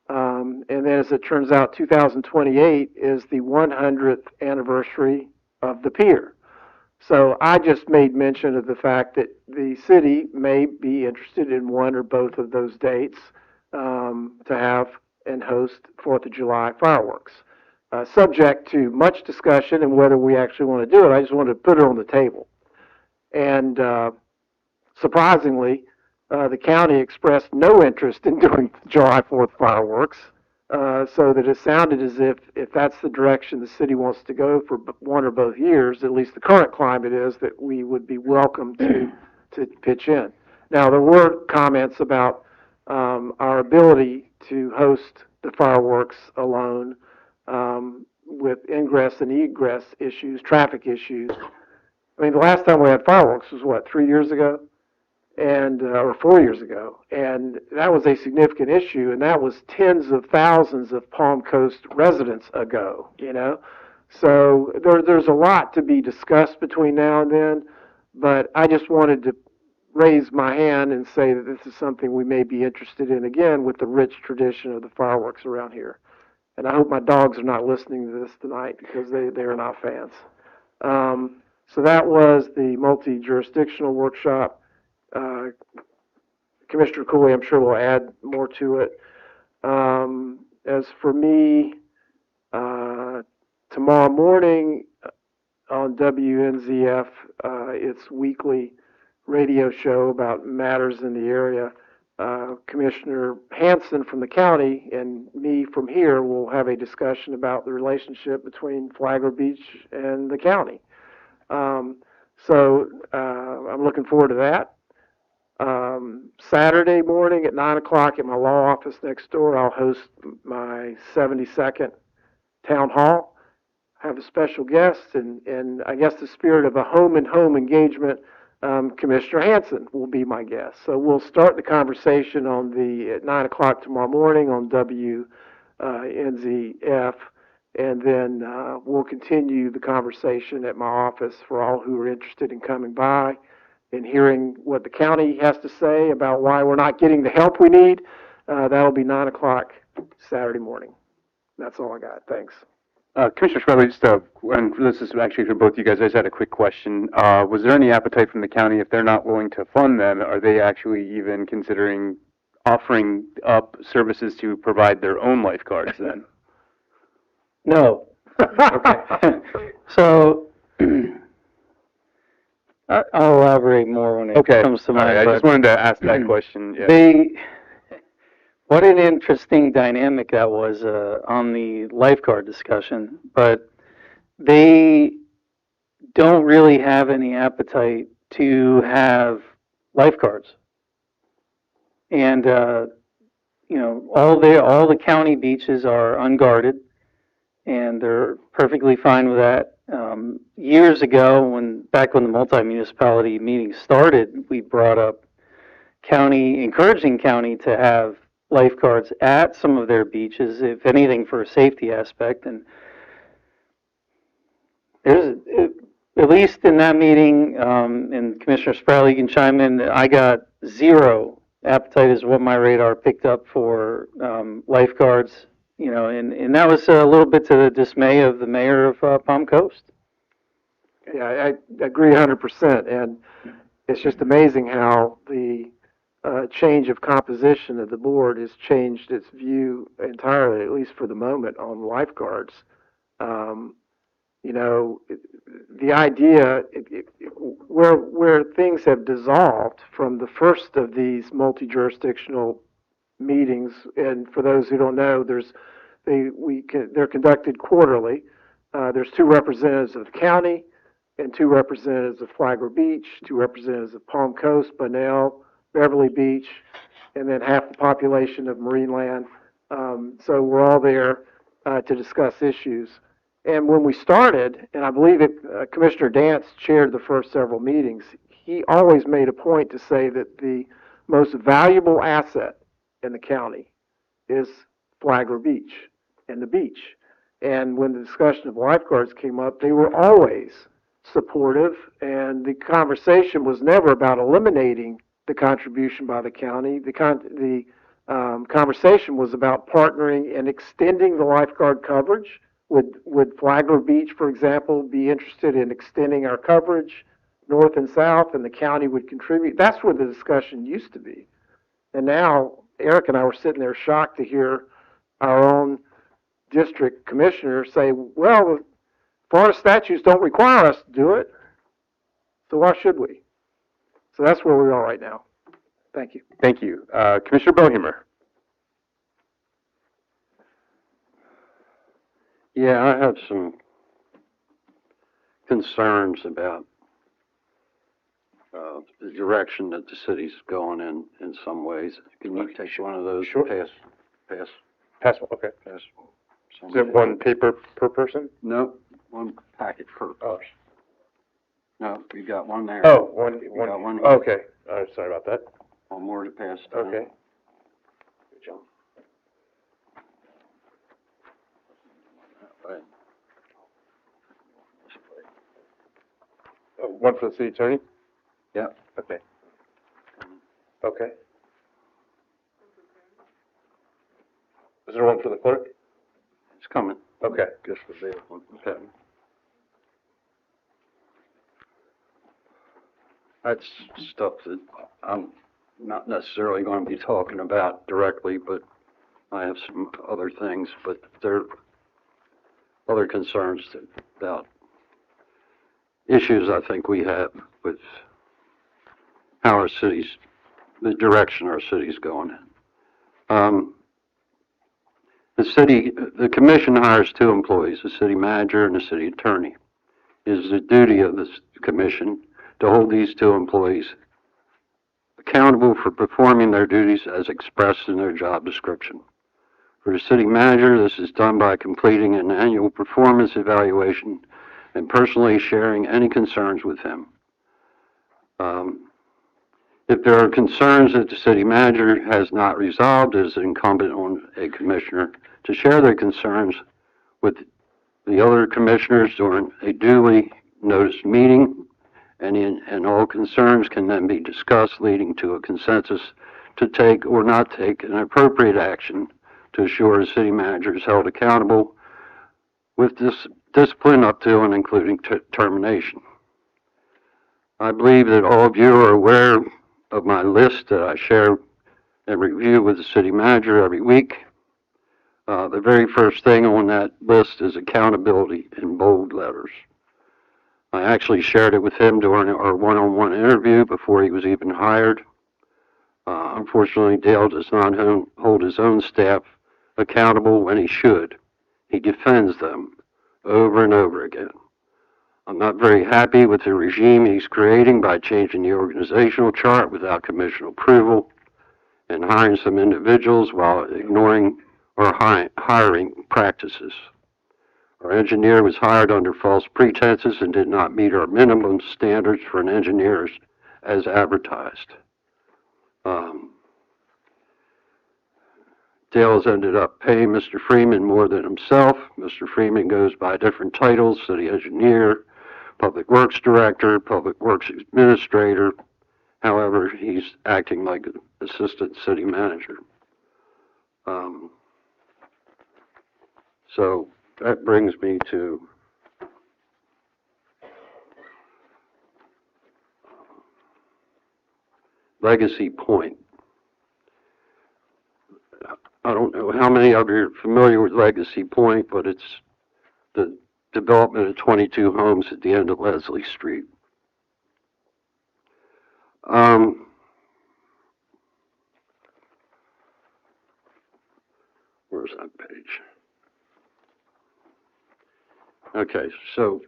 And then as it turns out, 2028 is the 100th anniversary of the pier. So I just made mention of the fact that the city may be interested in one or both of those dates to have and host 4th of July fireworks. Subject to much discussion and whether we actually want to do it. I just wanted to put it on the table. And surprisingly, the county expressed no interest in doing July 4th fireworks, so that it sounded as if that's the direction the city wants to go for one or both years, at least the current climate is, that we would be welcome to pitch in. Now, there were comments about our ability to host the fireworks alone with ingress and egress issues, traffic issues. I mean, the last time we had fireworks was, what, 3 years ago? Or 4 years ago, and that was a significant issue, and that was tens of thousands of Palm Coast residents ago, you know. So there's a lot to be discussed between now and then, but I just wanted to raise my hand and say that this is something we may be interested in, again, with the rich tradition of the fireworks around here. And I hope my dogs are not listening to this tonight, because they are not fans. So that was the multi-jurisdictional workshop. Commissioner Cooley, I'm sure, will add more to it. As for me, tomorrow morning on WNZF, its weekly radio show about matters in the area, Commissioner Hanson from the county and me from here will have a discussion about the relationship between Flagler Beach and the county. So I'm looking forward to that. Saturday morning at 9 o'clock at my law office next door, I'll host my 72nd town hall. Have a special guest, and I guess the spirit of a home-and-home engagement, Commissioner Hanson will be my guest. So we'll start the conversation at 9 o'clock tomorrow morning on WNZF, and then we'll continue the conversation at my office for all who are interested in coming by and hearing what the county has to say about why we're not getting the help we need. That'll be 9 o'clock Saturday morning. That's all I got. Thanks. Commissioner Shkreli, just, and this is actually for both of you guys, I just had a quick question. Was there any appetite from the county, if they're not willing to fund them, are they actually even considering offering up services to provide their own lifeguards then? No. Okay. So, I'll elaborate more when it comes to mine. I just wanted to ask that question. Yeah. What an interesting dynamic that was on the lifeguard discussion, but they don't really have any appetite to have lifeguards. And, all the county beaches are unguarded, and they're perfectly fine with that. Years ago, back when the multi-municipality meeting started, we brought up encouraging county to have lifeguards at some of their beaches, if anything, for a safety aspect. And there's, at least in that meeting, and Commissioner Spradley, you can chime in, I got zero appetite is what my radar picked up for lifeguards, and that was a little bit to the dismay of the mayor of Palm Coast. Yeah, I agree 100%, and it's just amazing how the change of composition of the board has changed its view entirely, at least for the moment, on lifeguards. The idea where things have dissolved from the first of these multi-jurisdictional meetings, and for those who don't know, they're conducted quarterly. There's 2 representatives of the county and 2 representatives of Flagler Beach, 2 representatives of Palm Coast, Bunnell, Beverly Beach, and then half the population of Marineland. So we're all there to discuss issues. And when we started, and I believe Commissioner Dance chaired the first several meetings, he always made a point to say that the most valuable asset in the county is Flagler Beach and the beach. And when the discussion of lifeguards came up, they were always supportive, and the conversation was never about eliminating the contribution by the county. The conversation was about partnering and extending the lifeguard coverage. Would Flagler Beach, for example, be interested in extending our coverage north and south, and the county would contribute? That's where the discussion used to be. And now, Eric and I were sitting there shocked to hear our own district commissioner say, well, Florida statutes don't require us to do it, so why should we? So that's where we are right now. Thank you. Thank you. Commissioner Bohemer. Yeah, I have some concerns about the direction that the city's going in some ways. Can you take one of those? Sure. Pass. Pass one, okay. Pass. Is it one paper per person? No, one packet per person. No, we got one there. Oh, one. Got one here. Okay. Sorry about that. One more to pass down. Okay. Good job. Right. One for the city attorney? Yeah. Okay. Okay. Is there one for the clerk? It's coming. Okay. Just for this one. Okay. That's stuff that I'm not necessarily going to be talking about directly, but I have some other things, but there are other concerns about issues I think we have with how our cities, the direction our city's going. The commission hires two employees, the city manager and the city attorney. It is the duty of this commission to hold these two employees accountable for performing their duties as expressed in their job description. For the city manager, this is done by completing an annual performance evaluation and personally sharing any concerns with him. If there are concerns that the city manager has not resolved, it is incumbent on a commissioner to share their concerns with the other commissioners during a duly noticed meeting, and all concerns can then be discussed, leading to a consensus to take or not take an appropriate action to assure the city manager is held accountable with discipline up to and including termination. I believe that all of you are aware of my list that I share and review with the city manager every week. The very first thing on that list is accountability in bold letters. I actually shared it with him during our one-on-one interview before he was even hired. Unfortunately, Dale does not hold his own staff accountable when he should. He defends them over and over again. I'm not very happy with the regime he's creating by changing the organizational chart without commission approval and hiring some individuals while ignoring or hiring practices. Our engineer was hired under false pretenses and did not meet our minimum standards for an engineer as advertised. Dale has ended up paying Mr. Freeman more than himself. Mr. Freeman goes by different titles: city engineer, public works director, public works administrator. However, he's acting like an assistant city manager. So that brings me to Legacy Point. I don't know how many of you are familiar with Legacy Point, but it's the development of 22 homes at the end of Leslie Street. Where's that page? Okay, so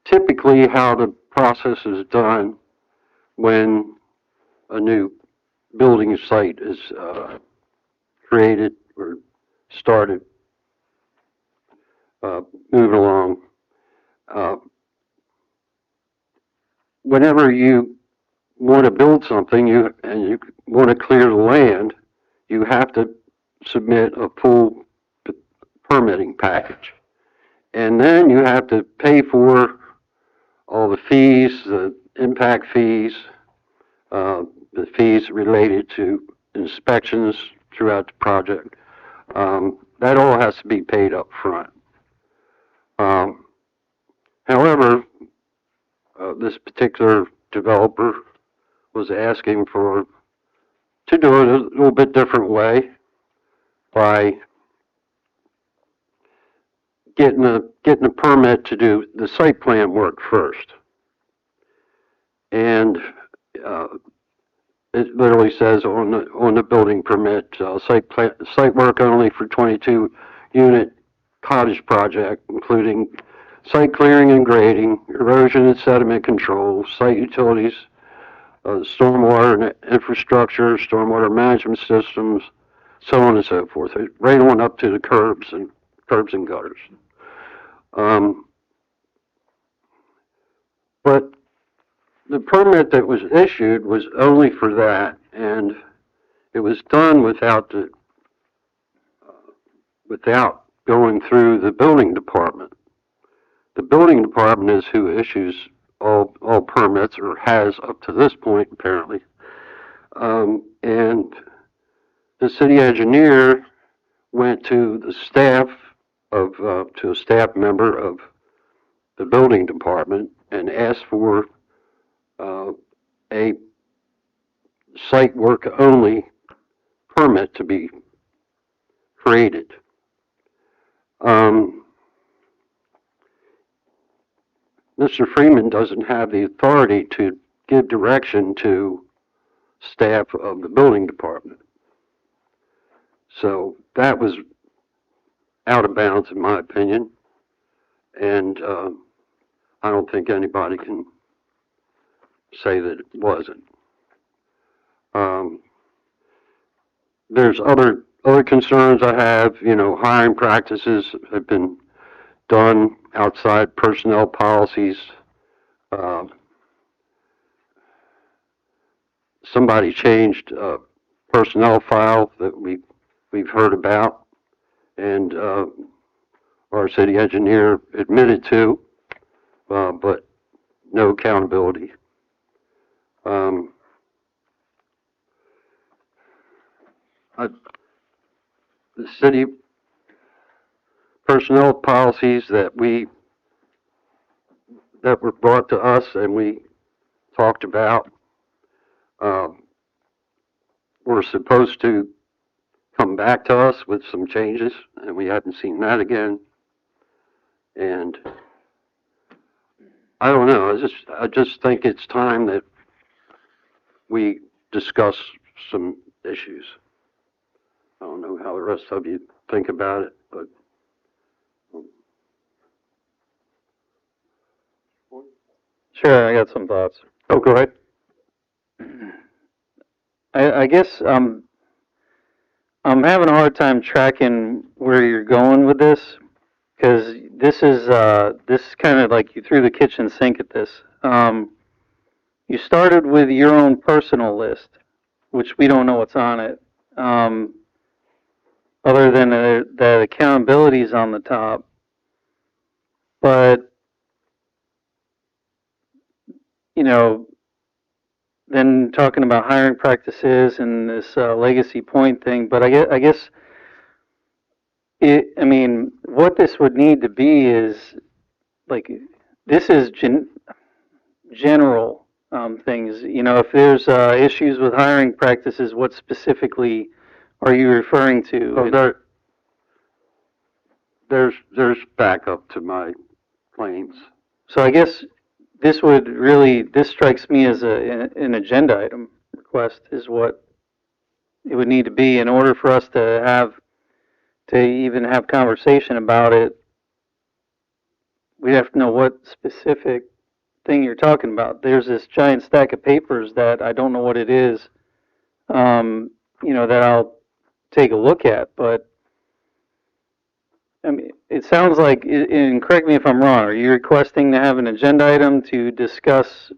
typically how the process is done when a new building site is created or started moving along. Whenever you want to build something and you want to clear the land, you have to submit a full permitting package. And then you have to pay for all the fees, the impact fees, the fees related to inspections throughout the project. That all has to be paid up front. However, this particular developer was asking to do it a little bit different way by getting a permit to do the site plan work first. And it literally says on the building permit, site work only for 22 unit cottage project, including site clearing and grading, erosion and sediment control, site utilities, stormwater infrastructure, stormwater management systems, so on and so forth, right on up to the curbs and gutters. But the permit that was issued was only for that, and it was done without going through the building department. The building department is who issues all permits, or has up to this point, apparently. And the city engineer went to the staff to a staff member of the building department and asked for, a site work only permit to be created. Mr. Freeman doesn't have the authority to give direction to staff of the building department. So that was out of bounds in my opinion, and I don't think anybody can say that it wasn't. There's other concerns I have. You know, hiring practices have been done outside personnel policies. Somebody changed a personnel file that we've heard about, and our city engineer admitted to, but no accountability. The city personnel policies that were brought to us and we talked about were supposed to come back to us with some changes, and we haven't seen that again. And I don't know. I just think it's time that we discuss some issues. I don't know how the rest of you think about it, but Sure, I got some thoughts. oh, go ahead. I guess I'm having a hard time tracking where you're going with this, because this is kind of like you threw the kitchen sink at this. You started with your own personal list, which we don't know what's on it, other than that accountability is on the top. But you know, then talking about hiring practices and this legacy point thing. But I guess I mean, what this would need to be is like, this is general things. You know, if there's issues with hiring practices, what specifically are you referring to? Oh, there's backup to my claims. So I guess this strikes me as an agenda item request is what it would need to be in order for us to even have conversation about it. We have to know what specific thing you're talking about. There's this giant stack of papers that I don't know what it is, you know, that I'll take a look at, but I mean, it sounds like, and correct me if I'm wrong, are you requesting to have an agenda item to discuss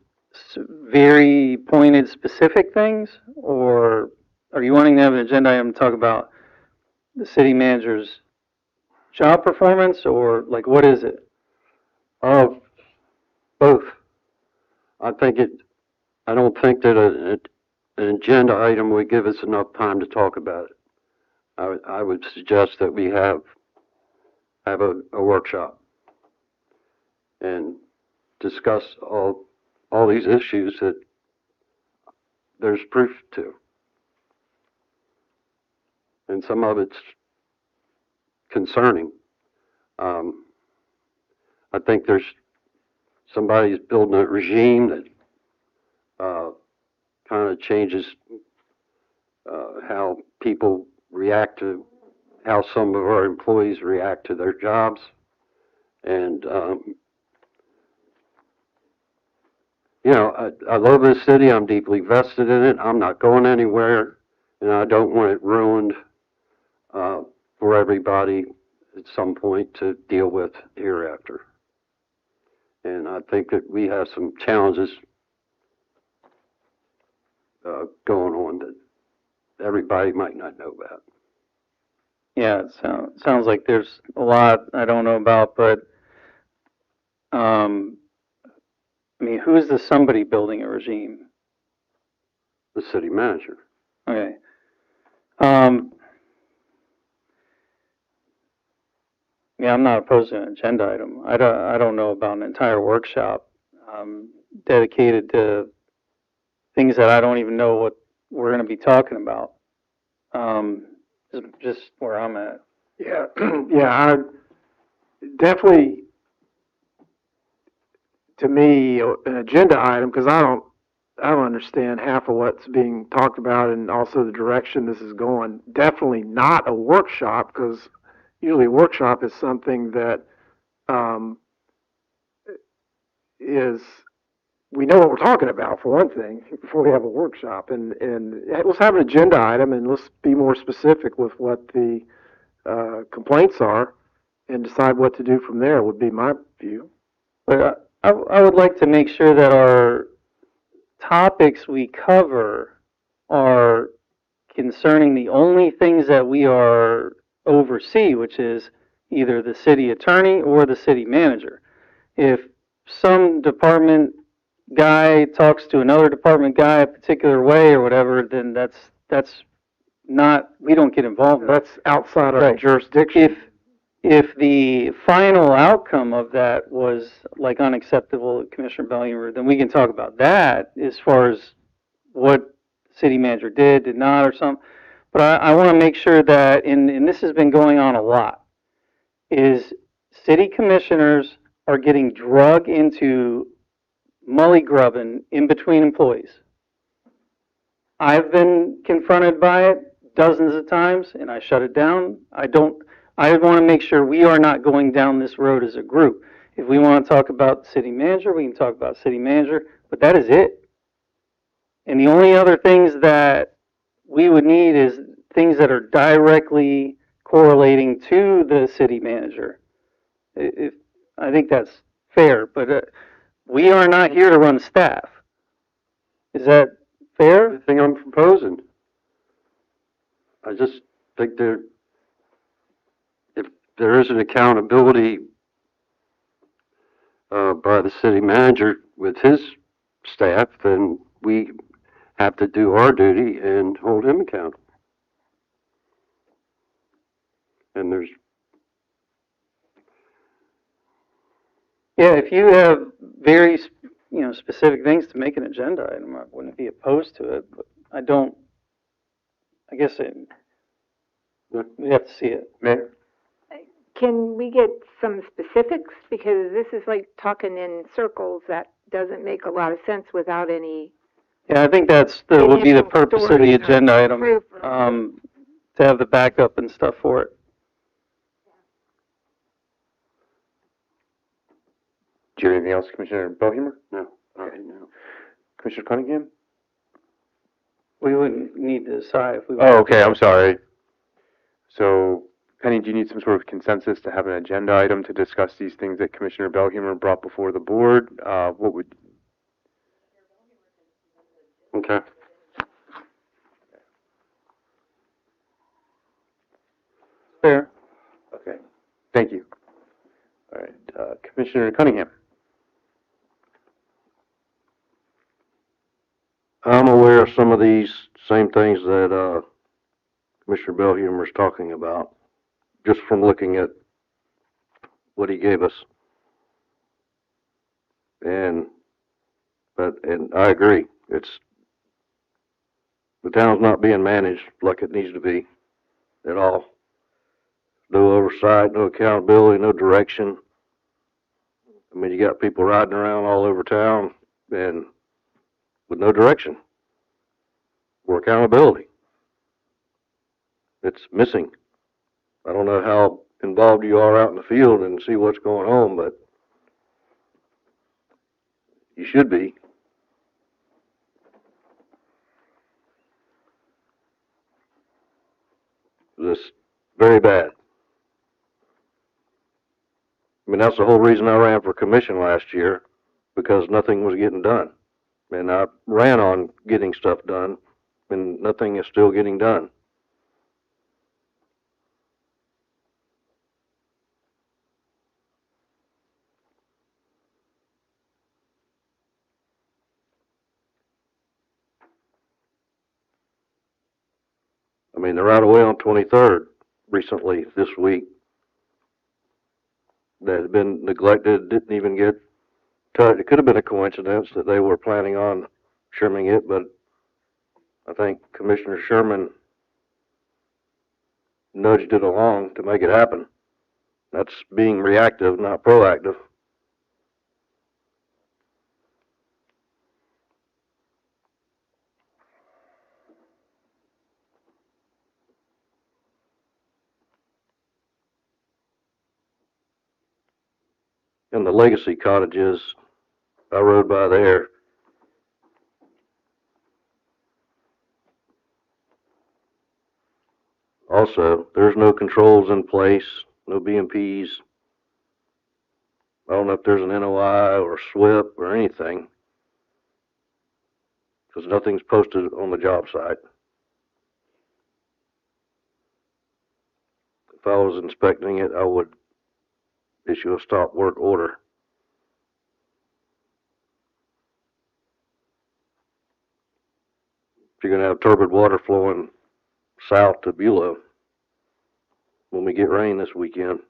very pointed, specific things? Or are you wanting to have an agenda item to talk about the city manager's job performance, or like, what is it? Both. I don't think that an agenda item would give us enough time to talk about it. I would suggest that we have a workshop and discuss all these issues that there's proof to. And some of it's concerning. I think somebody's building a regime that kind of changes how people react to, how some of our employees react to their jobs. And, you know, I love this city. I'm deeply vested in it. I'm not going anywhere, and I don't want it ruined for everybody at some point to deal with hereafter. And I think that we have some challenges going on that everybody might not know about. Yeah, it sounds like there's a lot I don't know about, but I mean, who is the somebody building a regime? The city manager. Okay. Yeah, I'm not opposed to an agenda item. I don't know about an entire workshop. dedicated to things that I don't even know what we're gonna be talking about. Just where I'm at. Yeah, yeah, I definitely, to me, an agenda item, because I don't understand half of what's being talked about and also the direction this is going. Definitely not a workshop, because usually a workshop is something that, is, we know what we're talking about, for one thing, before we have a workshop. And let's have an agenda item, and let's be more specific with what the complaints are, and decide what to do from there, would be my view. But I would like to make sure that our topics we cover are concerning the only things that we are oversee, which is either the city attorney or the city manager. If some department guy talks to another department guy a particular way or whatever, then that's not, we don't get involved in that. That's outside our jurisdiction. If the final outcome of that was like unacceptable to Commissioner Bellinger, then we can talk about that as far as what city manager did not, or something. But I want to make sure that, and this has been going on a lot, is city commissioners are getting drug into mully-grubbing in between employees. I've been confronted by it dozens of times, and I shut it down. I want to make sure we are not going down this road as a group. If we want to talk about city manager, we can talk about city manager, but that is it. And the only other things that we would need is things that are directly correlating to the city manager. I think that's fair, but we are not here to run staff. Is that fair? The thing I'm proposing. I just think if there is an accountability by the city manager with his staff, then we have to do our duty and hold him accountable. And there's... Yeah, if you have very, specific things to make an agenda item, I wouldn't be opposed to it, but I guess we have to see it. Mayor? Can we get some specifics? Because this is like talking in circles that doesn't make a lot of sense without any. Yeah, I think would be the purpose of the agenda item, to have the backup and stuff for it. Do you have anything else, Commissioner Belhumeur? No. Okay, no. Commissioner Cunningham? We wouldn't need to decide if we. Oh, okay, I'm sorry. So, Penny, do you need some sort of consensus to have an agenda item to discuss these things that Commissioner Belhumeur brought before the board? What would... Okay. Fair. Okay, thank you. All right, Commissioner Cunningham. I'm aware of some of these same things that Commissioner Belhumeur is talking about, just from looking at what he gave us. And I agree. The town's not being managed like it needs to be at all. No oversight, no accountability, no direction. I mean, you got people riding around all over town and with no direction or accountability. It's missing. I don't know how involved you are out in the field and see what's going on, but you should be. This very bad. I mean, that's the whole reason I ran for commission last year, because nothing was getting done. And I ran on getting stuff done, and nothing is still getting done. I mean, the right of way on 23rd recently this week that had been neglected, didn't even get it could have been a coincidence that they were planning on trimming it, but I think Commissioner Sherman nudged it along to make it happen. That's being reactive, not proactive. And the Legacy cottages, I rode by there. Also, there's no controls in place, no BMPs. I don't know if there's an NOI or SWIP or anything, because nothing's posted on the job site. If I was inspecting it, I would issue a stop work order. If you're going to have turbid water flowing south to Beulah when we get rain this weekend.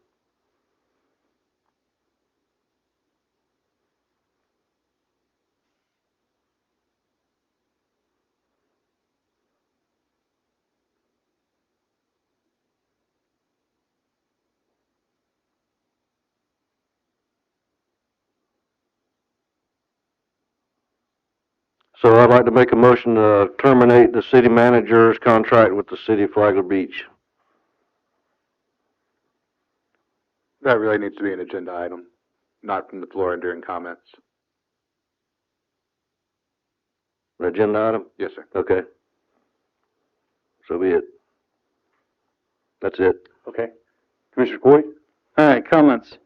So I'd like to make a motion to terminate the city manager's contract with the city of Flagler Beach. That really needs to be an agenda item, not from the floor and during comments. An agenda item? Yes, sir. Okay. So be it. That's it. Okay. Commissioner Coy? All right, comments.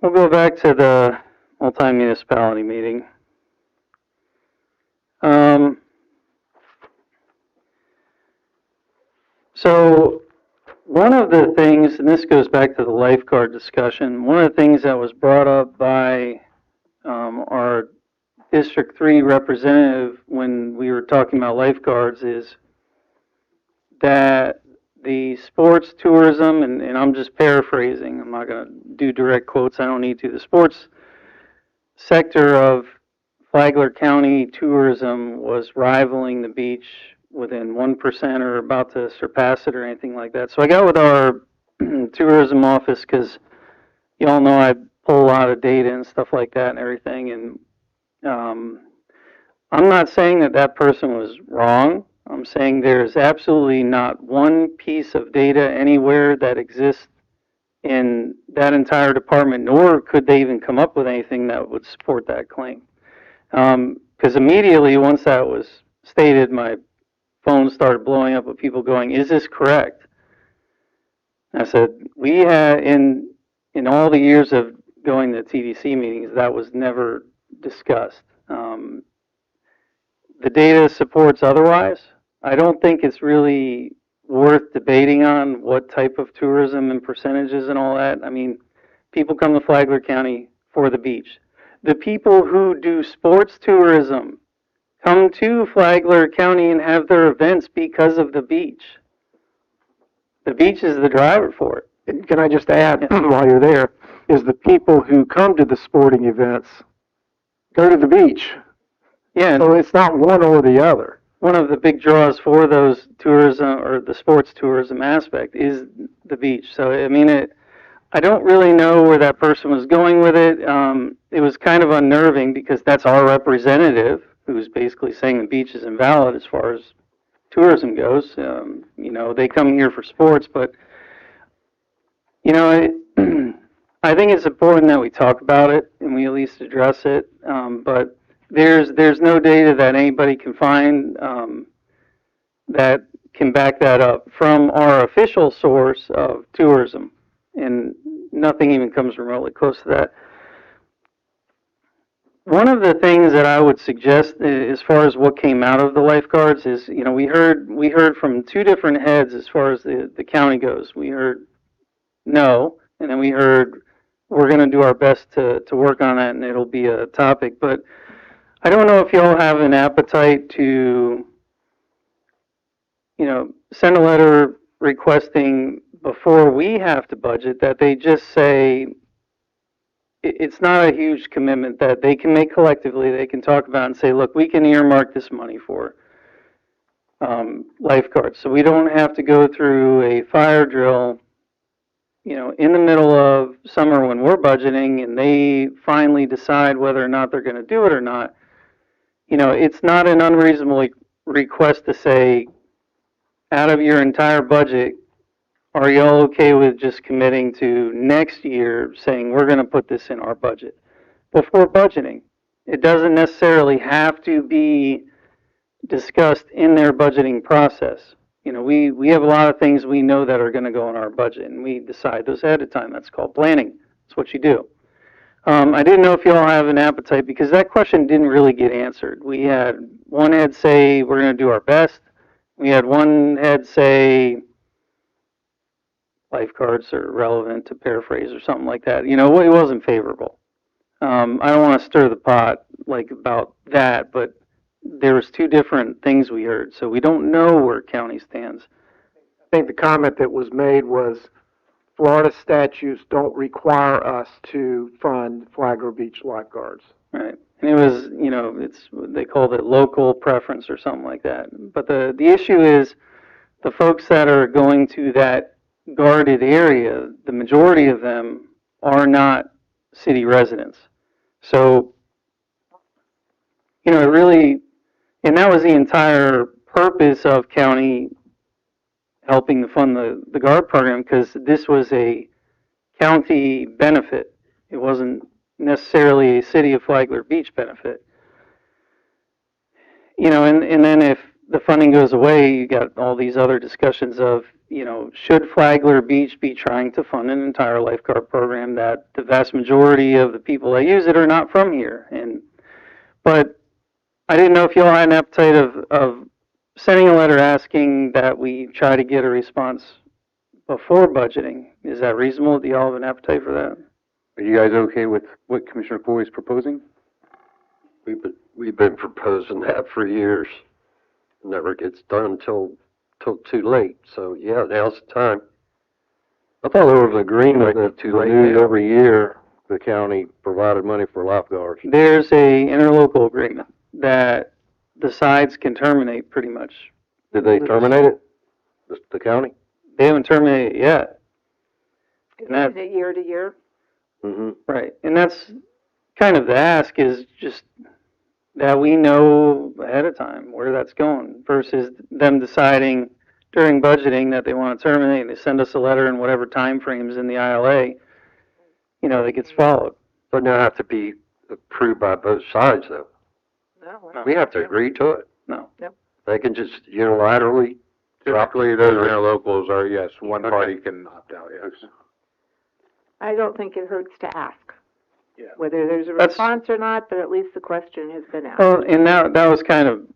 We'll go back to the multi-municipality meeting. So one of the things, and this goes back to the lifeguard discussion, one of the things that was brought up by our District 3 representative when we were talking about lifeguards is that the sports tourism, and I'm just paraphrasing, I'm not going to do direct quotes, I don't need to, the sports sector of Flagler County tourism was rivaling the beach within 1% or about to surpass it or anything like that. So I got with our tourism office because you all know I pull a lot of data and stuff like that and everything, and I'm not saying that that person was wrong. I'm saying there's absolutely not one piece of data anywhere that exists in that entire department, nor could they even come up with anything that would support that claim. Because immediately once that was stated, my phone started blowing up with people going, "Is this correct?" I said, "We had in all the years of going to TDC meetings, that was never discussed. The data supports otherwise. I don't think it's really worth debating on what type of tourism and percentages and all that. I mean, people come to Flagler County for the beach. The people who do sports tourism come to Flagler County and have their events because of the beach. The beach is the driver for it." And can I just add, while you're there, is the people who come to the sporting events go to the beach. Yeah. So it's not one or the other. One of the big draws for those tourism or the sports tourism aspect is the beach. So, I mean, I don't really know where that person was going with it. It was kind of unnerving because that's our representative who's basically saying the beach is invalid as far as tourism goes. You know, they come here for sports, but, you know, I think it's important that we talk about it and we at least address it. But there's no data that anybody can find that can back that up from our official source of tourism, and nothing even comes remotely close to that. One of the things that I would suggest as far as what came out of the lifeguards is, you know, we heard from two different heads as far as the county goes. We heard no, and then we heard we're going to do our best to work on that and it'll be a topic. But I don't know if y'all have an appetite to, you know, send a letter requesting before we have to budget that they just say, it's not a huge commitment that they can make collectively. They can talk about and say, look, we can earmark this money for lifeguards. So we don't have to go through a fire drill, you know, in the middle of summer when we're budgeting and they finally decide whether or not they're going to do it or not. You know, it's not an unreasonable request to say, out of your entire budget, are you all okay with just committing to next year saying we're going to put this in our budget before budgeting? It doesn't necessarily have to be discussed in their budgeting process. You know, we have a lot of things we know that are going to go in our budget, and we decide those ahead of time. That's called planning. That's what you do. I didn't know if you all have an appetite, because that question didn't really get answered. We had one head say we're going to do our best. We had one head say lifeguards are relevant, to paraphrase, or something like that. You know, it wasn't favorable. I don't want to stir the pot like about that, but there was two different things we heard, so we don't know where county stands. I think the comment that was made was Florida statutes don't require us to fund Flagler Beach lifeguards. Right. And it was, you know, they called it local preference or something like that. But the issue is the folks that are going to that guarded area, the majority of them are not city residents. So, you know, it really, and that was the entire purpose of county helping to fund the guard program, because this was a county benefit. It wasn't necessarily a city of Flagler Beach benefit. You know, and then if the funding goes away, you got all these other discussions of, you know, should Flagler Beach be trying to fund an entire lifeguard program that the vast majority of the people that use it are not from here? But I didn't know if you all had an appetite of sending a letter asking that we try to get a response before budgeting. Is that reasonable? Do you all have an appetite for that? Are you guys okay with what Commissioner Coy is proposing? We've been proposing that for years. Never gets done till too late. So yeah, now's the time. I thought there was an agreement that renewed every year, the county provided money for lifeguards. There's a interlocal agreement that the sides can terminate pretty much. Did they terminate it? The county? They haven't terminated it yet. Is it year to year? Mm-hmm. Right. And that's kind of the ask, is just that we know ahead of time where that's going, versus them deciding during budgeting that they want to terminate and they send us a letter in whatever time frames in the ILA, you know, that gets followed. But now have to be approved by both sides though. No. We have to agree to it. No. Nope. They can just unilaterally drop. Typically, those interlocals are, yes, one party can opt out, yes. I don't think it hurts to ask. Yeah. Whether there's a That's- response or not, but at least the question has been asked. Well, and that was kind of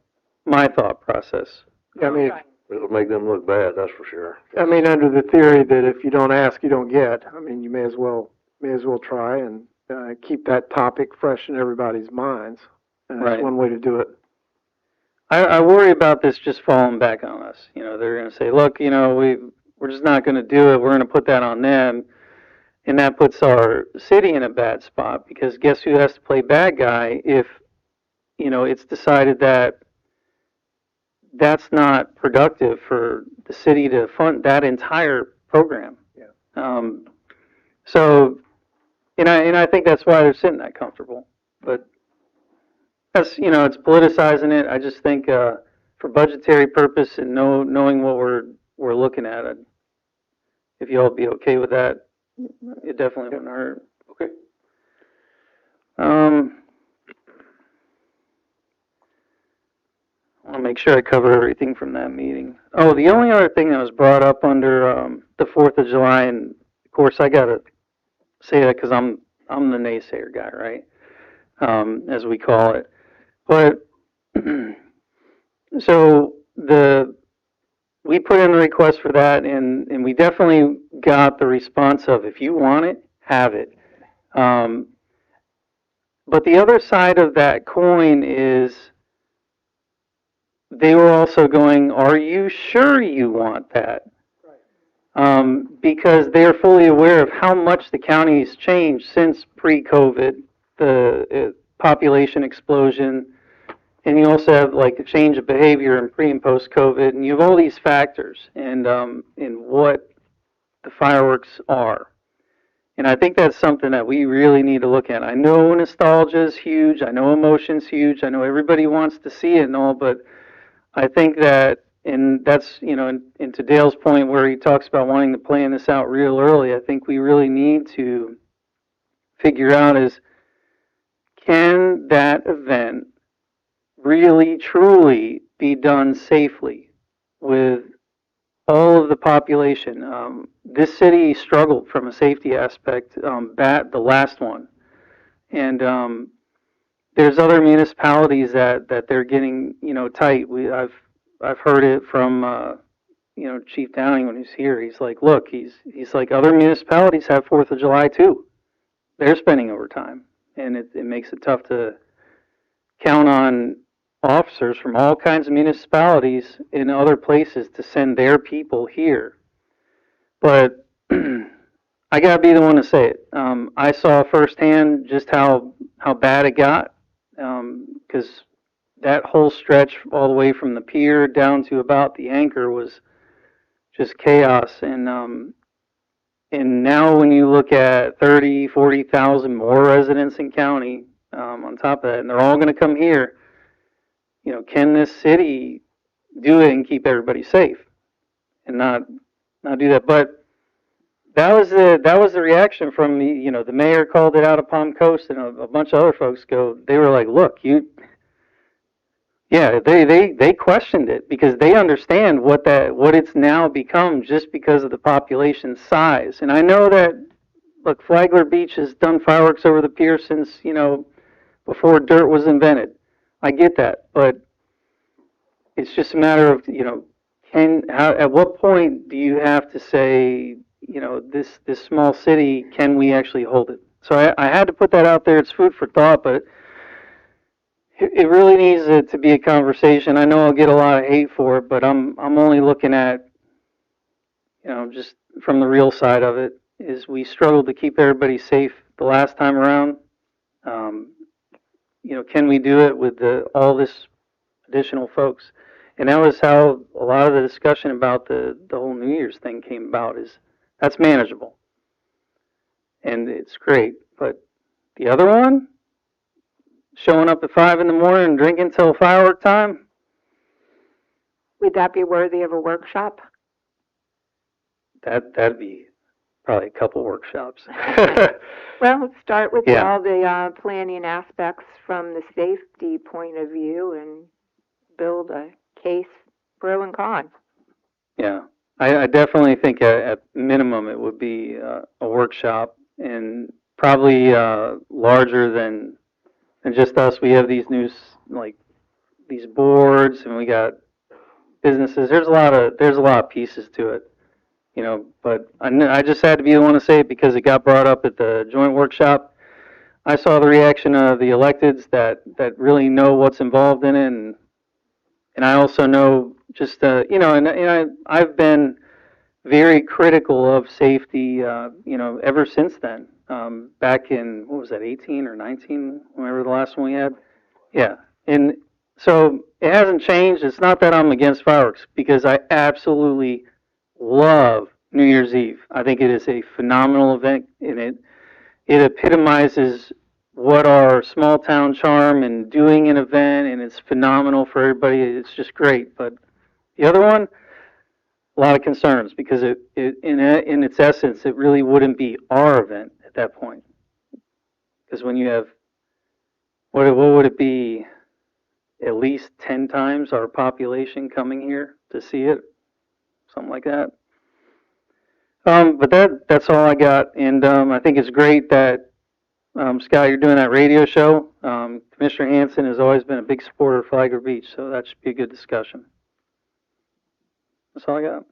my thought process. I mean, It'll make them look bad, that's for sure. I mean, under the theory that if you don't ask, you don't get. I mean, you may as well try and keep that topic fresh in everybody's minds. And that's Right. one way to do it. I worry about this just falling back on us. You know, they're going to say, look, you know, we're just not going to do it. We're going to put that on them. And that puts our city in a bad spot, because guess who has to play bad guy if, you know, it's decided that that's not productive for the city to fund that entire program. Yeah. So, and I think that's why they're sitting that comfortable. But that's, you know, it's politicizing it. I just think for budgetary purpose and knowing what we're looking at, if you all be okay with that, it definitely wouldn't hurt. Okay. I want to make sure I cover everything from that meeting. Oh, the only other thing that was brought up under the 4th of July, and of course I gotta say that because I'm the naysayer guy, right? As we call it. But so we put in the request for that, and we definitely got the response of, if you want it, have it. But the other side of that coin is they were also going, are you sure you want that? because they're fully aware of how much the county's changed since pre-COVID, the population explosion, and you also have like a change of behavior in pre and post-COVID, and you have all these factors and in what the fireworks are. And I think that's something that we really need to look at. I know nostalgia is huge. I know emotion's huge. I know everybody wants to see it and all, but I think that, and that's, you know, and to Dale's point where he talks about wanting to plan this out real early, I think we really need to figure out is, can that event really, truly be done safely with all of the population? This city struggled from a safety aspect, the last one. And there's other municipalities that they're getting, you know, tight. I've heard it from, you know, Chief Downing when he's here. He's like, look, he's like, other municipalities have 4th of July too. They're spending overtime. And it makes it tough to count on officers from all kinds of municipalities in other places to send their people here. But I gotta be the one to say it. I saw firsthand just how bad it got, because that whole stretch all the way from the pier down to about the anchor was just chaos. And now when you look at 30, 40,000 more residents in county on top of that, and they're all going to come here, you know, can this city do it and keep everybody safe and not do that? But that was the reaction from the, you know, the mayor called it out of Palm Coast, and a bunch of other folks they were like, look, they questioned it because they understand what it's now become just because of the population size. And I know that, look, Flagler Beach has done fireworks over the pier since, you know, before dirt was invented. I get that, but it's just a matter of, you know, at what point do you have to say, you know, this small city, can we actually hold it? So I had to put that out there. It's food for thought, but it really needs to be a conversation. I know I'll get a lot of hate for it, but I'm only looking at, you know, just from the real side of it, is we struggled to keep everybody safe the last time around. You know, can we do it with all this additional folks? And that was how a lot of the discussion about the whole New Year's thing came about, is that's manageable. And it's great. But the other one, showing up at 5 in the morning and drinking till firework time? Would that be worthy of a workshop? That'd be probably a couple workshops. Well, let's start with Yeah. all the planning aspects from the safety point of view and build a case pro and con. Yeah, I definitely think at minimum it would be a workshop, and probably larger than just us. We have these these boards, and we got businesses. There's a lot of pieces to it, you know. But I just had to be the one to say it because it got brought up at the joint workshop. I saw the reaction of the electeds that really know what's involved in it, and I also know just you know, and I've been very critical of safety, you know, ever since then. Back in, what was that, 18 or 19, whenever the last one we had? Yeah, and so it hasn't changed. It's not that I'm against fireworks, because I absolutely love New Year's Eve. I think it is a phenomenal event, and it epitomizes what our small town charm and doing an event, and it's phenomenal for everybody. It's just great. But the other one, a lot of concerns, because in its essence, it really wouldn't be our event at that point. Because when you have, what would it be, at least 10 times our population coming here to see it, something like that. But that's all I got, and I think it's great that, Scott, you're doing that radio show. Commissioner Hanson has always been a big supporter of Flagler Beach, so that should be a good discussion. That's all I got.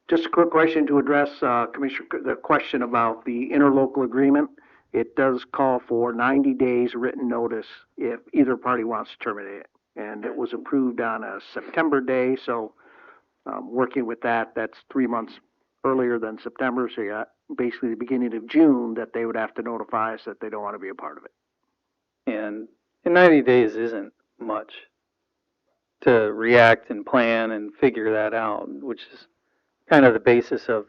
Just a quick question to address, Commissioner, the question about the interlocal agreement. It does call for 90 days written notice if either party wants to terminate it. And it was approved on a September day, so working with that, that's 3 months earlier than September, so you got basically the beginning of June that they would have to notify us that they don't want to be a part of it. And 90 days isn't much to react and plan and figure that out, which is kind of the basis of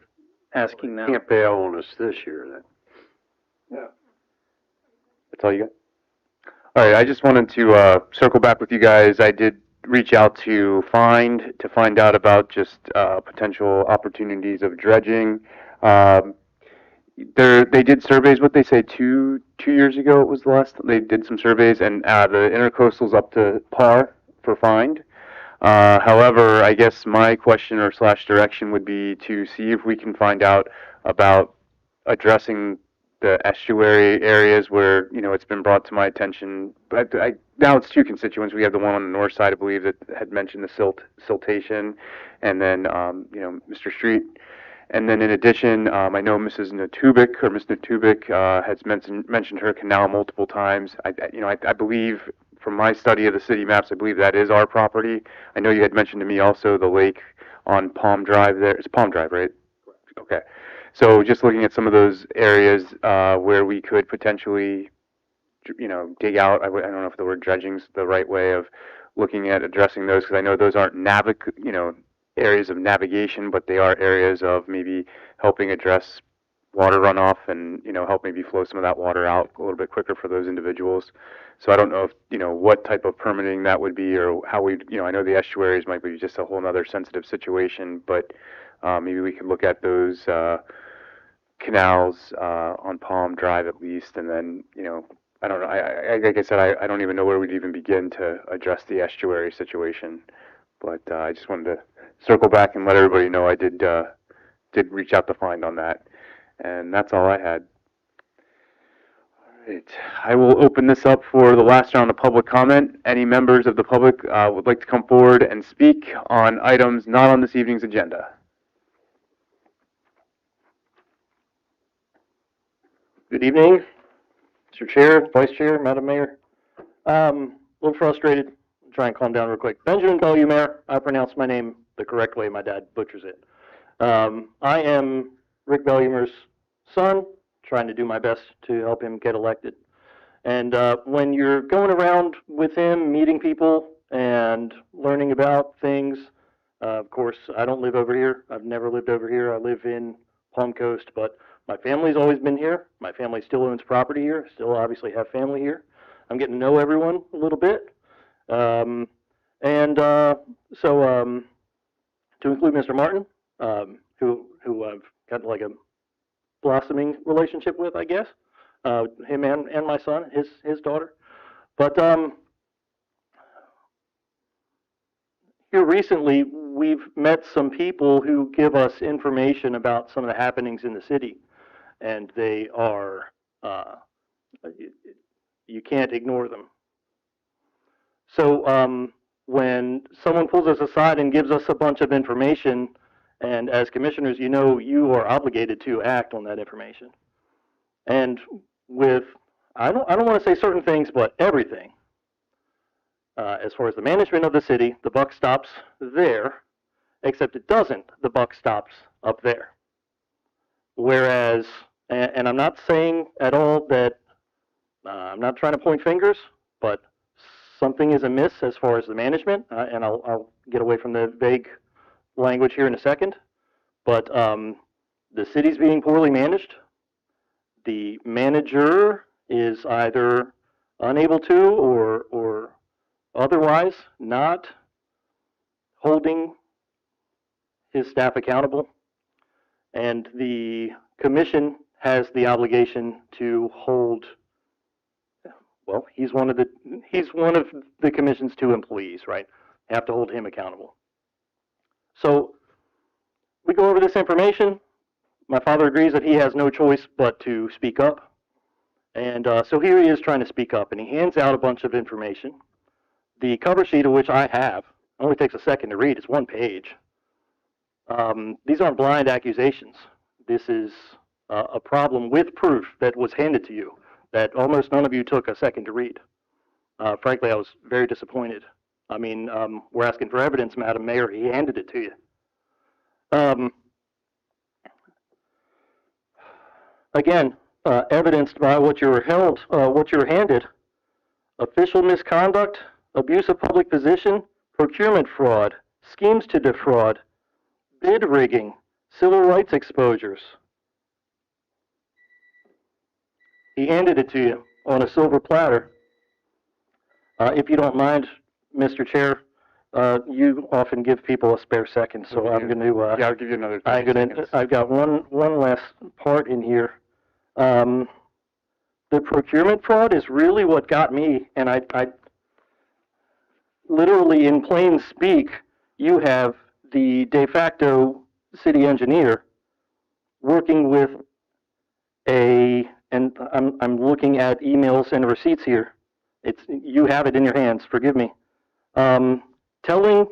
asking now. Can't bail on us this year then. That's all you got? All right, I just wanted to circle back with you guys. I did reach out to find out about just potential opportunities of dredging. They did surveys. What they say 2 years ago it was the last. They did some surveys, and the intercoastal's up to par for find. However, I guess my question or / direction would be to see if we can find out about addressing the estuary areas where, you know, it's been brought to my attention. But now it's two constituents. We have the one on the north side, I believe, that had mentioned the siltation, and then, you know, Mr. Street. And then in addition, I know Mrs. Natubik, or Ms. Natubik, has mentioned her canal multiple times. I believe, from my study of the city maps, I believe that is our property. I know you had mentioned to me also the lake on Palm Drive there. It's Palm Drive, right? Okay. So just looking at some of those areas where we could potentially, you know, dig out. I don't know if the word dredging is the right way of looking at addressing those, because I know those aren't areas of navigation, but they are areas of maybe helping address water runoff and, you know, help maybe flow some of that water out a little bit quicker for those individuals. So I don't know if, you know, what type of permitting that would be, or how we, you know, I know the estuaries might be just a whole other sensitive situation, but maybe we could look at those canals on Palm Drive at least, and then, you know, I don't know, like I said, I don't even know where we'd even begin to address the estuary situation, but I just wanted to circle back and let everybody know I did reach out to find on that, and that's all I had. All right, I will open this up for the last round of public comment. Any members of the public would like to come forward and speak on items not on this evening's agenda? Good evening, Mr. Chair, Vice Chair, Madam Mayor. A little frustrated. Try and calm down real quick. Benjamin Bellumer. I pronounce my name the correct way. My dad butchers it. I am Rick Bellumer's son, trying to do my best to help him get elected. And when you're going around with him, meeting people and learning about things, of course, I don't live over here. I've never lived over here. I live in Palm Coast, but my family's always been here. My family still owns property here. Still obviously have family here. I'm getting to know everyone a little bit. So to include Mr. Martin, who I've got like a blossoming relationship with, I guess, him and my son, his daughter. But here recently, we've met some people who give us information about some of the happenings in the city, and they are, you can't ignore them. So when someone pulls us aside and gives us a bunch of information, and as commissioners, you know you are obligated to act on that information. And with, I don't want to say certain things, but everything, as far as the management of the city, the buck stops there, except it doesn't. The buck stops up there. Whereas, and I'm not saying at all that, I'm not trying to point fingers, but something is amiss as far as the management, and I'll get away from the vague language here in a second. But the city's being poorly managed. The manager is either unable to or otherwise not holding his staff accountable. And the commission has the obligation to hold, well, he's one of the commission's 2 employees, right? Have to hold him accountable. So we go over this information. My father agrees that he has no choice but to speak up. And so here he is trying to speak up, and he hands out a bunch of information. The cover sheet of which I have, only takes a second to read, it's 1 page. These aren't blind accusations. This is a problem with proof that was handed to you that almost none of you took a second to read. Frankly, I was very disappointed. I mean, we're asking for evidence, Madam Mayor. He handed it to you. again, evidenced by what you were what you were handed: official misconduct, abuse of public position, procurement fraud, schemes to defraud, bid rigging, civil rights exposures. He handed it to you on a silver platter. If you don't mind, Mr. Chair, you often give people a spare second, so I'm going to. Yeah, I'll give you another 30 I'm going seconds. to. I've got one last part in here. The procurement fraud is really what got me, and I literally in plain speak, you have the de facto city engineer working with and I'm looking at emails and receipts here. You have it in your hands, forgive me. Telling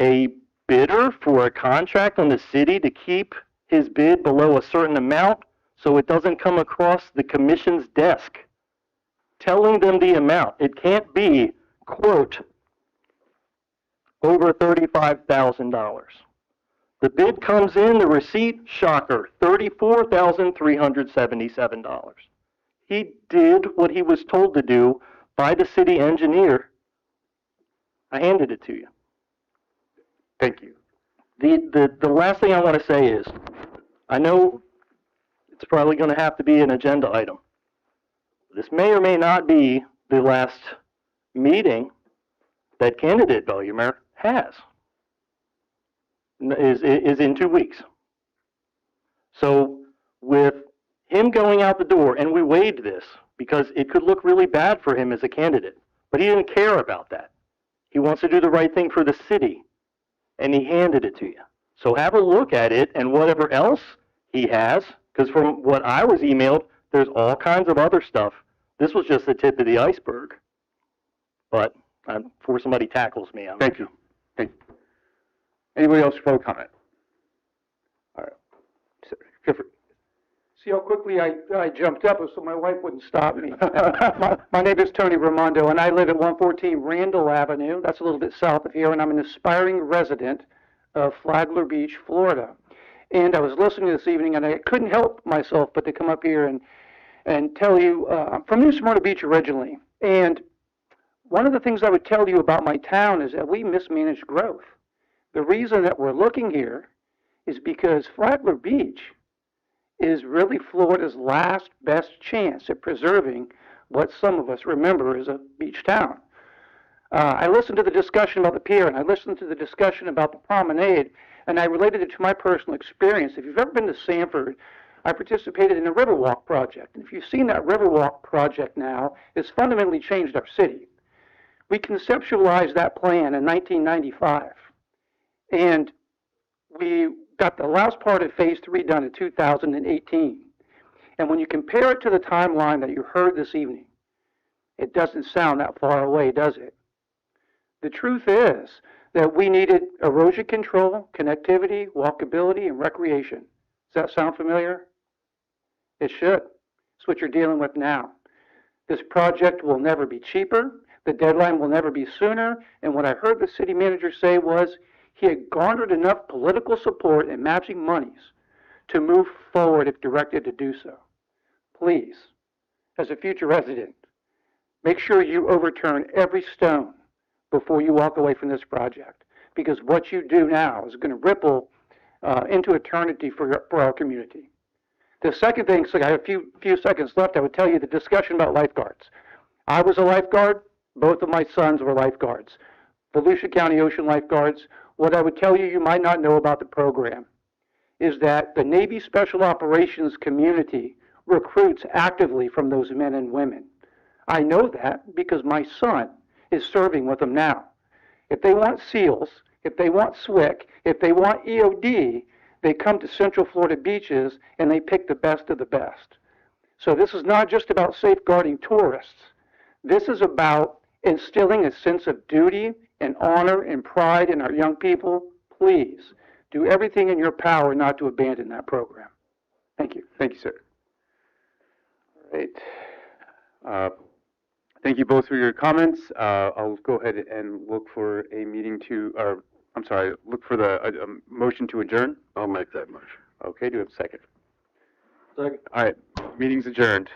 a bidder for a contract on the city to keep his bid below a certain amount so it doesn't come across the commission's desk. Telling them the amount. It can't be, quote, over $35,000. The bid comes in, the receipt, shocker, $34,377. He did what he was told to do by the city engineer. I handed it to you. Thank you. The last thing I want to say is, I know it's probably going to have to be an agenda item. This may or may not be the last meeting that candidate Bellumer has. Is in 2 weeks. So with him going out the door, and we weighed this because it could look really bad for him as a candidate, but he didn't care about that. He wants to do the right thing for the city, and he handed it to you. So have a look at it and whatever else he has, because from what I was emailed, there's all kinds of other stuff. This was just the tip of the iceberg. But before somebody tackles me, Thank you. Thank you. Anybody else for comment? All right. Clifford. See how quickly I jumped up so my wife wouldn't stop me. My name is Tony Raimondo, and I live at 114 Randall Avenue. That's a little bit south of here, and I'm an aspiring resident of Flagler Beach, Florida. And I was listening this evening, and I couldn't help myself but to come up here and tell you, I'm from New Smyrna Beach originally, and one of the things I would tell you about my town is that we mismanage growth. The reason that we're looking here is because Flagler Beach is really Florida's last best chance at preserving what some of us remember as a beach town. I listened to the discussion about the pier, and I listened to the discussion about the promenade, and I related it to my personal experience. If you've ever been to Sanford, I participated in the Riverwalk project. And if you've seen that Riverwalk project now, it's fundamentally changed our city. We conceptualized that plan in 1995. And we got the last part of Phase 3 done in 2018. And when you compare it to the timeline that you heard this evening, it doesn't sound that far away, does it? The truth is that we needed erosion control, connectivity, walkability, and recreation. Does that sound familiar? It should. It's what you're dealing with now. This project will never be cheaper. The deadline will never be sooner. And what I heard the city manager say was, he had garnered enough political support and matching monies to move forward if directed to do so. Please, as a future resident, make sure you overturn every stone before you walk away from this project, because what you do now is going to ripple into eternity for our community. The second thing, so I have a few seconds left, I would tell you the discussion about lifeguards. I was a lifeguard. Both of my sons were lifeguards. Volusia County Ocean Lifeguards. What I would tell you might not know about the program is that the Navy Special Operations community recruits actively from those men and women. I know that because my son is serving with them now. If they want SEALs, if they want SWCC, if they want EOD, they come to Central Florida beaches and they pick the best of the best. So this is not just about safeguarding tourists. This is about instilling a sense of duty and honor and pride in our young people. Please do everything in your power not to abandon that program. Thank you. Thank you, sir. All right. Thank you both for your comments. I'll go ahead and look for a meeting to, or I'm sorry, look for the motion to adjourn. I'll make that motion. Okay, do we have a second? All right, meeting's adjourned.